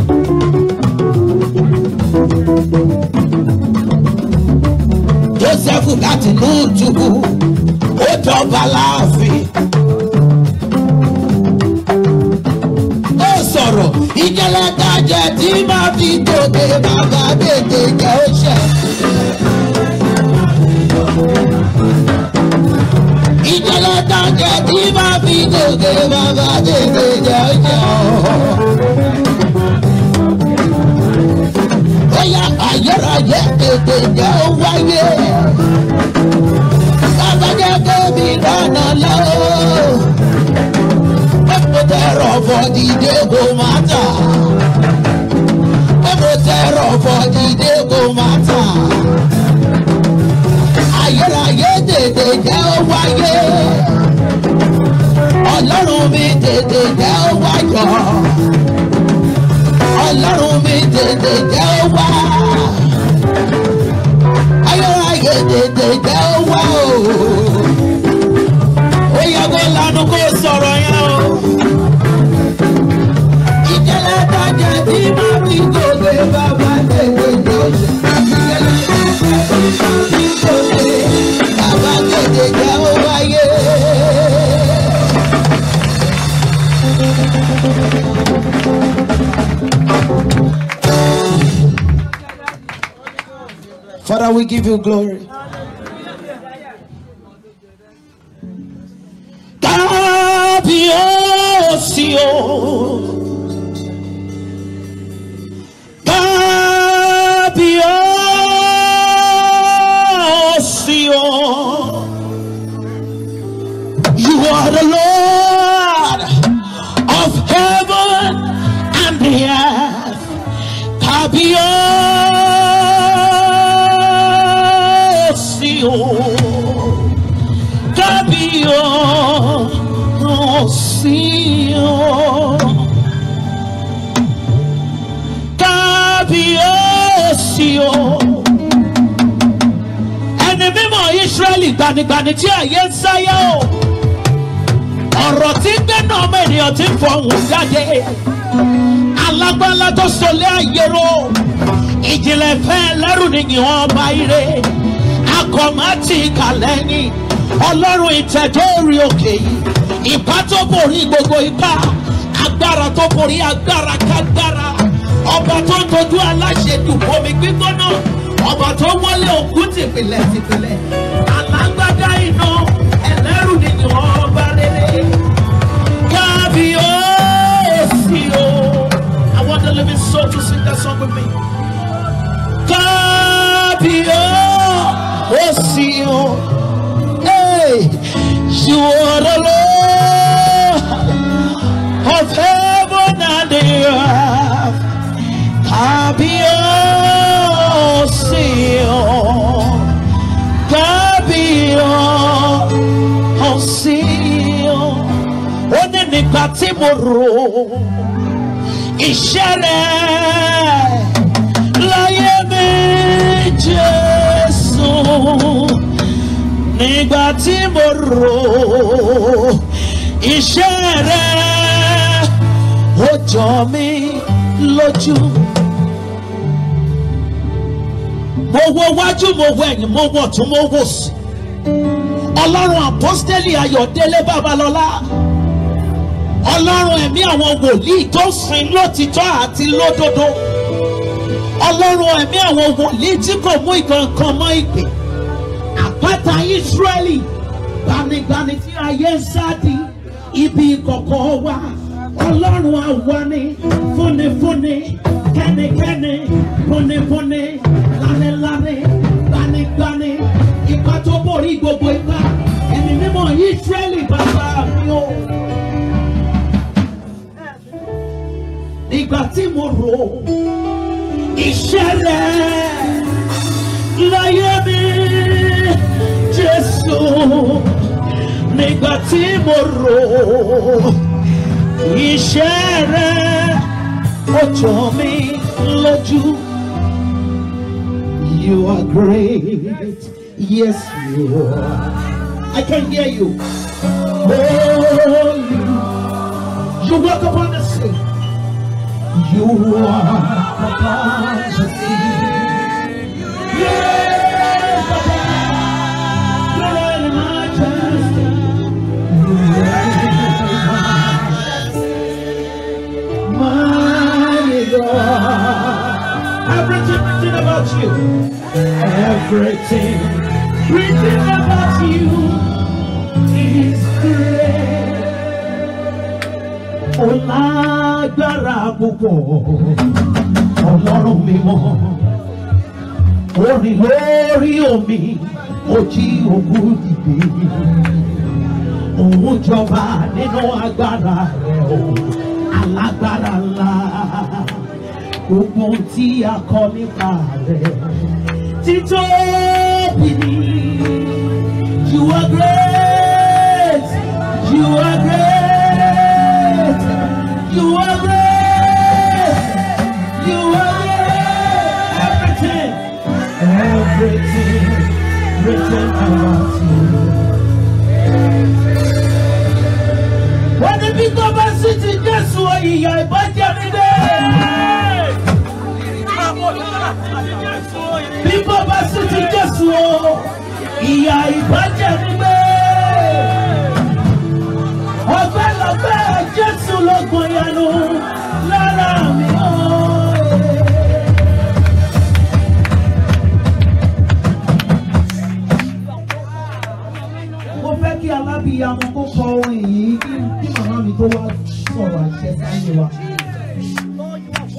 Jósẹ́fù láti inú túbú, ó jọba láàfin. Ó sọ̀rọ̀ ìjẹ̀lẹ̀ dájẹ́ tí máa fi gòkè bàbá tètè jẹ́ ó ṣẹ̀. Ìjẹ̀lẹ̀ dájẹ́ tí máa fi gòkè bàbá tètè jẹ́ ó ṣẹ̀. Bóyá ayérayé tètè jẹ́ ó wáyé. Bàbá jẹ́ kébì lọ́nà lọ́wọ́. Terror for the day go matter. Every terror for the day go matter. Ayérayé tètè jẹ́ ó wáyé. Ọlọ́run mi tètè jẹ́ ó wáyọ̀. Ọlọ́run mi tètè jẹ́ ó wá. Ayérayé tètè jẹ́ ó wá o. Ó yẹ kó lanu kó sọ̀rọ̀ yẹn o. Ìjẹ̀lẹ̀ bàjẹ́ tí máa fi gòkè bàbá tètè jẹ́ ó ṣe. Father, we give you glory. You are the Lord of heaven and the earth. Ẹni mímọ́ Ísírẹ́lì gbanigbani tí ayé ń sáyé o. Ọ̀rọ̀ tí ń gbẹ́nà ọmọ ènìyàn tí ń fọhùn jáde. Alágbára tó sọlé ayé ro. Ìjìnlẹ̀ fẹ́ lẹ́rù nìyí ọba ire. Akọ̀mátì kàlẹ́yìn. Ọlọ́run ìtẹ̀dọ́ orí òkè yìí. Ipá tó borí gbogbo ipá. Agbára tó borí agbára kágbára. Ọba tó ń tọ́jú aláṣẹ dùn omi gbígbóná. Ọba tó wọlé òkú tìpìlẹ̀ tìpìlẹ̀. Alágbádá iná ẹlẹ́rù nìyí ọba rere. Kábíyèsí o. I want the living soul to sing that song with me. Kábíyèsí o. Hey, you are the Lord of heaven and the earth. Kábíyèsí o. Kábíyèsí o. Ó ní nígbà tí mo rò iṣẹ́ rẹ̀ láyé mi Jésù. Nígbà tí mo rò iṣẹ́ rẹ̀ ó jọ mí lójú. Mo wo wájú, mo wo ẹ̀yìn, mo wo ọ̀tún, mo wo òsì. Ọlọ́run Àpọ́stélì Ayọ̀délé Babalọ́lá. Ọlọ́run ẹ̀mí àwọn wòlíì tó sìn lótìtọ́ àti lódodo. Ọlọ́run ẹ̀mí àwọn wòlíì tí kò mú ìkankan mọ́ ìpè. Àpáta Ísírẹ́lì gbanigbani tí ayé ń sáàdì ibi ìkọ̀kọ̀ wa. Ọlọ́run àwani fúnifúni kẹ́nikẹ́ni fúnifúni lánilánì gbanigbani ipa tó borí gbogbo ipa. Ẹni mímọ́ Ísírẹ́lì bàbá mi o. Nígbà tí mo rò iṣẹ́ rẹ̀ láyé mi Jésù. Nígbà tí mo rò iṣẹ́ rẹ̀ ó jọ mí lójú. You are great, yes you are. I can hear you. Holy, you walk upon the sea. You walk upon the sea. Yes, Papa. You're in majesty. Mighty God. Everything written about you. Everything written about you is great. Olágbára púpọ̀, Ọlọ́run mímọ́. Orin lórí omi, ó jí òkú dìde. Òun jọba nínú agbára rẹ̀ o, alágbára ńlá. Gbogbo tí a kọ nípa rẹ̀, títóbi ni. You are great, you are great, you are great, you are great. Everything, everything written about you. Wọ́n ní bí tó bá sì ti Jésù ìyà ìbàjẹ́ mi dé. Bí tó bá sì ti Jésù ìyà ìbàjẹ́ mi dé. Ọpẹ́lọpẹ́ Jésù ló gbọ̀n yanu lára mi. abiyamọ kó kọ orin yìí kí màmá mi tó wá sọ̀rọ̀ àṣẹ sáyé wa.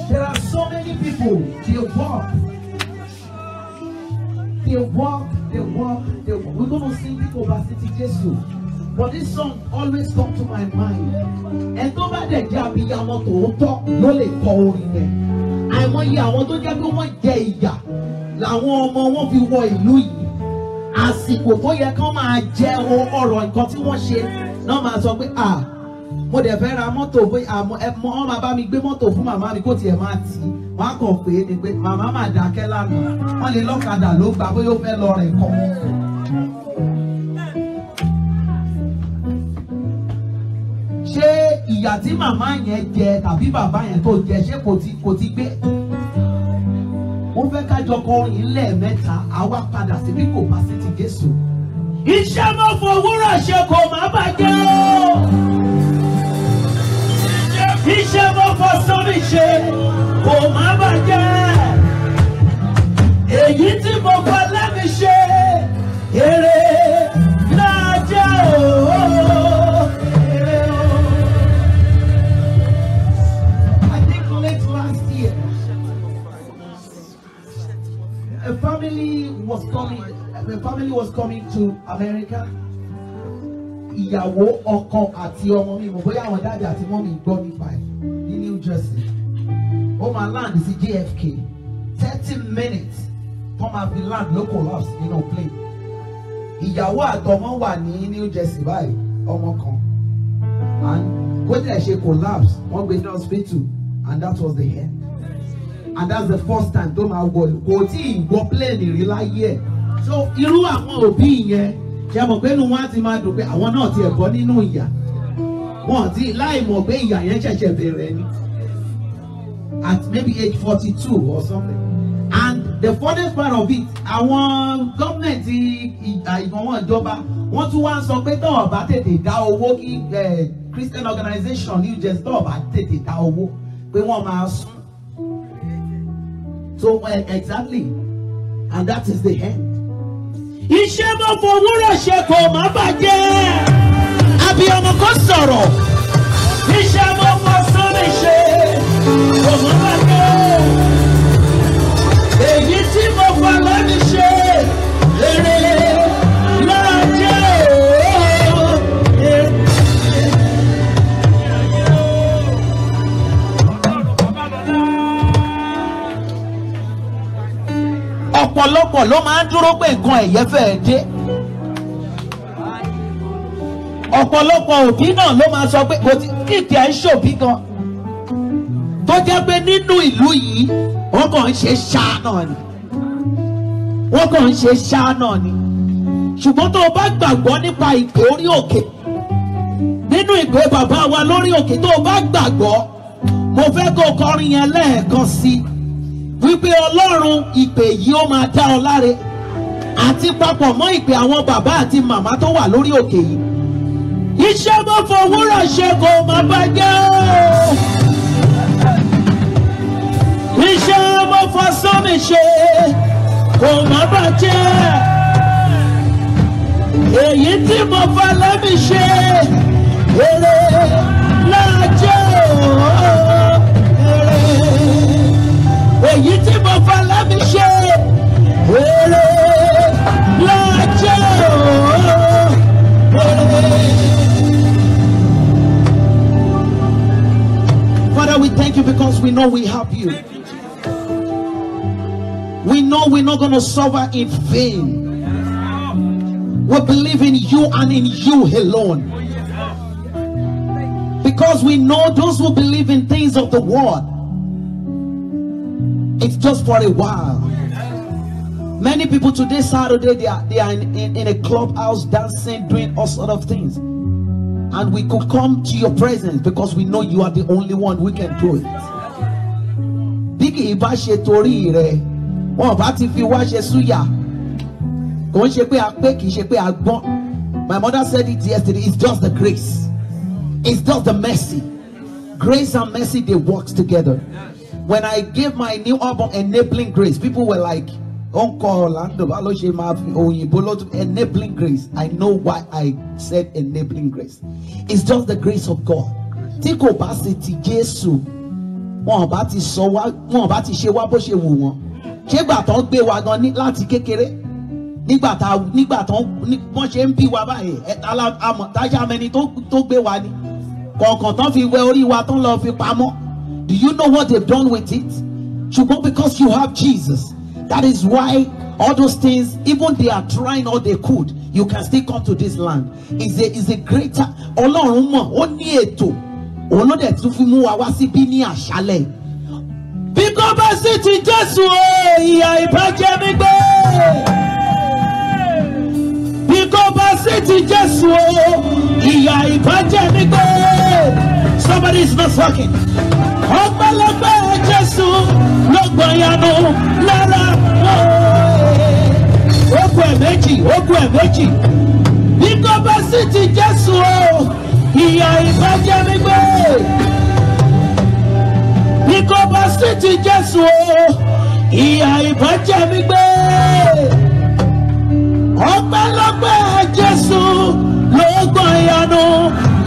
There are so many people, they walk. We're going to sing people about City Jesus. But this song always comes to my mind. And tó bá dẹ̀ jẹ́ abiyamọ tòótọ́ ló lè kọ orin yẹn. Àìmọye àwọn tó jẹ́ pé wọ́n jẹ ìyà làwọn ọmọ wọn fi wọ ìlú yìí. Àsìkò tó yẹ kán máa jẹ ọ̀rọ̀ nǹkan tí wọ́n ṣe náà máa sọ pé mo dẹ̀ fẹ́ ra mọ́tò pé wọ́n máa bá mi gbé mọ́tò fún màmá mi kó tiẹ̀ máa tì í wọ́n á kàn pé ni pé màmá máa dákẹ́ lánàá wọ́n lè lọ́kadà ló gbà bóyá ó fẹ́ lọ rẹ̀ kọ́. Ṣé ìyà tí màmá yẹn jẹ tàbí bàbá yẹn tó jẹ ṣé kò ti gbé? Ó fẹ́ kájọ kọrin lẹ́ẹ̀mẹ́ta àwa padà síbí kò bá sí ti Jésù. Iṣẹ́ mọ́ fowórà ṣe kò má bàjẹ́ o. Iṣẹ́ mọ́ fọsọ́rì ṣe kò má bàjẹ́. Èyí tí mo fọ lẹ́mi ṣe èrè náà jẹ́ o. I think late last year, a family was coming to America. Ìyàwó ọkọ àti ọmọ mi mọ̀ bóyá àwọn dáàdì àti mọ́mì gbọ́ nípa ẹ̀ ní New Jersey. Ó máa land sí JFK 30 minutes tó máa fi land ló collapse nínú plane. Ìyàwó àtọmọ wà ní New Jersey báyìí ọmọ kan and bó tilẹ̀ ṣe collapse wọ́n gbé ní hospital and that was the end. And that's the first time tó máa wọ kò tí ì wọ plane rí láyé ẹ̀. So irú àwọn òbí yẹn ṣe mọ̀ pé inú wọn á ti máa dùn pé àwọn náà ti ẹ̀bọ nínú ìyà wọn ti láì mọ̀ pé ìyà yẹn ṣẹ̀ṣẹ̀ bẹ̀rẹ̀ ni at maybe age 42 or something. And the funniest part of it, àwọn gọ́ọ̀mẹ̀ntì ìgbọ̀nwọ̀n ìjọba wọ́n tún wá ń sọ pé tọ́ọ̀ bá tètè dá owó kí Christian organization New Jersey tọ́ọ̀ bá tètè dá owó pé wọ́n máa sún. So exactly, and that is the end. Iṣẹ́ mọ́ fowórà ṣe kò má bàjẹ́. Abiyamọ kò sọ̀rọ̀. Iṣẹ́ mọ́ fọsọ́rì ṣe kò má bàjẹ́. Èyí tí mo fọ lẹ́mi ṣe èrè náà jẹ́ o. Ọ̀pọ̀lọpọ̀ ló máa ń dúró pé nǹkan ẹ̀yẹ fẹ́ẹ́ dé. Ọ̀pọ̀lọpọ̀ òbí náà ló máa sọ pé kò tí kìkì ẹ̀ ń ṣòbí gan. Tó jẹ́ pé nínú ìlú yìí wọ́n kàn ń ṣe ṣáá náà ni. Wọ́n kàn ń ṣe ṣáá náà ni. Ṣùgbọ́n tó o bá gbàgbọ́ nípa ìpè orí òkè nínú ìpè bàbá wa lórí òkè tó o bá gbàgbọ́ mo fẹ́ kó o kọrin yẹn lẹ́ẹ̀kan sí i. Wípé Ọlọ́run ìpè yìí ó máa dá ọ láre àti papọ̀ mọ́ ìpè àwọn bàbá àti màmá tó wà lórí òkè yìí. Iṣẹ́ mọ́ fowórà ṣe kò má bàjẹ́ o. Iṣẹ́ mọ́ fọsọ́rì ṣe kò má bàjẹ́. Èyí tí mo fọ lẹ́mi ṣe èrè náà jẹ́ o. Èyí tí mo fọ lẹ́mi ṣe èrè náà jẹ́ o. Father, we thank you because we know we have you. We know we're not going to suffer in vain. We believe in you and in you alone. Because we know those who believe in things of the world, it's just for a while. Many people today, Saturday, they are in a clubhouse dancing, doing all sort of things. And we could come to your presence because we know you are the only one who can do it. Bíkì ìbá ṣe torí rẹ̀, wọ́n bá ti fi wá ṣe súyà. Kò ń ṣe pé a pé kì í ṣe pé a gbọ́n. My mother said it yesterday, it's just the grace. It's just the mercy. Grace and mercy, they work together. When I gave my new album, Enabling Grace, people were like, Uncle Orlando, enabling grace. I know why I said enabling grace. It's just the grace of God. Tiko ba se ti Jesu, wọ́n bá ti sọ wá, wọ́n bá ti ṣe wá bó ṣe wù wọ́n. Ṣé gbà tán gbé wa gan ní láti kékeré? Nígbà tán wọ́n ṣe ń bí wa báyìí, tájà mẹni tó gbé wa ni. Kọ̀ọ̀kan tán fi wẹ orí wa tán lọ fi pamọ́. Do you know what they've done with it? Ṣùgbọ́n because you have Jesus. That is why all those things, even they are trying all they could, you can still come to this land. Is a greater Ọlọ́run mọ̀, ó ní ètò. Olóde tún fi mú wa wá síbí ní àṣálẹ́. Bí kò bá sì ti Jésù o, ìyà ìbàjẹ́ mi gbé. Bí kò bá sì ti Jésù o, ìyà ìbàjẹ́ mi gbé. Somebody is not talking. Ọpẹ́lọpẹ́ Jésù ló gbọ̀nyànú lára ogun ẹ̀mẹ́jì. Bí kò bá sì ti Jésù o, ìyà ìbàjẹ́ mi gbé. Bí kò bá sì ti Jésù o, ìyà ìbàjẹ́ mi gbé. Ọpẹ́lọpẹ́ Jésù ló gbọ̀nyànú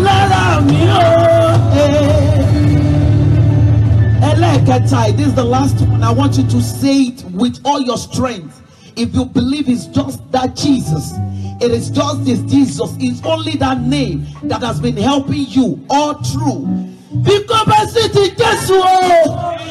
lára mi o. This is the last one. I want you to say it with all your strength. If you believe it's just that Jesus, it is just this Jesus. It's only that name that has been helping you all through. Because I see Jesus, Jesus,